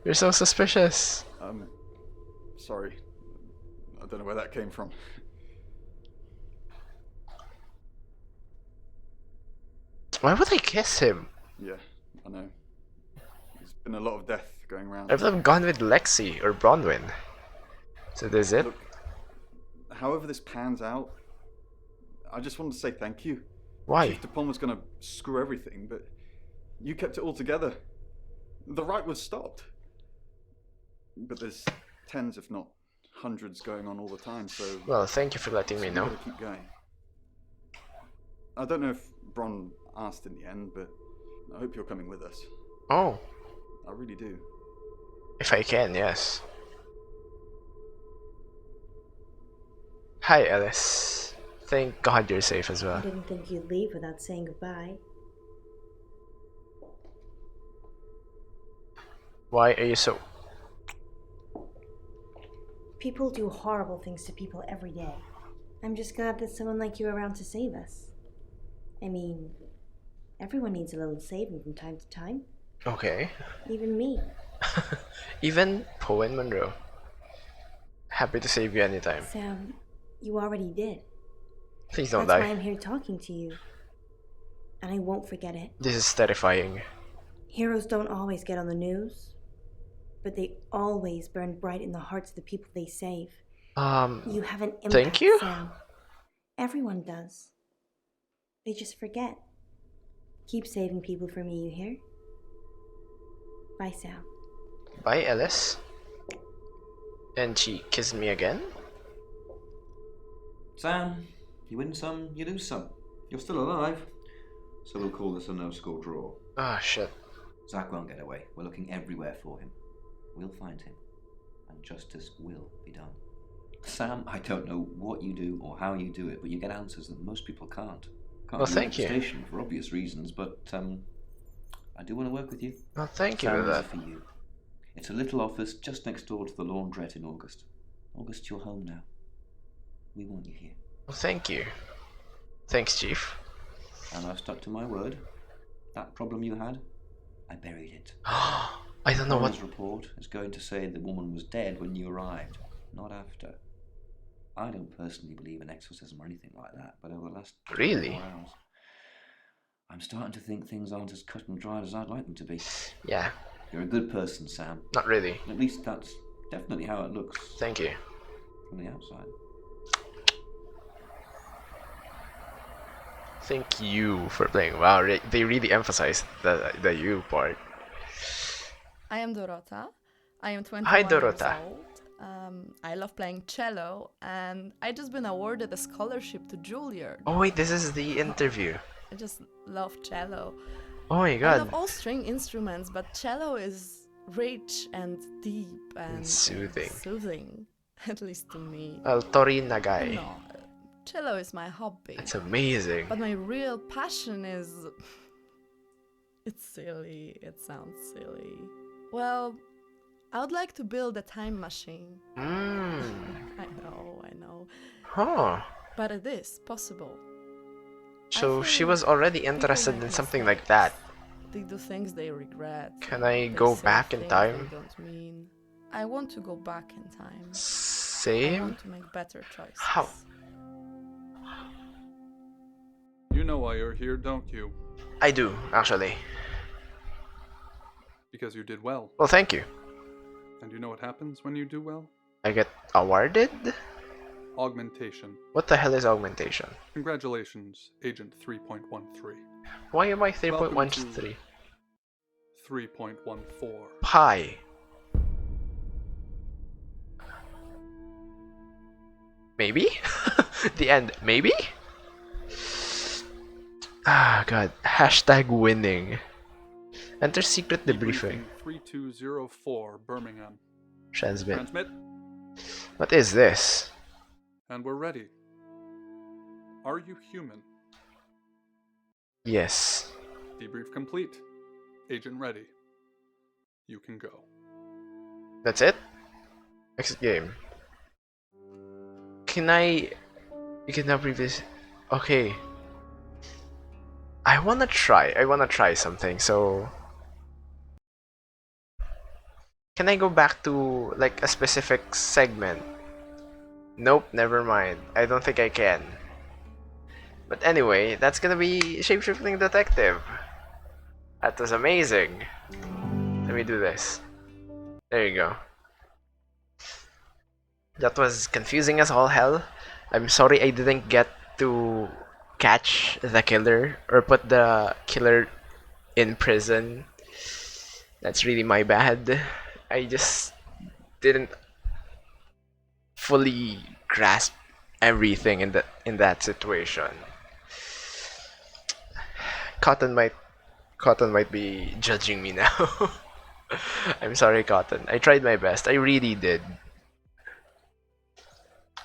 You're so suspicious. Sorry. I don't know where that came from. Why would I kiss him? Yeah, I know. There's been a lot of death going around. I would have gone with Lexi or Bronwyn. So this is it? Look, however this pans out, I just wanted to say thank you. Why? Chief DuPont was going to screw everything, but you kept it all together. The riot was stopped. But there's tens, if not hundreds, going on all the time, so... Well, thank you for letting me know. We've got to keep going. I don't know if Bron asked in the end, but I hope you're coming with us. Oh. I really do. If I can, yes. Hi, Alice. Thank God you're safe as I well. didn't think you'd leave without saying goodbye. Why are you so... People do horrible things to people every day. I'm just glad that someone like you are around to save us. I mean, everyone needs a little saving from time to time. Okay. Even me. Even Poe and Monroe. Happy to save you anytime. Sam, you already did. Please don't That's die. why I'm here talking to you. And I won't forget it. This is terrifying. Heroes don't always get on the news, but they always burn bright in the hearts of the people they save. You have an impact, thank you? Sam. Everyone does. They just forget. Keep saving people for me, you hear? Bye, Sam. Bye, Alice. And she kissed me again? Sam, you win some, you lose some. You're still alive. So we'll call this a no-score draw. Ah, shit. Zach won't get away. We're looking everywhere for him. We'll find him. And justice will be done. Sam, I don't know what you do or how you do it, but you get answers that most people can't. Well, thank you. Station for obvious reasons, but I do want to work with you. Well, thank you for Sam, that. this is for you. It's a little office just next door to the laundrette in August. August, you're home now. We want you here. Well, thank you. Thanks, Chief. And I've stuck to my word. That problem you had, I buried it. I don't know what... The report is going to say the woman was dead when you arrived, not after. I don't personally believe in exorcism or anything like that, but over the last 24 hours, I'm starting to think things aren't as cut and dried as I'd like them to be. Yeah. You're a good person, Sam. Not really. At least that's definitely how it looks. Thank you. From the outside. Thank you for playing. Wow, they really emphasized the you part. I am Dorota. I am 21 Hi, Dorota. years old. I love playing cello, and I just been awarded a scholarship to Juilliard. Oh wait, this is the interview. I just love cello. Oh my I god. love all string instruments, but cello is rich and deep and soothing. soothing, at least to me. Tori You Nagai. know, cello is my hobby. That's amazing. But my real passion is... It's silly. It sounds silly. Well, I would like to build a time machine. I know. Huh. But it is possible. So she was already interested in something like that. They do things they regret. Can I They go say back in things time? They don't mean. I want to go back in time. I Same? want to make better choices. How? You know why you're here, don't you? I do, actually. Because you did well. Well, thank you. And you know what happens when you do well? I get awarded? Augmentation. What the hell is augmentation? Congratulations, Agent 3.13. Why am I Welcome 3.13? 3.14. Pi. Maybe? The end. Maybe? Ah, god. Hashtag winning. Enter secret debriefing. 3204, Birmingham. Transmit. Transmit. What is this? And we're ready. Are you human? Yes. Debrief complete. Agent ready. You can go. That's it? Exit game. Can I... You can now previous... Okay. I wanna try something, so... Can I go back to, like, a specific segment? Nope, never mind. I don't think I can. But anyway, that's gonna be Shapeshifting Detective. That was amazing. Let me do this. There you go. That was confusing as all hell. I'm sorry I didn't get to catch the killer or put the killer in prison. That's really my bad. I just didn't fully grasp everything in that situation. Cotton might be judging me now. I'm sorry, Cotton. I tried my best. I really did.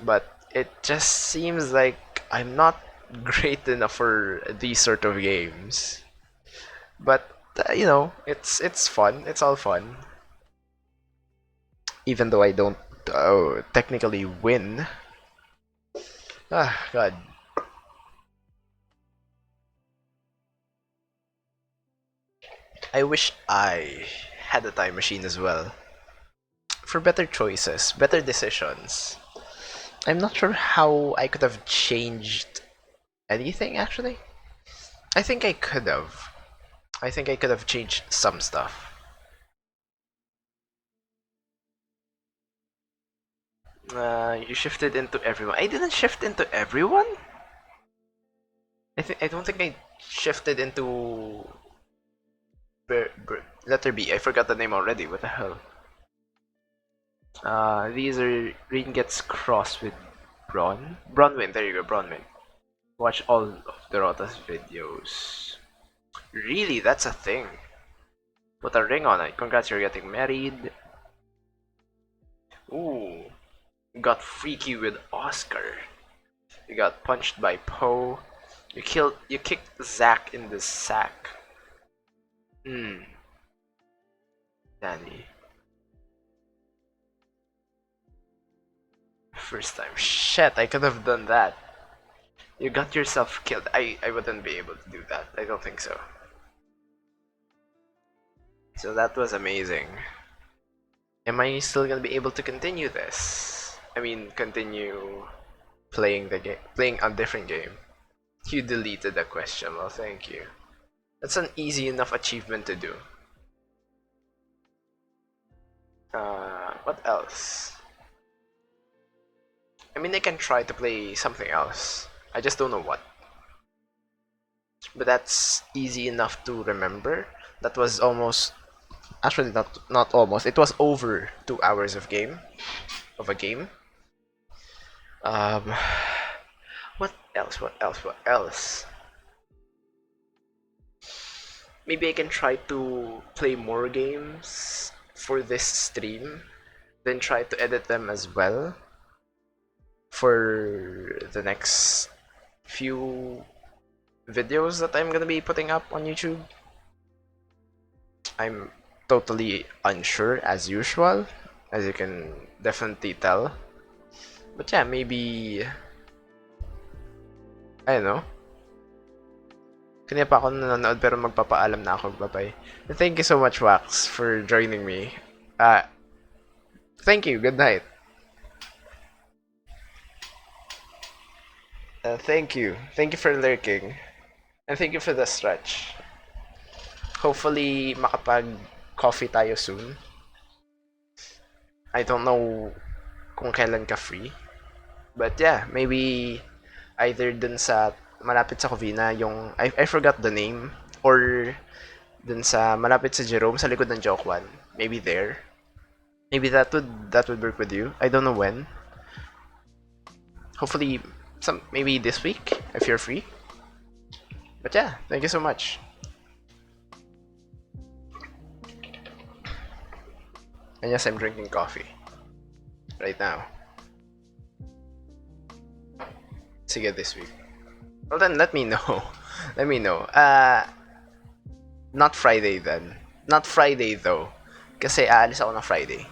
But it just seems like I'm not great enough for these sort of games. But you know, it's fun. It's all fun. Even though I don't technically win. Ah, god. I wish I had a time machine as well. For better choices, better decisions. I'm not sure how I could have changed anything, actually. I think I could have. I think I could have changed some stuff. You shifted into everyone. I didn't shift into everyone? I don't think I shifted into letter B. I forgot the name already. What the hell? These are Rin gets crossed with Bronwyn. There you go, Bronwyn. Watch all of Dorota's videos. Really, that's a thing. Put a ring on it. Congrats, you're getting married. Ooh, got freaky with Oscar. You got punched by Poe. You kicked Zack in the sack. Danny. First time. Shit, I could have done that. You got yourself killed. I wouldn't be able to do that. I don't think so. So that was amazing. Am I still gonna be able to continue this? I mean, continue playing the game, playing a different game. You deleted the question. Well, thank you. That's an easy enough achievement to do. What else? I mean, I can try to play something else. I just don't know what. But that's easy enough to remember. That was almost, actually not almost. It was over 2 hours of a game. What else? What else? What else? maybe I can try to play more games for this stream, then try to edit them as well for the next few videos that I'm gonna be putting up on YouTube. I'm totally unsure as usual, as you can definitely tell. But yeah, maybe I don't know. Kanina pa ako nanonood pero magpapaalam na ako. Bye-bye. Thank you so much, Wax, for joining me. Thank you. Good night. Thank you. Thank you for lurking. And thank you for the stretch. Hopefully, makapag-coffee tayo soon. I don't know kung kailan ka free. But yeah, maybe either dun sa malapit sa Covina, yung I forgot the name, or dun sa malapit sa Jerome, sa likod ng Jokwan. Maybe there. Maybe that would work with you. I don't know when. Hopefully, maybe this week if you're free. But yeah, thank you so much. And yes, I'm drinking coffee right now. Sige, this week. Well then, let me know. Let me know. Not Friday then. Not Friday though. Kasi aalis ako na Friday.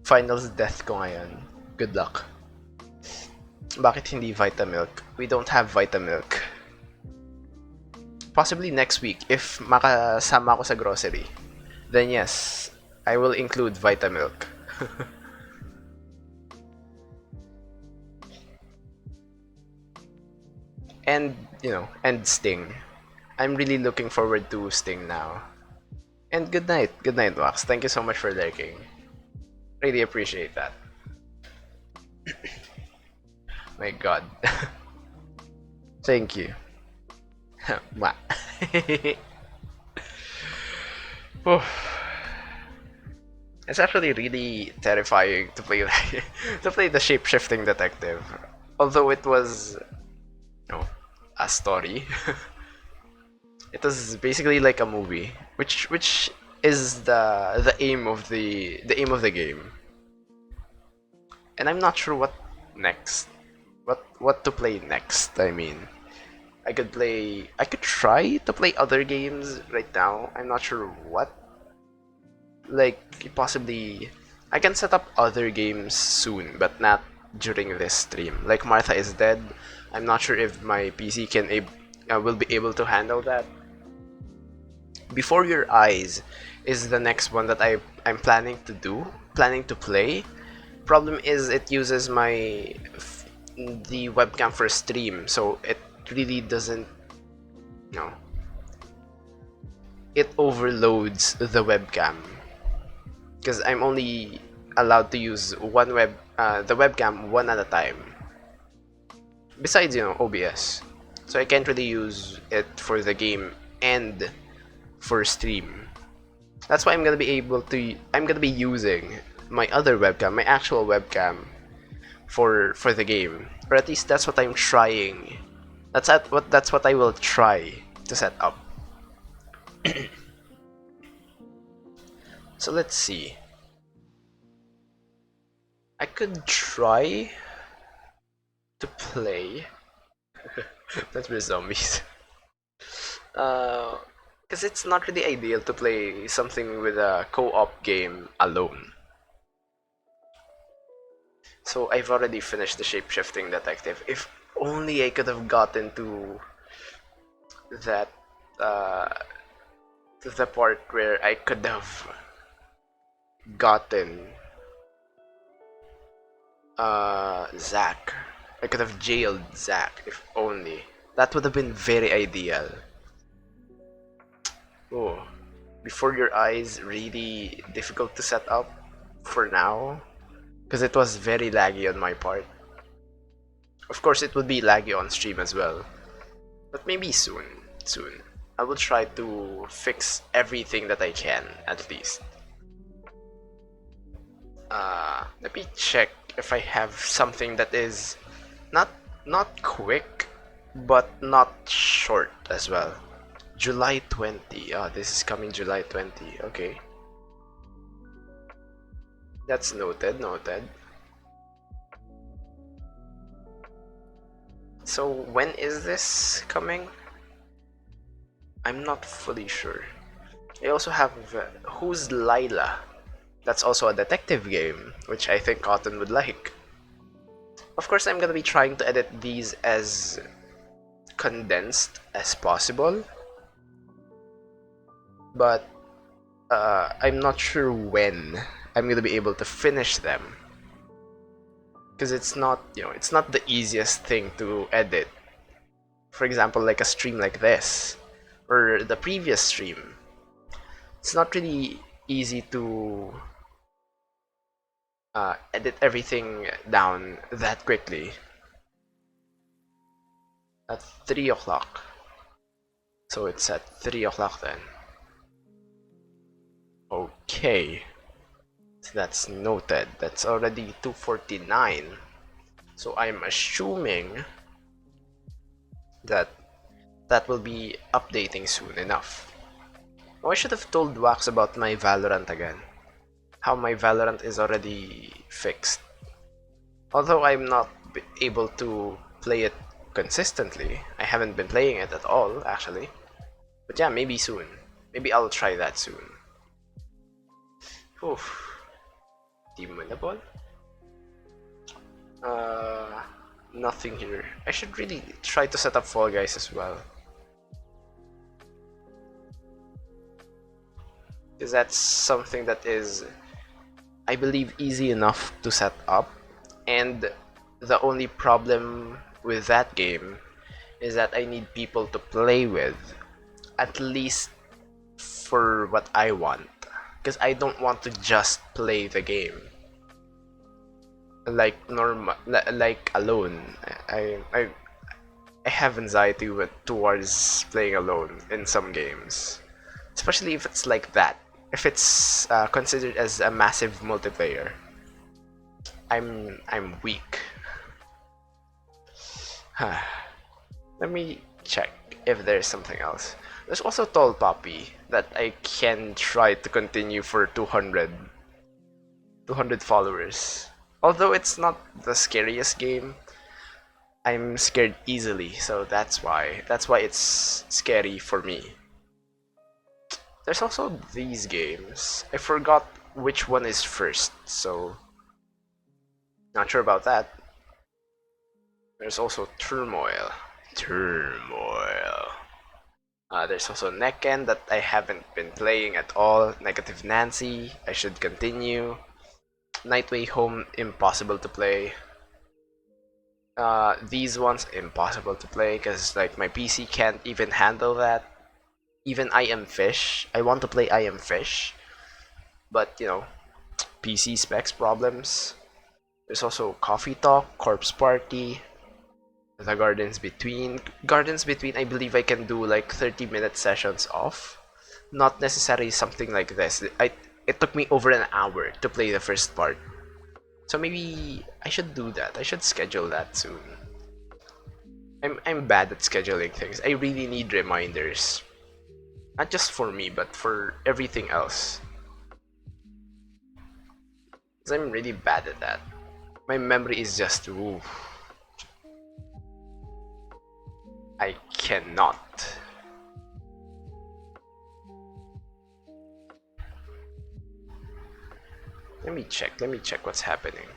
Finals death ko ngayon. Good luck. Bakit hindi Vitamilk? We don't have Vitamilk. Possibly next week if makasama ako sa grocery. Then yes, I will include Vitamilk. And, and Sting. I'm really looking forward to Sting now. And good night, Wax. Thank you so much for lurking. Really appreciate that. My god. Thank you. It's actually really terrifying to play to play the shape-shifting detective. Although it was a story. It was basically like a movie, which is the aim of the game. And I'm not sure what next. What to play next, I mean. I could try to play other games right now. I'm not sure what. Like, possibly I can set up other games soon, but not during this stream. Like Martha is Dead. I'm not sure if my PC will be able to handle that. Before Your Eyes is the next one that I'm planning to play. Problem is it uses the webcam for stream, so it really doesn't, it overloads the webcam because I'm only allowed to use the webcam one at a time. Besides, OBS, so I can't really use it for the game and for stream. That's why I'm gonna be using my other webcam, my actual webcam, for the game, or at least that's what I'm trying. That's what I will try to set up. So let's see. I could try to play. Let's be zombies. Because it's not really ideal to play something with a co-op game alone. So I've already finished the Shape-Shifting Detective. If only I could have gotten to that, to the part where I could have gotten Zack. I could have jailed Zack, if only. That would have been very ideal. Oh, Before Your Eyes, really difficult to set up for now, because it was very laggy on my part. Of course, it would be laggy on stream as well, but maybe soon. I will try to fix everything that I can, at least. Let me check if I have something that is not quick, but not short as well. July 20. Oh, this is coming July 20. Okay. That's noted, noted. So when is this coming? I'm not fully sure. I also have Who's Lila? That's also a detective game, which I think Cotton would like. Of course, I'm gonna be trying to edit these as condensed as possible, but I'm not sure when I'm gonna be able to finish them, because it's not, it's not the easiest thing to edit. For example, like a stream like this, or the previous stream. It's not really easy to edit everything down that quickly. At 3 o'clock. So it's at 3 o'clock then. Okay. So that's noted. That's already 2:49. So I'm assuming that that will be updating soon enough. Oh, I should have told Wax about my Valorant again. How my Valorant is already fixed. Although I'm not able to play it consistently. I haven't been playing it at all, actually. But yeah, maybe soon. Maybe I'll try that soon. Oof. Team winnable? Nothing here. I should really try to set up Fall Guys as well. Because that's something that is, I believe, easy enough to set up. And the only problem with that game is that I need people to play with, at least for what I want, because I don't want to just play the game like alone. I have anxiety towards playing alone in some games, especially if it's like that. If it's considered as a massive multiplayer, I'm weak. Let me check if there's something else. There's also Tall Poppy that I can try to continue for 200 followers. Although it's not the scariest game, I'm scared easily, so that's why it's scary for me. There's also these games. I forgot which one is first, so not sure about that. There's also Turmoil. There's also Necken that I haven't been playing at all. Negative Nancy, I should continue. Nightway Home, impossible to play. These ones, impossible to play because like my PC can't even handle that. Even I Am Fish, I want to play I Am Fish, but PC specs problems. There's also Coffee Talk, Corpse Party, The Gardens Between. Gardens Between, I believe I can do like 30-minute sessions off. Not necessarily something like this. It took me over an hour to play the first part. So maybe I should do that. I should schedule that soon. I'm bad at scheduling things. I really need reminders. Not just for me, but for everything else. Because I'm really bad at that. My memory is just ooh. I cannot. Let me check what's happening.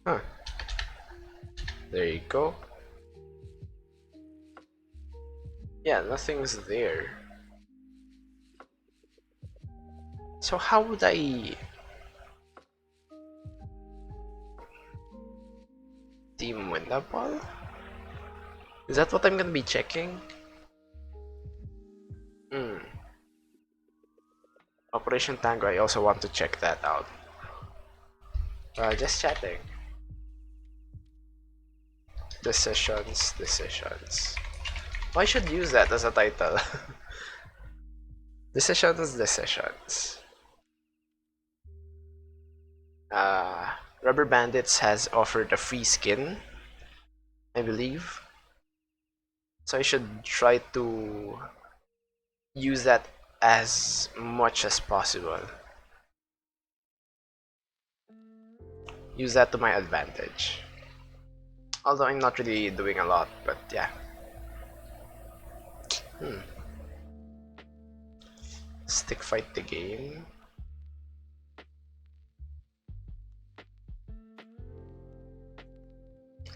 Huh. There you go. Yeah, nothing's there. So how would I... Team winnable? Is that what I'm gonna be checking? Operation Tango, I also want to check that out. Just chatting. Decisions. Oh, I should use that as a title. Decisions. Rubber Bandits has offered a free skin, I believe. So I should try to use that as much as possible. Use that to my advantage. Although I'm not really doing a lot, but yeah. Stick fight the game.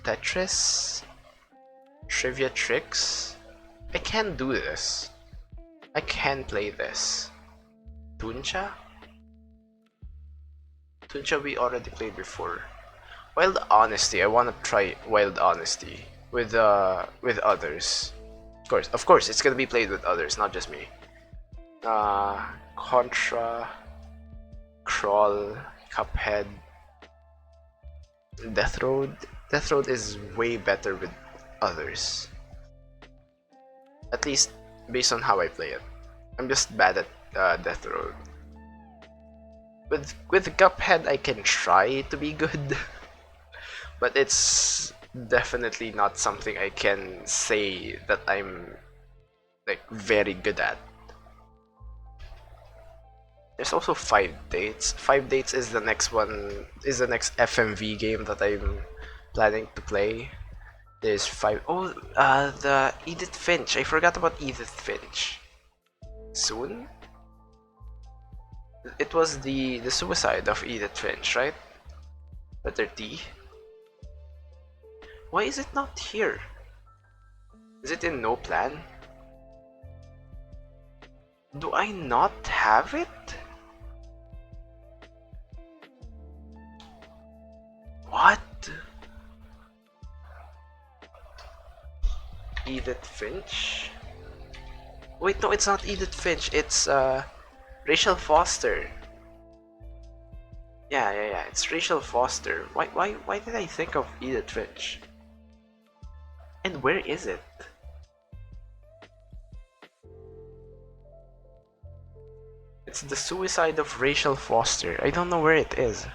Tetris? Trivia tricks? I can do this. I can play this. Tuncha? Tuncha we already played before. Wild Honesty, I wanna try Wild Honesty with others. Of course, it's gonna be played with others, not just me. Contra, Crawl, Cuphead, Death Road. Death Road is way better with others. At least based on how I play it. I'm just bad at Death Road. With Cuphead, I can try to be good, but it's definitely not something I can say that I'm like very good at. There's also 5 Dates. 5 Dates is the next one, is the next FMV game that I'm planning to play. There's the Edith Finch. I forgot about Edith Finch. Soon? It was the suicide of Edith Finch, right? Letter T. Why is it not here? Is it in no plan? Do I not have it? What? Edith Finch? Wait, no, it's not Edith Finch. It's Rachel Foster. Yeah, it's Rachel Foster. Why did I think of Edith Finch? And where is it? It's the suicide of Rachel Foster. I don't know where it is.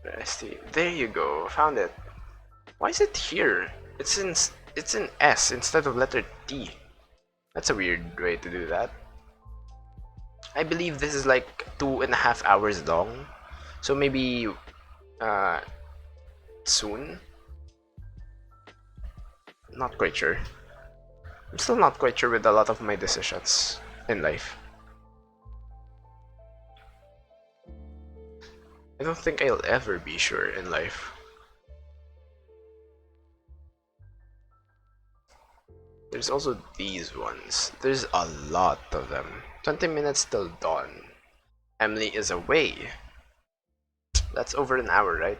Resty. There you go. Found it. Why is it here? It's in S instead of letter T. That's a weird way to do that. I believe this is like 2.5 hours long, so maybe soon. Not quite sure. I'm still not quite sure with a lot of my decisions in life. I don't think I'll ever be sure in life. There's also these ones. There's a lot of them. 20 minutes till dawn. Emily is away. That's over an hour, right?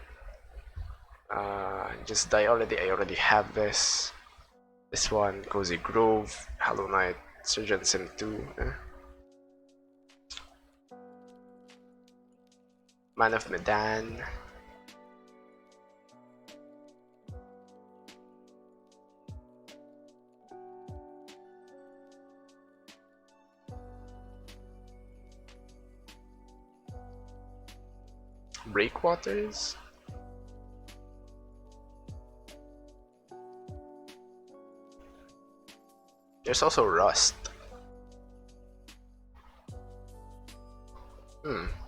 Just die already. I already have this. This one, Cozy Grove, Hollow Knight, Surgeon Sim 2. Man of Medan. Breakwaters? There's also Rust.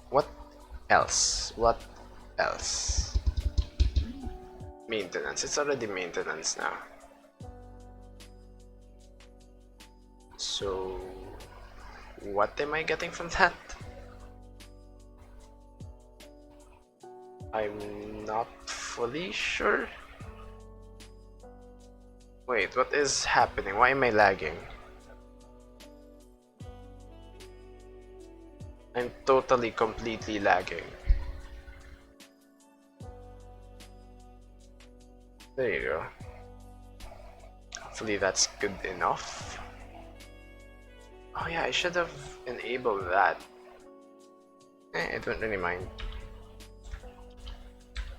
What else? What else? Maintenance. It's already maintenance now. So, what am I getting from that? I'm not fully sure. Wait, what is happening? Why am I lagging? I'm totally, completely lagging. There you go. Hopefully that's good enough. Oh yeah, I should have enabled that. I don't really mind.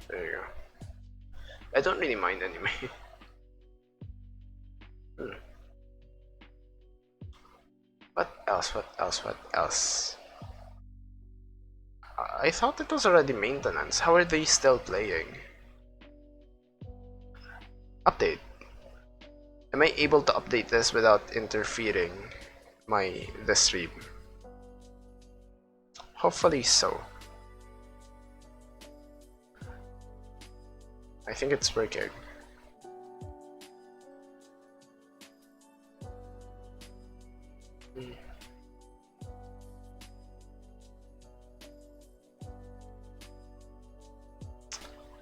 There you go. I don't really mind anyway. What else? What else? What else? I thought it was already maintenance. How are they still playing? Update. Am I able to update this without interfering the stream? Hopefully so. I think it's working.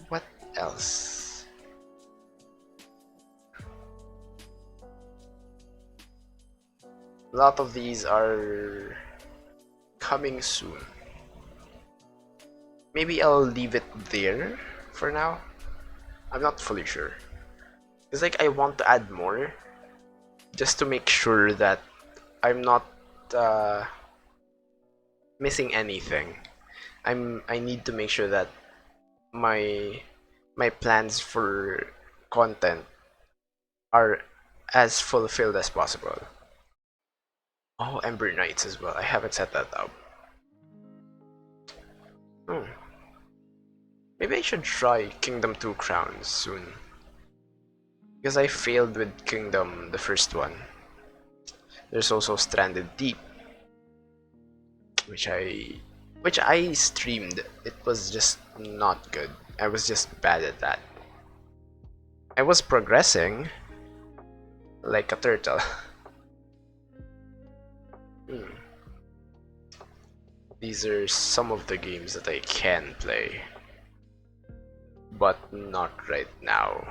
What else? A lot of these are coming soon. Maybe I'll leave it there for now. I'm not fully sure. It's like I want to add more just to make sure that I'm not missing anything. I need to make sure that my plans for content are as fulfilled as possible. Oh, Ember Knights as well. I haven't set that up. Maybe I should try Kingdom 2 Crowns soon. Because I failed with Kingdom, the first one. There's also Stranded Deep, which I streamed. It was just not good. I was just bad at that. I was progressing like a turtle. These are some of the games that I can play, but not right now.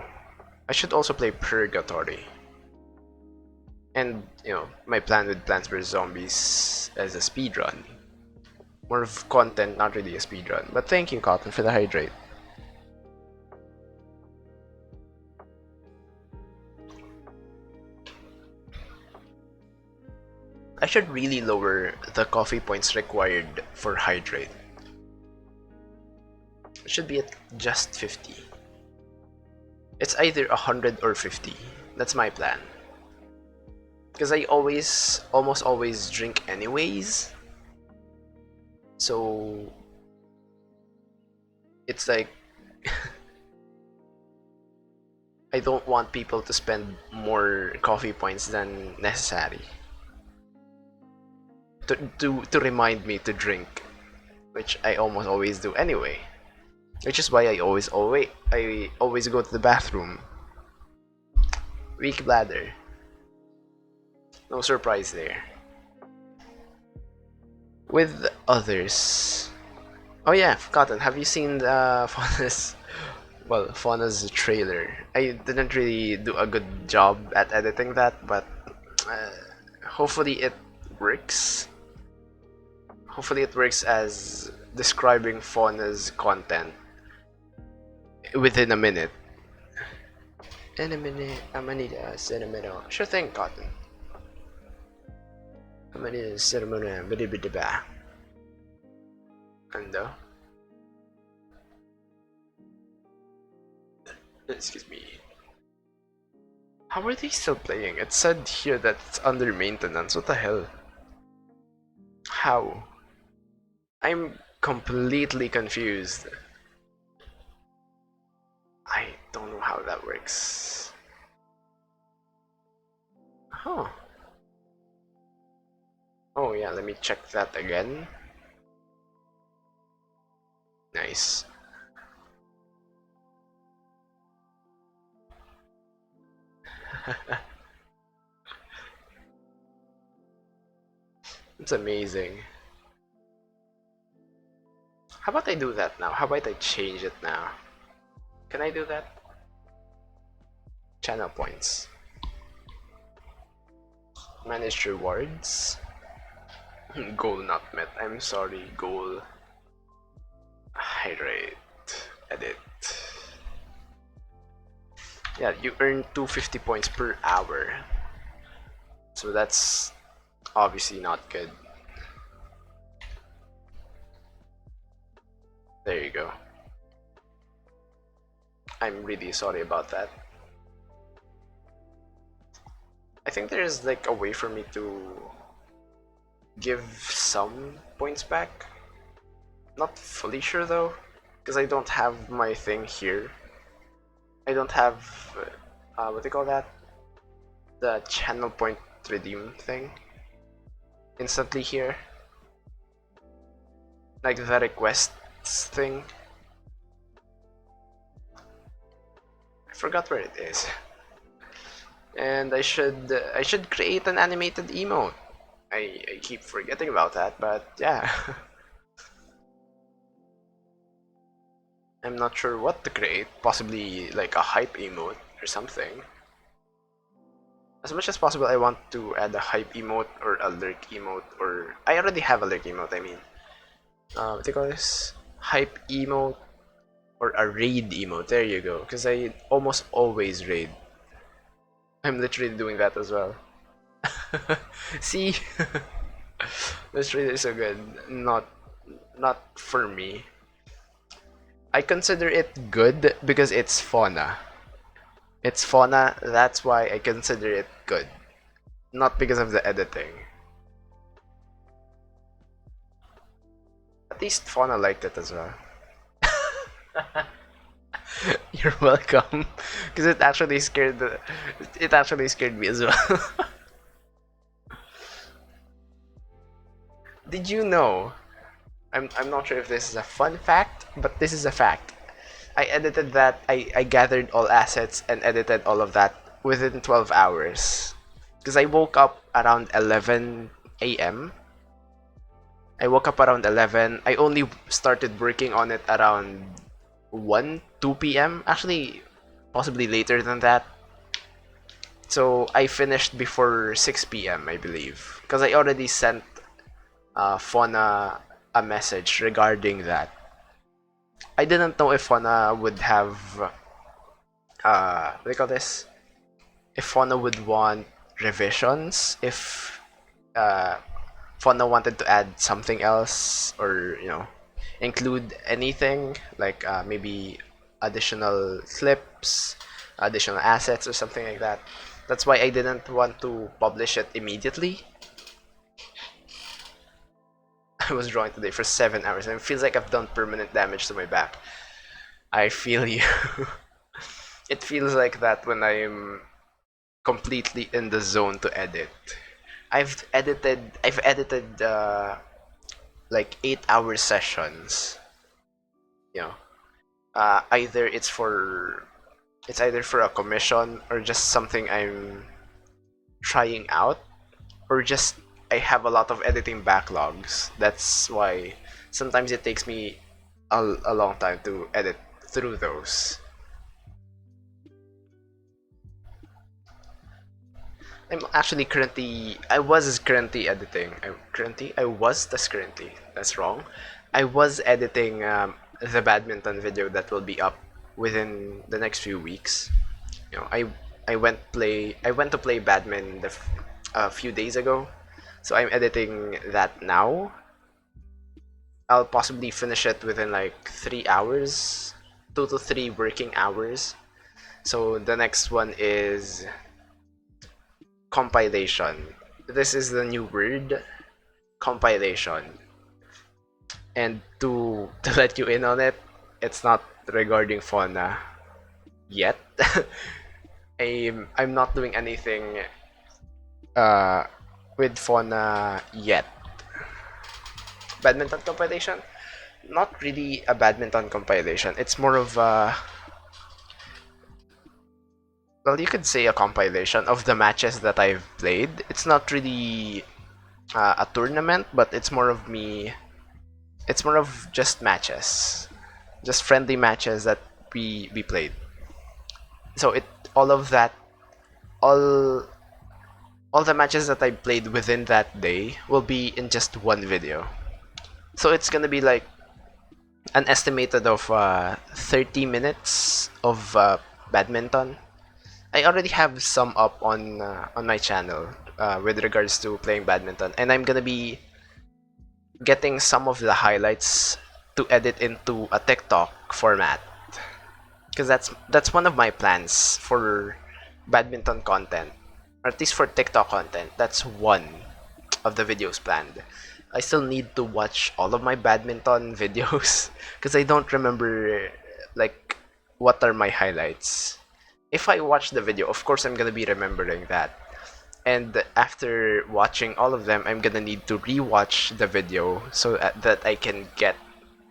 I should also play Purgatory. And, you know, my plan with Plants vs Zombies as a speedrun. More of content, not really a speedrun. But thank you, Cotton, for the hydrate. I should really lower the coffee points required for hydrate. It should be at just 50. It's either 100 or 50. That's my plan. Because I almost always drink anyways. So it's like I don't want people to spend more coffee points than necessary to remind me to drink, which I almost always do anyway. Which is why I always go to the bathroom. Weak bladder. No surprise there. With others. Oh yeah, Cotton, have you seen the Fauna's trailer? I didn't really do a good job at editing that, but hopefully it works. Hopefully it works as describing Fauna's content within a minute. In a minute, I'm gonna need a cinnamon. Sure thing, Cotton. I'm gonna need a cinnamon. Bidibidibah. And excuse me. How are they still playing? It said here that it's under maintenance. What the hell? How? I'm completely confused. I don't know how that works. Huh. Oh yeah, let me check that again. Nice. It's amazing. How about I do that now? How about I change it now? Can I do that? Channel points. Manage rewards. Goal not met. I'm sorry, goal. Hydrate. Edit. Yeah, you earn 250 points per hour. So that's obviously not good. There you go. I'm really sorry about that. I think there's like a way for me to give some points back. Not fully sure though, because I don't have my thing here. I don't have what do you call that? The channel point redeem thing instantly here, like the requests thing. I forgot where it is. And I should create an animated emote. I keep forgetting about that, but yeah. I'm not sure what to create. Possibly like a hype emote or something. As much as possible, I want to add a hype emote or a lurk emote, or I already have a lurk emote. I mean, what do you call this? Hype emote or a raid emote. There you go. Because I almost always raid. I'm literally doing that as well. See, this raid is so good. Not for me. I consider it good because it's fauna. It's fauna, that's why I consider it good. Not because of the editing. At least fauna liked it as well. You're welcome. Because it actually scared me as well. Did you know? I'm not sure if this is a fun fact, but this is a fact. I edited that, I gathered all assets and edited all of that within 12 hours. Because I woke up around 11 a.m. I woke up around 11. I only started working on it around 1, 2 p.m. Actually, possibly later than that. So I finished before 6 p.m. I believe. Because I already sent Fauna a message regarding that. I didn't know if Fauna would have what do you call this? If Fauna would want revisions, if Fauna wanted to add something else, or include anything like maybe additional clips, additional assets, or something like that. That's why I didn't want to publish it immediately. I was drawing today for 7 hours and it feels like I've done permanent damage to my back. I feel you. It feels like that when I'm completely in the zone to edit. I've edited like 8-hour sessions. Either it's either for a commission or just something I'm trying out, or just I have a lot of editing backlogs. That's why sometimes it takes me a long time to edit through those. I was currently editing. That's wrong. I was editing the badminton video that will be up within the next few weeks. I went to play badminton a few days ago, so I'm editing that now. I'll possibly finish it within like 3 hours, 2 to 3 working hours. So the next one is compilation. This is the new word, compilation. And to let you in on it, it's not regarding fauna yet. I'm not doing anything with fauna yet. Badminton compilation? Not really a badminton compilation. It's more of a, well, you could say a compilation of the matches that I've played. It's not really a tournament, but it's more of me. It's more of just matches, just friendly matches that we played. So all of that, all the matches that I played within that day will be in just one video. So it's gonna be like an estimated of 30 minutes of badminton. I already have some up on my channel with regards to playing badminton, and I'm gonna be getting some of the highlights to edit into a TikTok format, because that's one of my plans for badminton content, or at least for TikTok content. That's one. of the videos planned. I still need to watch all of my badminton videos because I don't remember like what are my highlights. If I watch the video, of course I'm gonna be remembering that. And after watching all of them, I'm gonna need to rewatch the video so that I can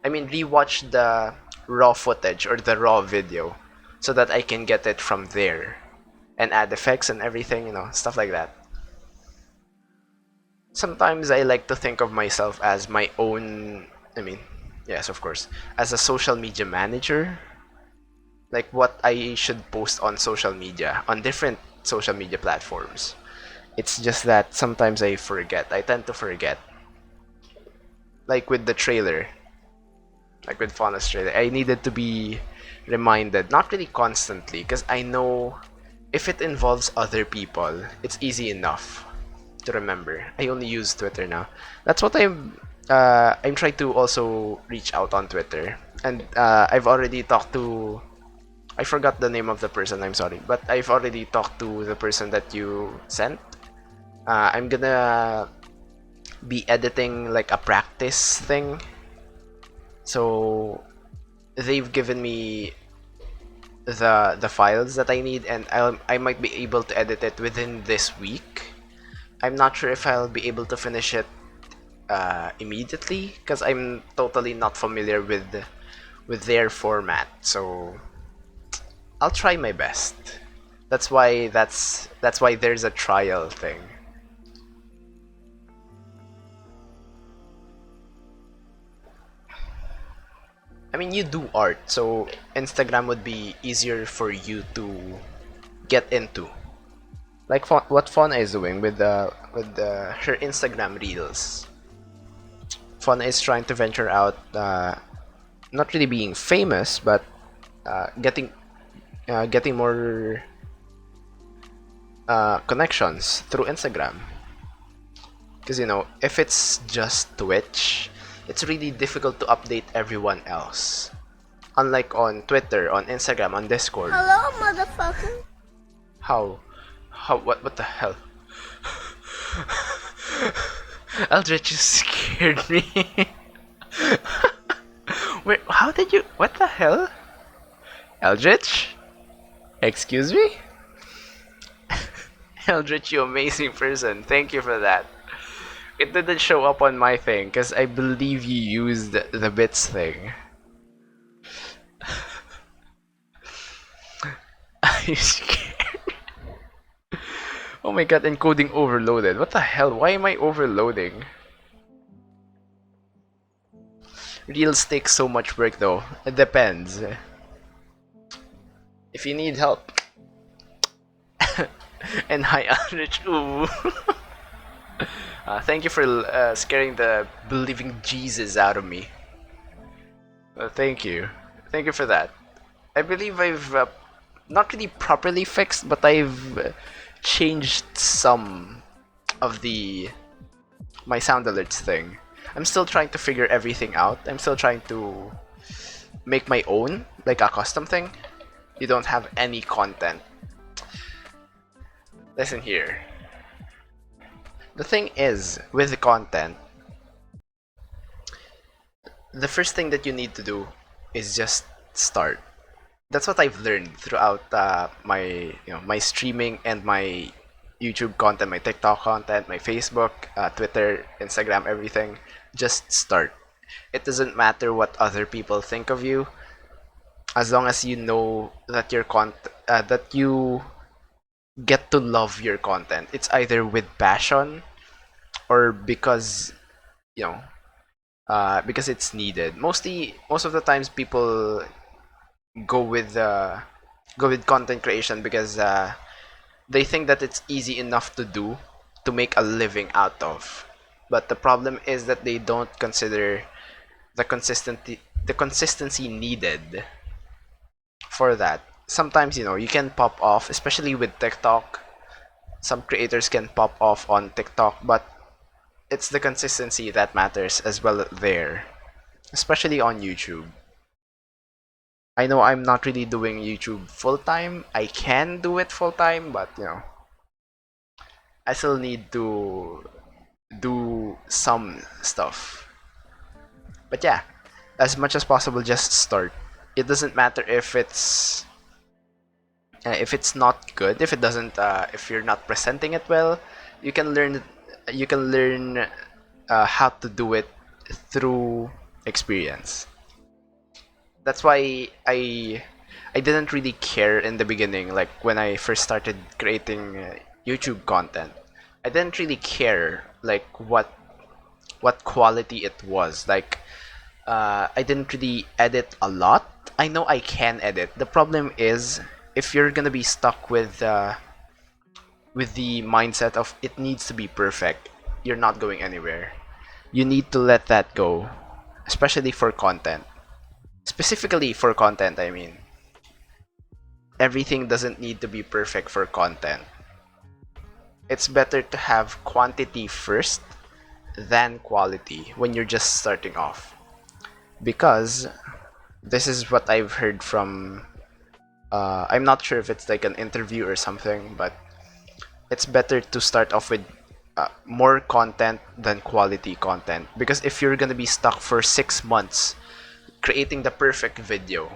rewatch the raw footage or the raw video so that I can get it from there and add effects and everything, stuff like that. Sometimes I like to think of myself as my own, yes, of course, as a social media manager. Like what I should post on social media, on different social media platforms. It's just that sometimes I forget. I tend to forget. Like with the trailer. Like with Fauna's trailer. I needed to be reminded, not really constantly, because I know if it involves other people, it's easy enough to remember. I only use Twitter now. That's what I'm trying to also reach out on Twitter. And I've already talked to, I forgot the name of the person, I'm sorry, but I've already talked to the person that you sent. I'm gonna be editing like a practice thing. So they've given me the files that I need, and I might be able to edit it within this week. I'm not sure if I'll be able to finish it immediately because I'm totally not familiar with their format. So I'll try my best. That's why there's a trial thing. I mean, you do art, so Instagram would be easier for you to get into. Like what Fauna is doing with her Instagram reels. Fauna is trying to venture out, not really being famous, but getting more connections through Instagram. Because if it's just Twitch, it's really difficult to update everyone else. Unlike on Twitter, on Instagram, on Discord. Hello, motherfucker. How? What the hell? Eldritch, you scared me. Wait, how did you? What the hell? Eldritch? Excuse me? Eldritch, you amazing person. Thank you for that. It didn't show up on my thing because I believe you used the bits thing. Are you scared? Oh my god, encoding overloaded. What the hell? Why am I overloading? Reels take so much work though. It depends. If you need help. And hi, Eldritch. Ooh. Thank you for scaring the believing Jesus out of me. Thank you. Thank you for that. I believe I've not really properly fixed, but I've changed some of my sound alerts thing. I'm still trying to figure everything out. I'm still trying to make my own, like a custom thing. You don't have any content. Listen here. The thing is, with the content, the first thing that you need to do is just start. That's what I've learned throughout my streaming and my YouTube content, my TikTok content, my Facebook, Twitter, Instagram, everything. Just start. It doesn't matter what other people think of you, as long as you know that that you get to love your content. It's either with passion or because because it's needed. Most of the times people go with content creation because they think that it's easy enough to do to make a living out of. But the problem is that they don't consider the consistency needed for that. Sometimes you can pop off, especially with TikTok. Some creators can pop off on TikTok, but it's the consistency that matters as well there, especially on YouTube. I know I'm not really doing YouTube full time. I can do it full time, but I still need to do some stuff. But yeah, as much as possible, just start. It doesn't matter if it's not good, if it doesn't if you're not presenting it well. You can learn how to do it through experience. That's why I didn't really care in the beginning, like when I first started creating YouTube content. I didn't really care like what quality it was. Like I didn't really edit a lot. I know I can edit. The problem is if you're gonna be stuck with the mindset of it needs to be perfect, you're not going anywhere. You need to let that go, especially for content. Specifically for content, I mean. Everything doesn't need to be perfect for content. It's better to have quantity first than quality when you're just starting off. Because this is what I've heard from I'm not sure if it's like an interview or something, but it's better to start off with more content than quality content. Because if you're gonna be stuck for 6 months creating the perfect video,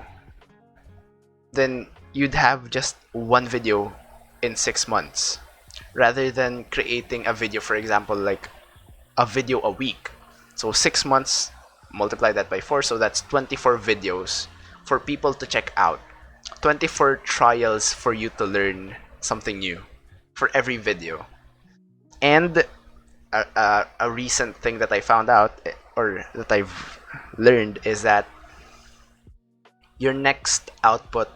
then you'd have just one video in 6 months rather than creating a video, for example, like a video a week. So 6 months, multiply that by 4, so that's 24 videos for people to check out. 24 trials for you to learn something new for every video. And a recent thing that I found out, or that I've learned, is that your next output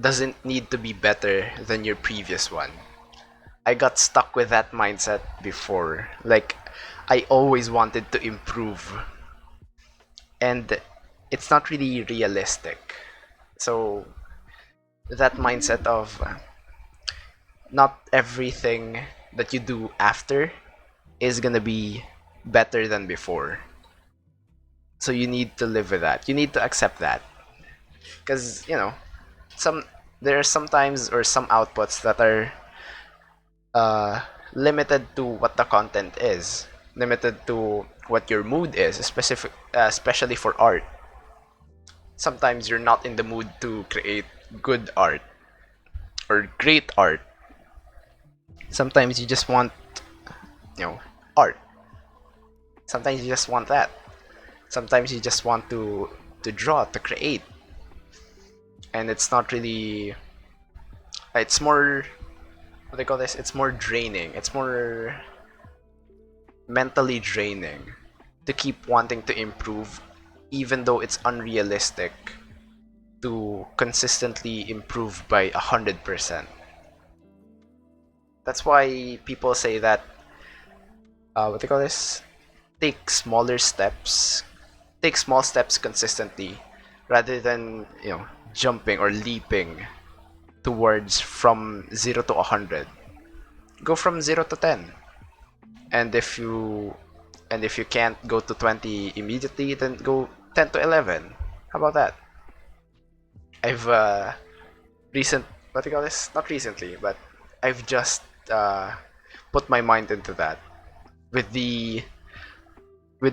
doesn't need to be better than your previous one. I got stuck with that mindset before. Like, I always wanted to improve. And it's not really realistic. So, that mindset of not everything that you do after is gonna be better than before. So you need to live with that. You need to accept that. Because, some there are sometimes or some outputs that are limited to what the content is, limited to what your mood is, especially for art. Sometimes you're not in the mood to create good art or great art. Sometimes you just want, art. Sometimes you just want that. Sometimes you just want to draw, to create. And it's not really, it's more, what do they call this? It's more draining. It's more mentally draining to keep wanting to improve, even though it's unrealistic to consistently improve by 100%. That's why people say that, what do they call this? Take smaller steps, take small steps consistently, rather than jumping or leaping towards from 0 to 100. Go from 0 to 10. And if you can't go to 20 immediately, then go 10 to 11. How about that? I've what do you call this? Not recently, but I've just put my mind into that with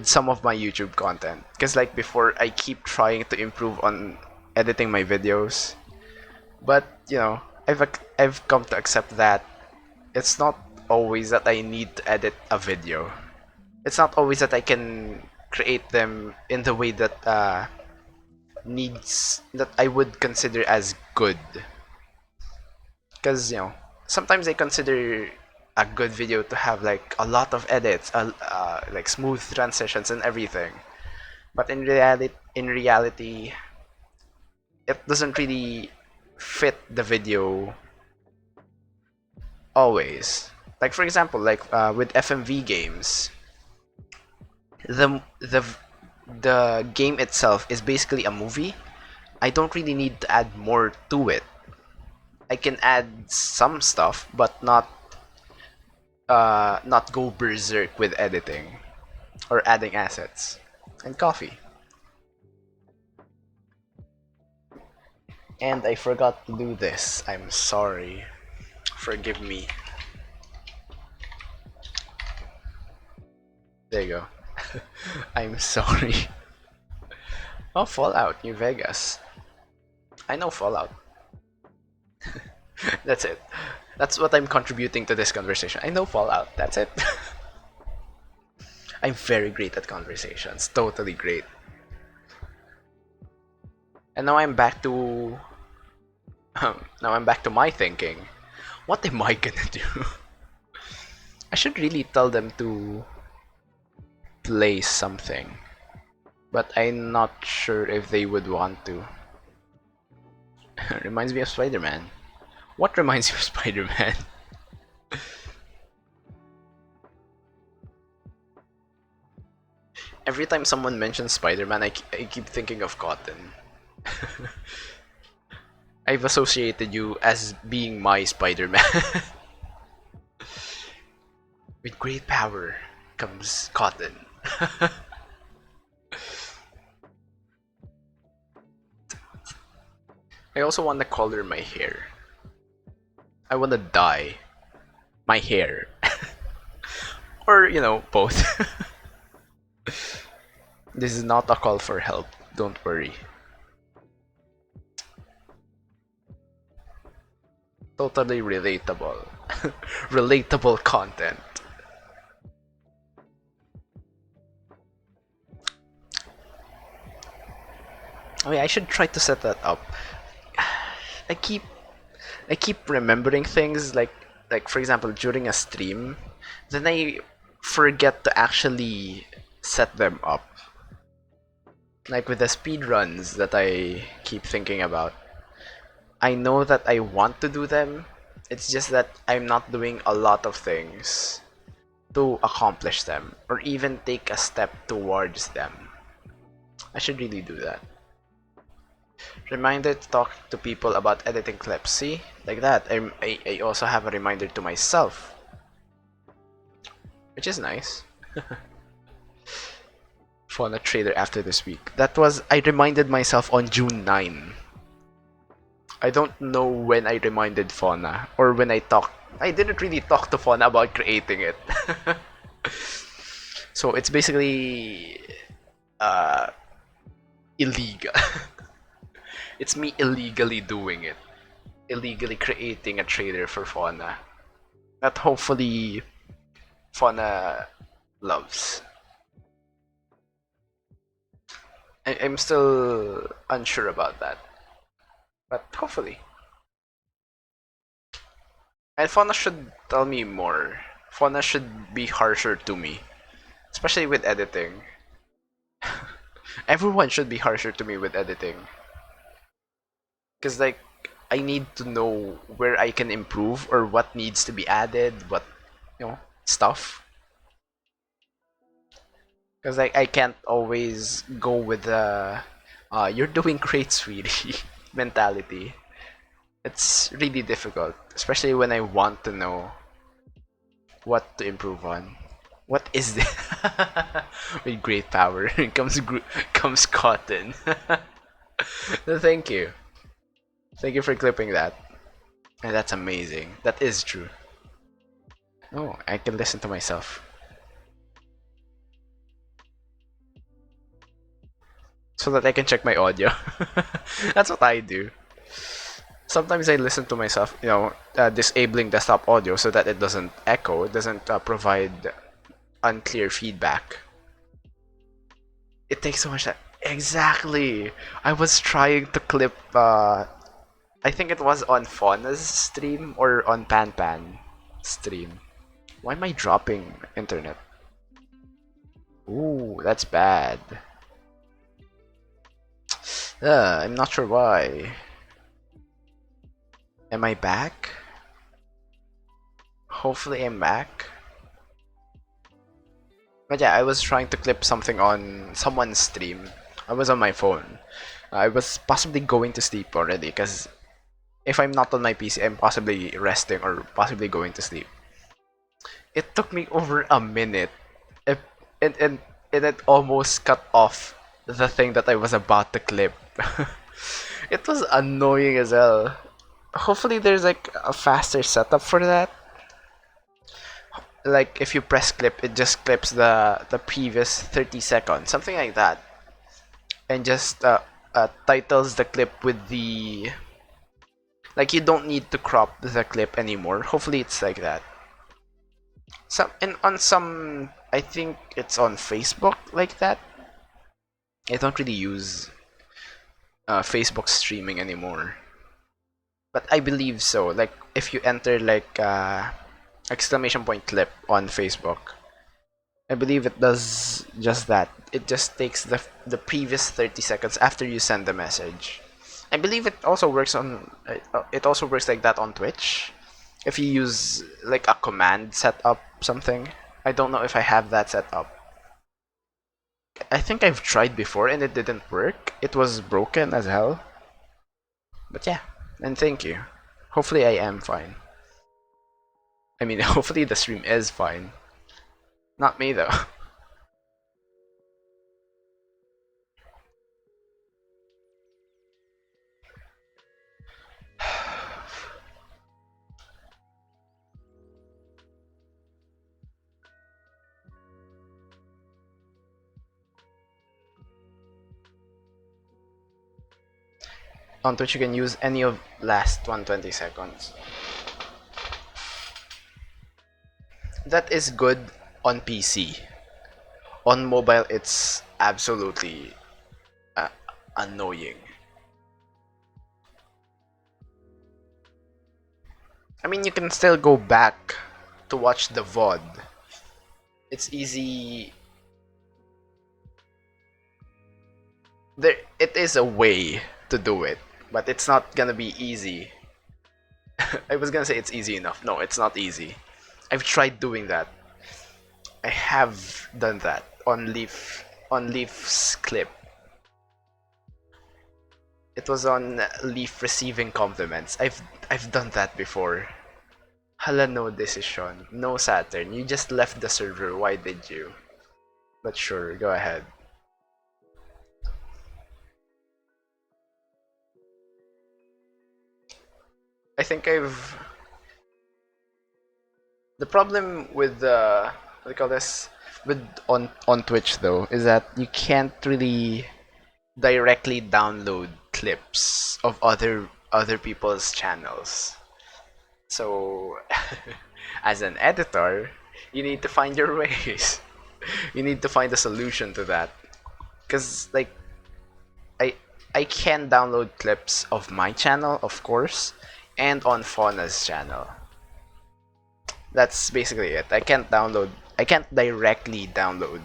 some of my YouTube content. Because like before, I keep trying to improve on editing my videos, but I've come to accept that it's not always that I need to edit a video. It's not always that I can create them in the way that that I would consider as good. Because sometimes I consider a good video to have like a lot of edits, like smooth transitions and everything. But in reality, it doesn't really fit the video always. Like for example, like with FMV games, the the game itself is basically a movie. I don't really need to add more to it. I can add some stuff, but not go berserk with editing or adding assets. And coffee. And I forgot to do this. I'm sorry. Forgive me. There you go. I'm sorry. Oh, Fallout, New Vegas. I know Fallout. That's it. That's what I'm contributing to this conversation. I know Fallout. That's it. I'm very great at conversations. Totally great. And now I'm back to now I'm back to my thinking. What am I gonna do? I should really tell them to play something, but I'm not sure if they would want to. Reminds me of Spider-Man. What reminds you of Spider-Man? Every time someone mentions Spider-Man, I keep thinking of Cotton. I've associated you as being my Spider-Man. With great power comes Cotton. I also want to color my hair. I want to dye my hair. Or, you know, both. This is not a call for help, don't worry. Totally relatable. Relatable content. Oh yeah, I should try to set that up. I keep remembering things like for example during a stream, then I forget to actually set them up. Like with the speed runs that I keep thinking about. I know that I want to do them. It's just that I'm not doing a lot of things to accomplish them or even take a step towards them. I should really do that. Reminder to talk to people about editing clips. See? Like that. I also have a reminder to myself. Which is nice. Fauna trailer after this week. That was... I reminded myself on June 9. I don't know when I reminded Fauna. Or when I talked... I didn't really talk to Fauna about creating it. So it's basically... illegal. It's me illegally doing it. Illegally creating a trailer for Fauna. That hopefully Fauna loves. I'm still unsure about that. But hopefully. And Fauna should tell me more. Fauna should be harsher to me. Especially with editing. Everyone should be harsher to me with editing. Because like, I need to know where I can improve or what needs to be added, what, you know, stuff. Because like, I can't always go with the you're doing great, sweetie mentality. It's really difficult, especially when I want to know what to improve on. What is this? With great power comes Cotton. No, thank you. Thank you for clipping that. And that's amazing. That is true. Oh, I can listen to myself. So that I can check my audio. That's what I do. Sometimes I listen to myself, you know, disabling desktop audio so that it doesn't echo, it doesn't provide unclear feedback. It takes so much time. Exactly. I was trying to clip. I think it was on Fauna's stream or on Pan Pan stream. Why am I dropping internet? Ooh, that's bad. I'm not sure why. Am I back? Hopefully I'm back. But yeah, I was trying to clip something on someone's stream. I was on my phone. I was possibly going to sleep already because if I'm not on my PC, I'm possibly resting or possibly going to sleep. It took me over a minute. And it almost cut off the thing that I was about to clip. It was annoying as hell. Hopefully there's like a faster setup for that. like if you press clip, it just clips the previous 30 seconds, something like that, and just titles the clip with the, like, you don't need to crop the clip anymore. Hopefully it's like that. On some, I think it's on Facebook like that. I don't really use Facebook streaming anymore, but I believe so. Like if you enter like exclamation point clip on Facebook, I believe it does just that. It just takes the previous 30 seconds after you send the message. I believe it also works on it also works like that on Twitch. If you use like a command set up something. I don't know if I have that set up. I think I've tried before and it didn't work. It was broken as hell. But yeah, and thank you. Hopefully I am fine. I mean, hopefully the stream is fine. Not me though. On Twitch you can use any of last 120 seconds. That is good on PC. On mobile it's absolutely annoying. I mean, you can still go back to watch the VOD. It's easy. It is a way to do it, but it's not gonna be easy. I was gonna say it's easy enough. No, it's not easy. I've tried doing that. I have done that on Leaf's clip. It was on Leaf receiving compliments. I've done that before. Hala, no decision. No Saturn. You just left the server. Why did you? But sure, go ahead. I think I've... The problem with what do you call this? With on Twitch though, is that you can't really directly download clips of other people's channels. So as an editor, you need to find your ways. You need to find a solution to that. Cause like I can download clips of my channel, of course, and on Fauna's channel. That's basically it. I can't directly download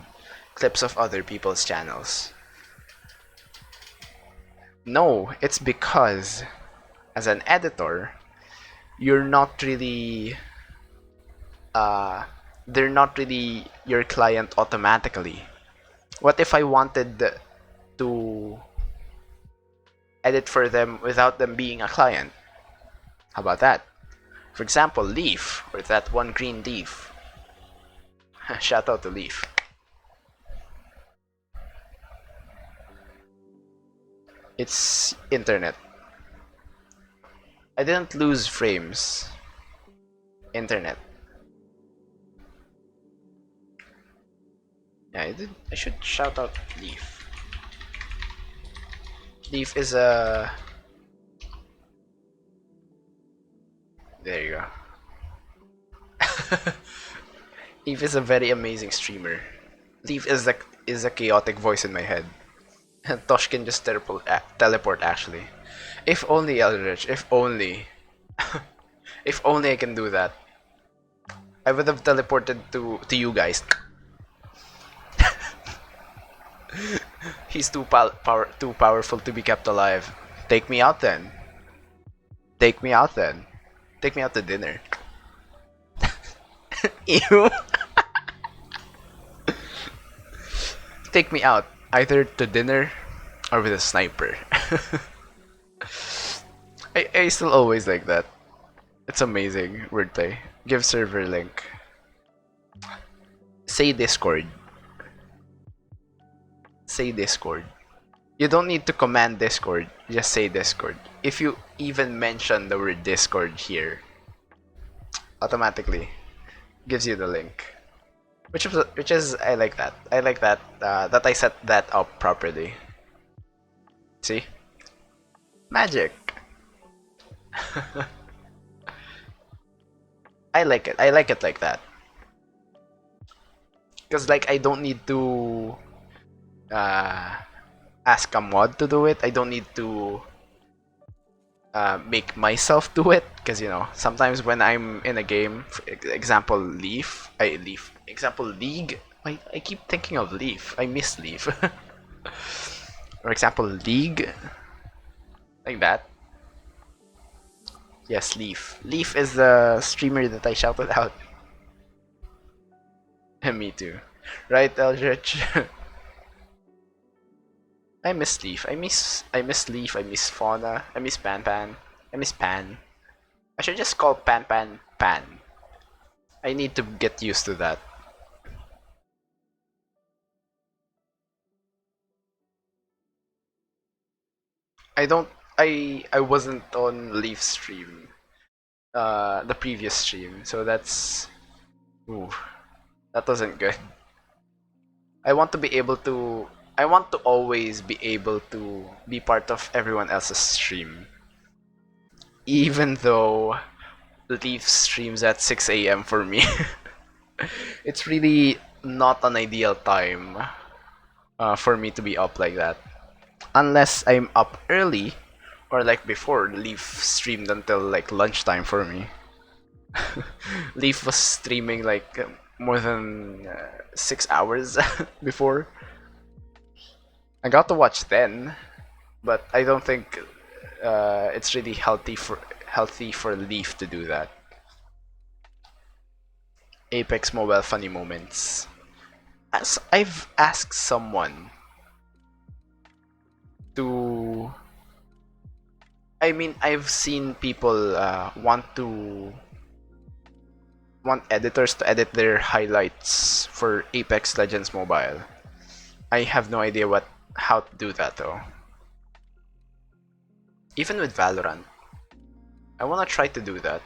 clips of other people's channels. No, it's because as an editor, you're not really they're not really your client automatically. What if I wanted to edit for them without them being a client? How about that? For example, Leaf, or that one green Leaf. Shout out to Leaf. It's internet. I didn't lose frames. Internet. Yeah, I did. I should shout out Leaf. Leaf is a... There you go. Leaf is a very amazing streamer. Leaf is a chaotic voice in my head. Tosh can just teleport actually. If only, Eldritch, if only. If only I can do that. I would have teleported to you guys. He's too powerful to be kept alive. Take me out then. Take me out then. Take me out to dinner. Ew. Take me out, either to dinner or with a sniper. I still always like that. It's amazing wordplay. Give server link. Say Discord. Say Discord. You don't need to command Discord, just say Discord. If you even mention the word Discord here, automatically gives you the link, which is I like that. I like that that I set that up properly. See, magic. I like it. I like it like that. Because like I don't need to uh, ask a mod to do it. I don't need to make myself do it. Because you know sometimes when I'm in a game, for example example League. I keep thinking of Leaf. I miss Leaf. For example League, like that. Yes, Leaf. Leaf is the streamer that I shouted out. Me too. Right, Eldritch? I miss Leaf. I miss Leaf. I miss Fauna. I miss Pan Pan. I miss Pan. I should just call Pan Pan Pan. I need to get used to that. I don't I wasn't on Leaf stream. The previous stream. So that's ooh, that wasn't good. I want to be able to I want to always be able to be part of everyone else's stream. Even though Leaf streams at 6 a.m. for me. It's really not an ideal time for me to be up like that. Unless I'm up early, or like before, Leaf streamed until like lunchtime for me. Leaf was streaming like more than 6 hours before. I got to watch then, but I don't think it's really healthy for Leaf to do that. Apex Mobile funny moments. As I've asked someone to. I mean, I've seen people want editors to edit their highlights for Apex Legends Mobile. I have no idea how to do that though. Even with Valorant, I wanna try to do that.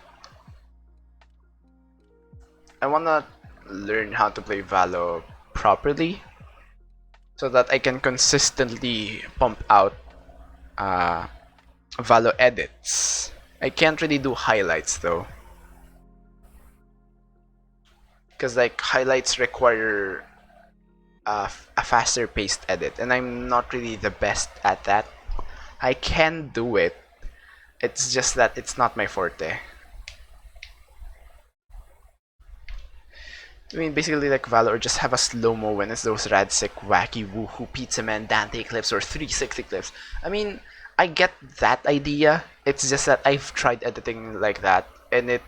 I wanna learn how to play Valo properly, so that I can consistently pump out Valo edits. I can't really do highlights though, because like highlights require a faster paced edit, and I'm not really the best at that. I can do it. It's just that it's not my forte. I mean, basically like Valor just have a slow-mo when it's those rad sick, wacky, woohoo, pizza man, Dante clips or 360 clips. I mean, I get that idea. It's just that I've tried editing like that and it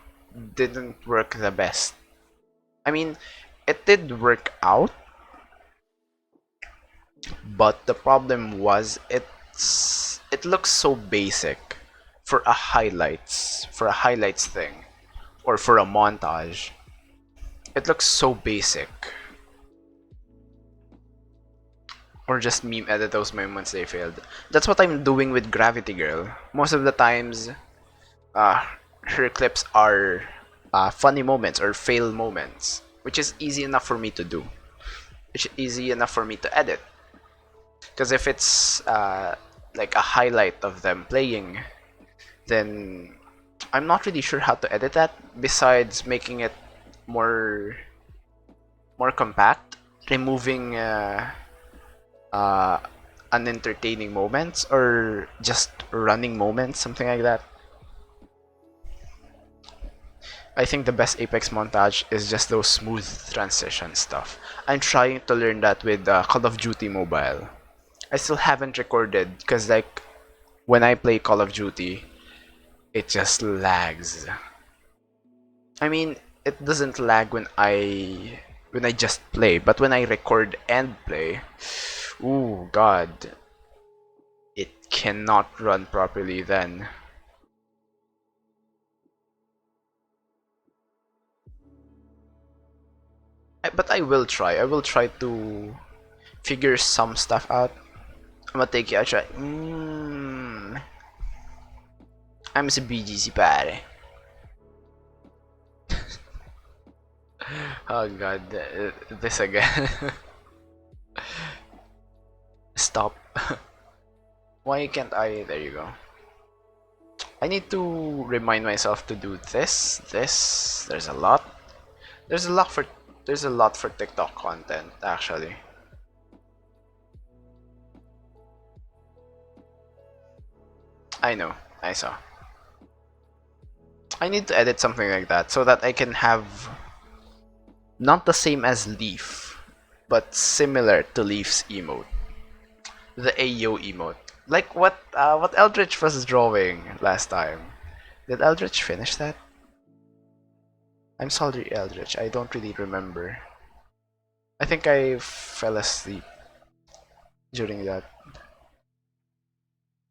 didn't work the best. I mean, it did work out, but the problem was it looks so basic for a highlights thing or for a montage. It looks so basic. Or just meme edit those moments they failed. That's what I'm doing with Gravity Girl. Most of the times, her clips are funny moments or fail moments, which is easy enough for me to do. It's easy enough for me to edit. Because if it's like a highlight of them playing, then I'm not really sure how to edit that. Besides making it more compact, removing unentertaining moments or just running moments, something like that. I think the best Apex montage is just those smooth transition stuff. I'm trying to learn that with Call of Duty Mobile. I still haven't recorded because like when I play Call of Duty, it just lags. I mean, it doesn't lag when I just play, but when I record and play, ooh god, it cannot run properly then. But I will try. I will try to figure some stuff out. I'm gonna take you a try. I'm si BGC pare. Oh god, this again. Stop. Why can't I? There you go. I need to remind myself to do this. There's a lot. There's a lot for there's a lot for TikTok content actually. I know. I saw. I need to edit something like that so that I can have not the same as Leaf, but similar to Leaf's emote. The Ayo emote. Like what Eldritch was drawing last time. Did Eldritch finish that? I'm sorry, Eldritch. I don't really remember. I think I fell asleep during that.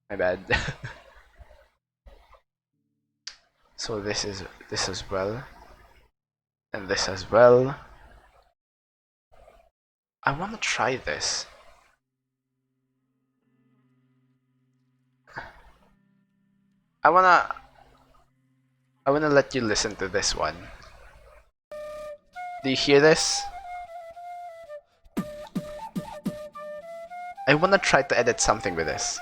My bad. So this as well. And this as well. I wanna try this. I wanna let you listen to this one. Do you hear this? I wanna try to edit something with this.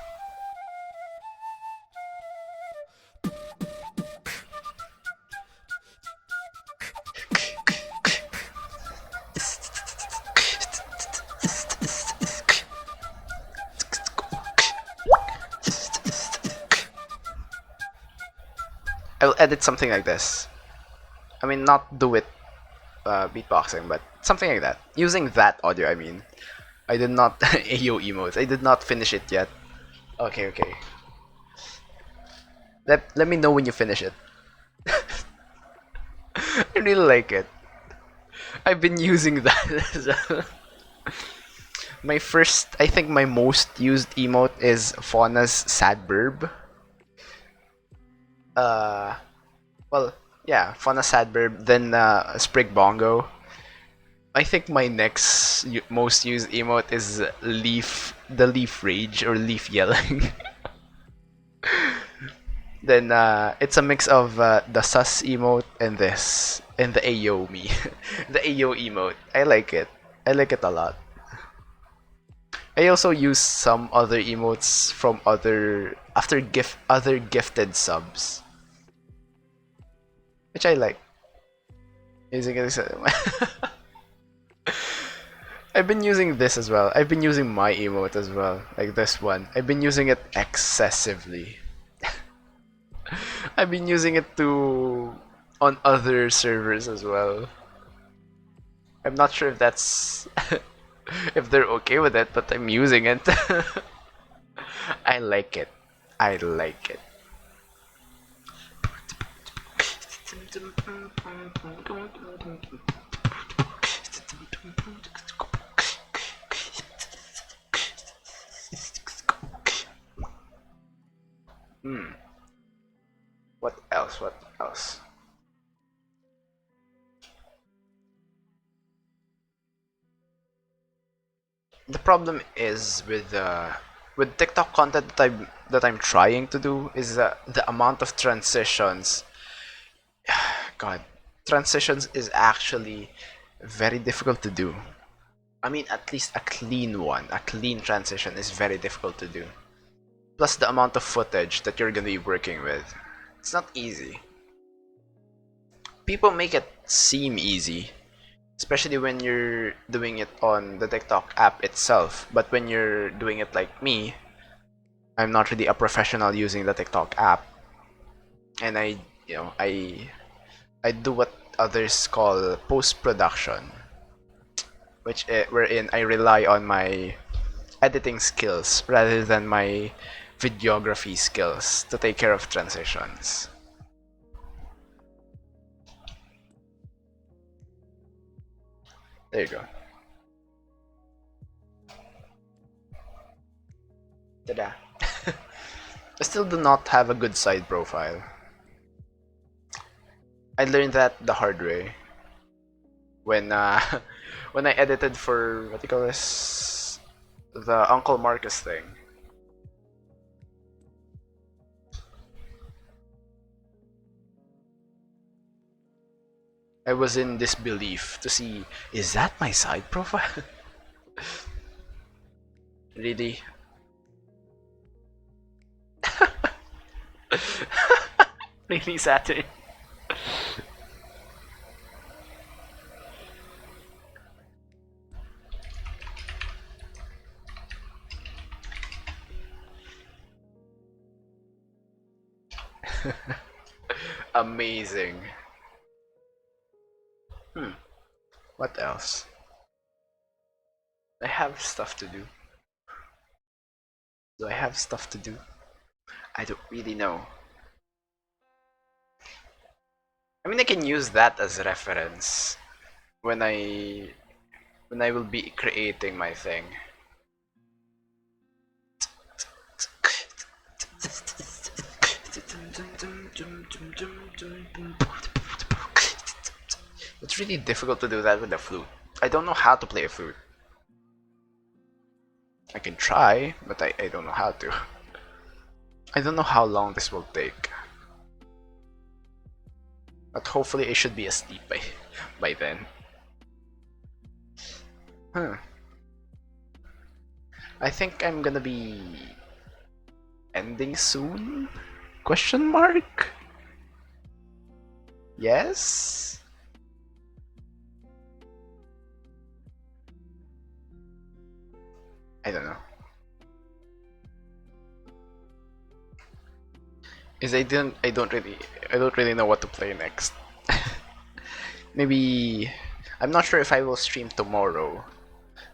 I'll edit something like this. I mean, not do it beatboxing, but something like that. Using that audio, I mean. I did not AO emotes. I did not finish it yet. Okay, okay. Let me know when you finish it. I really like it. I've been using that. My first, I think my most used emote is Fauna's Sad Burb. Well, yeah, Fauna Sad Burb, then Sprig Bongo. I think my next most used emote is the Leaf Rage or Leaf Yelling. Then it's a mix of the sus emote and this, and the Ayo me. The Ayo emote. I like it. I like it a lot. I also use some other emotes from other gifted subs, which I like. Using it. I've been using this as well. I've been using my emote as well, like this one. I've been using it excessively. I've been using it on other servers as well. I'm not sure if that's if they're okay with it, but I'm using it. I like it. I like it. What else? What else? The problem is with TikTok content that I'm trying to do is the amount of transitions. God, transitions is actually very difficult to do. I mean, at least a clean transition is very difficult to do. Plus the amount of footage that you're gonna be working with. It's not easy. People make it seem easy, especially when you're doing it on the TikTok app itself. But when you're doing it like me, I'm not really a professional using the TikTok app, and I do what others call post-production, wherein I rely on my editing skills rather than my videography skills to take care of transitions. There you go. Ta-da. I still do not have a good side profile. I learned that the hard way when when I edited for what do you call this, the Uncle Marcus thing. I was in disbelief to see, is that my side profile? Really? Really, Saturn? Amazing. What else? I have stuff to do. Do I have stuff to do? I don't really know. I mean, I can use that as reference when I will be creating my thing. It's really difficult to do that with a flute. I don't know how to play a flute. I can try, but I don't know how to. I don't know how long this will take. But hopefully I should be asleep by then. I think I'm gonna be ending soon? Question mark? Yes? I don't know. Is I don't really know what to play next. Maybe I'm not sure if I will stream tomorrow.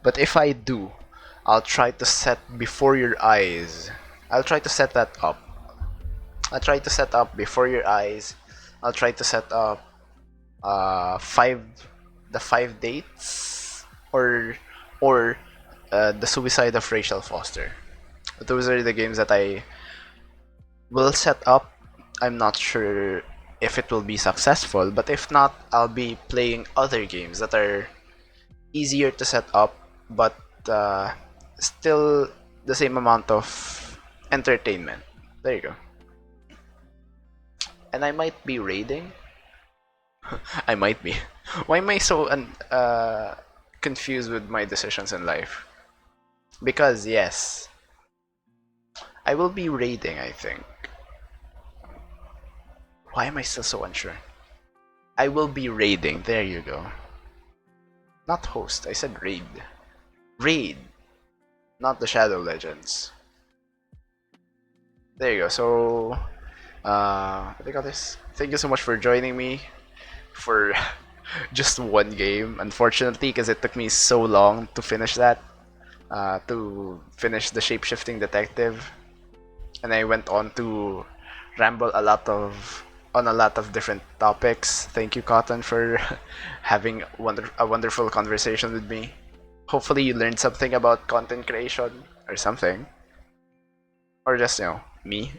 But if I do, I'll try to set before your eyes. I'll try to set that up. I'll try to set up before your eyes. I'll try to set up the 5 dates or the suicide of Rachel Foster. Those are the games that I will set up. I'm not sure if it will be successful, but if not, I'll be playing other games that are easier to set up, but still the same amount of entertainment. There you go. And I might be raiding. I might be. Why am I so confused with my decisions in life? Because yes, I will be raiding, I think. Why am I still so unsure? I will be raiding. There you go. Not host. I said raid. Raid. Not the Shadow Legends. There you go. So, what do you call this? Thank you so much for joining me for just one game. Unfortunately, because it took me so long to finish that. To finish the Shapeshifting Detective. And I went on to ramble on a lot of different topics. Thank you, Cotton, for having a wonderful conversation with me. Hopefully you learned something about content creation or something. Or just, me.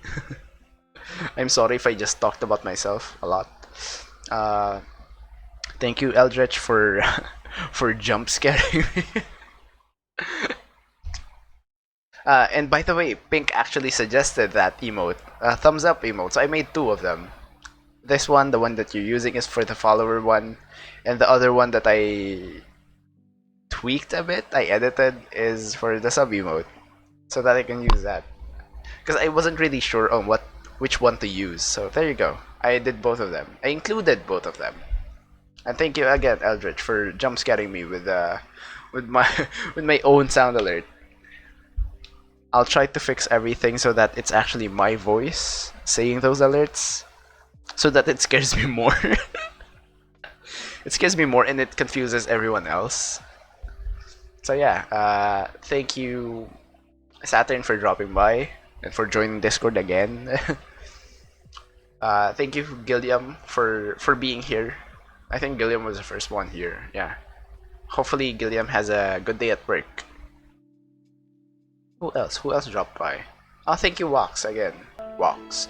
I'm sorry if I just talked about myself a lot. Thank you, Eldritch, for for jump scaring me. And by the way, Pink actually suggested that emote, thumbs up emote. So I made two of them. This one, the one that you're using, is for the follower one, and the other one that I tweaked a bit, I edited, is for the sub emote, so that I can use that. Because I wasn't really sure on which one to use. So there you go. I did both of them. I included both of them. And thank you again, Eldritch, for jump scaring me with my with my own sound alert. I'll try to fix everything so that it's actually my voice saying those alerts, so that it scares me more. It scares me more and it confuses everyone else. So yeah, thank you, Saturn, for dropping by and for joining Discord again. Thank you, Gilliam, for being here. I think Gilliam was the first one here. Yeah. Hopefully Gilliam has a good day at work. Who else? Who else dropped by? Oh, thank you, Wax, again. Wax.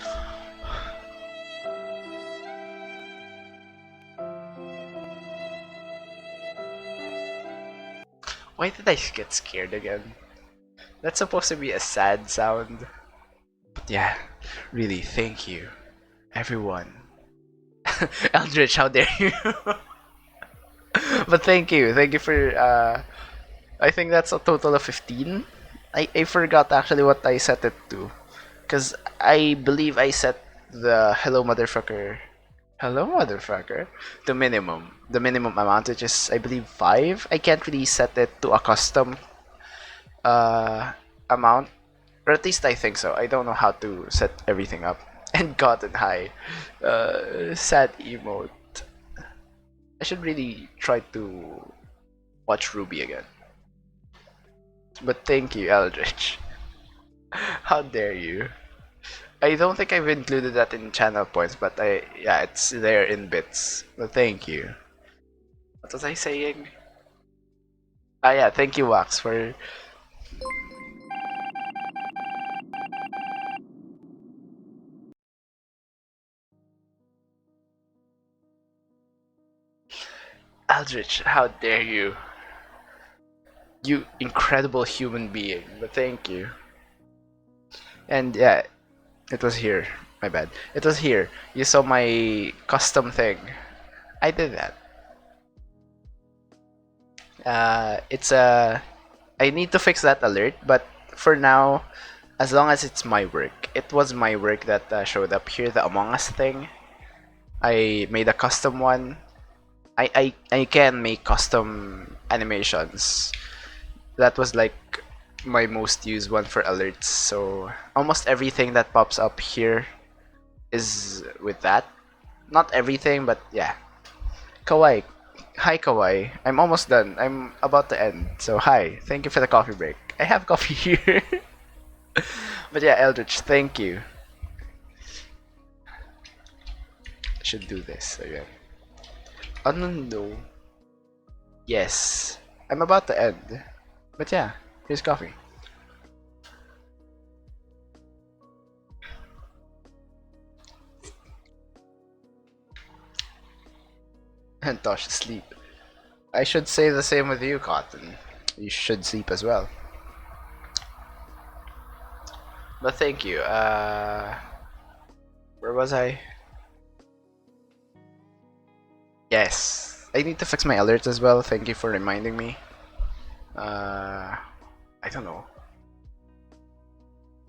Why did I get scared again? That's supposed to be a sad sound. But yeah, really, thank you, everyone. Eldritch, how dare you? But thank you for. I think that's a total of 15. I forgot actually what I set it to, cause I believe I set the hello motherfucker, to minimum, the minimum amount, which is I believe 5. I can't really set it to a custom uh amount, or at least I think so. I don't know how to set everything up. And gotten high, sad emote. I should really try to watch Ruby again. But thank you, Eldritch. How dare you? I don't think I've included that in channel points, but yeah, it's there in bits. But thank you. What was I saying? Ah yeah, thank you Wax for Eldritch, how dare you? You incredible human being. But thank you. And yeah, it was here. My bad. It was here. You saw my custom thing. I did that. It's a. I need to fix that alert, but for now, as long as it's my work, it was my work that showed up here. The Among Us thing. I made a custom one. I can make custom animations. That was like my most used one for alerts. So almost everything that pops up here is with that. Not everything, but yeah. Kawaii. Hi, Kawaii. I'm almost done. I'm about to end. So, hi. Thank you for the coffee break. I have coffee here. But yeah, Eldritch, thank you. I should do this again. Oh, no. Yes. I'm about to end. But yeah, here's coffee. And Tosh sleep. I should say the same with you, Cotton. You should sleep as well. But thank you. Where was I? Yes. I need to fix my alerts as well. Thank you for reminding me. I don't know.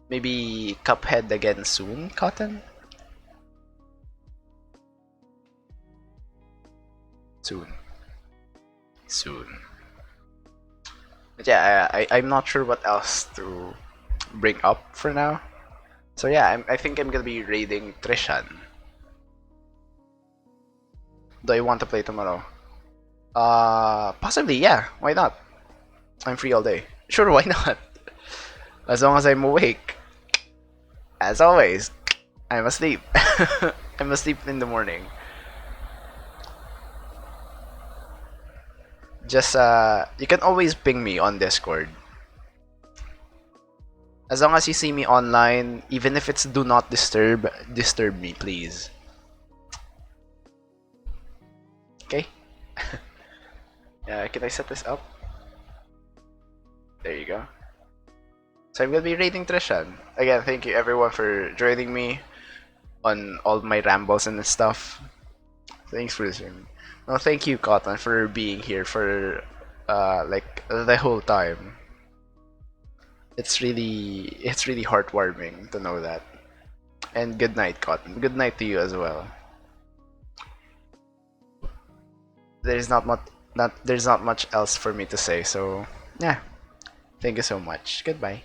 Maybe Cuphead again soon, Cotton? Soon. Soon. But yeah, I'm not sure what else to bring up for now. So yeah, I think I'm gonna be raiding Trishan. Do I want to play tomorrow? Possibly, yeah. Why not? I'm free all day. Sure, why not? As long as I'm awake. As always, I'm asleep. I'm asleep in the morning. Just you can always ping me on Discord. As long as you see me online, even if it's do not disturb, disturb me, please. Okay? Can I set this up? There you go. So I'm gonna be raiding Trishan. Again, thank you everyone for joining me on all my rambles and stuff. Thanks for listening. No, thank you, Cotton, for being here for like the whole time. It's really heartwarming to know that. And good night, Cotton. Good night to you as well. There's not much else for me to say, so yeah. Thank you so much. Goodbye.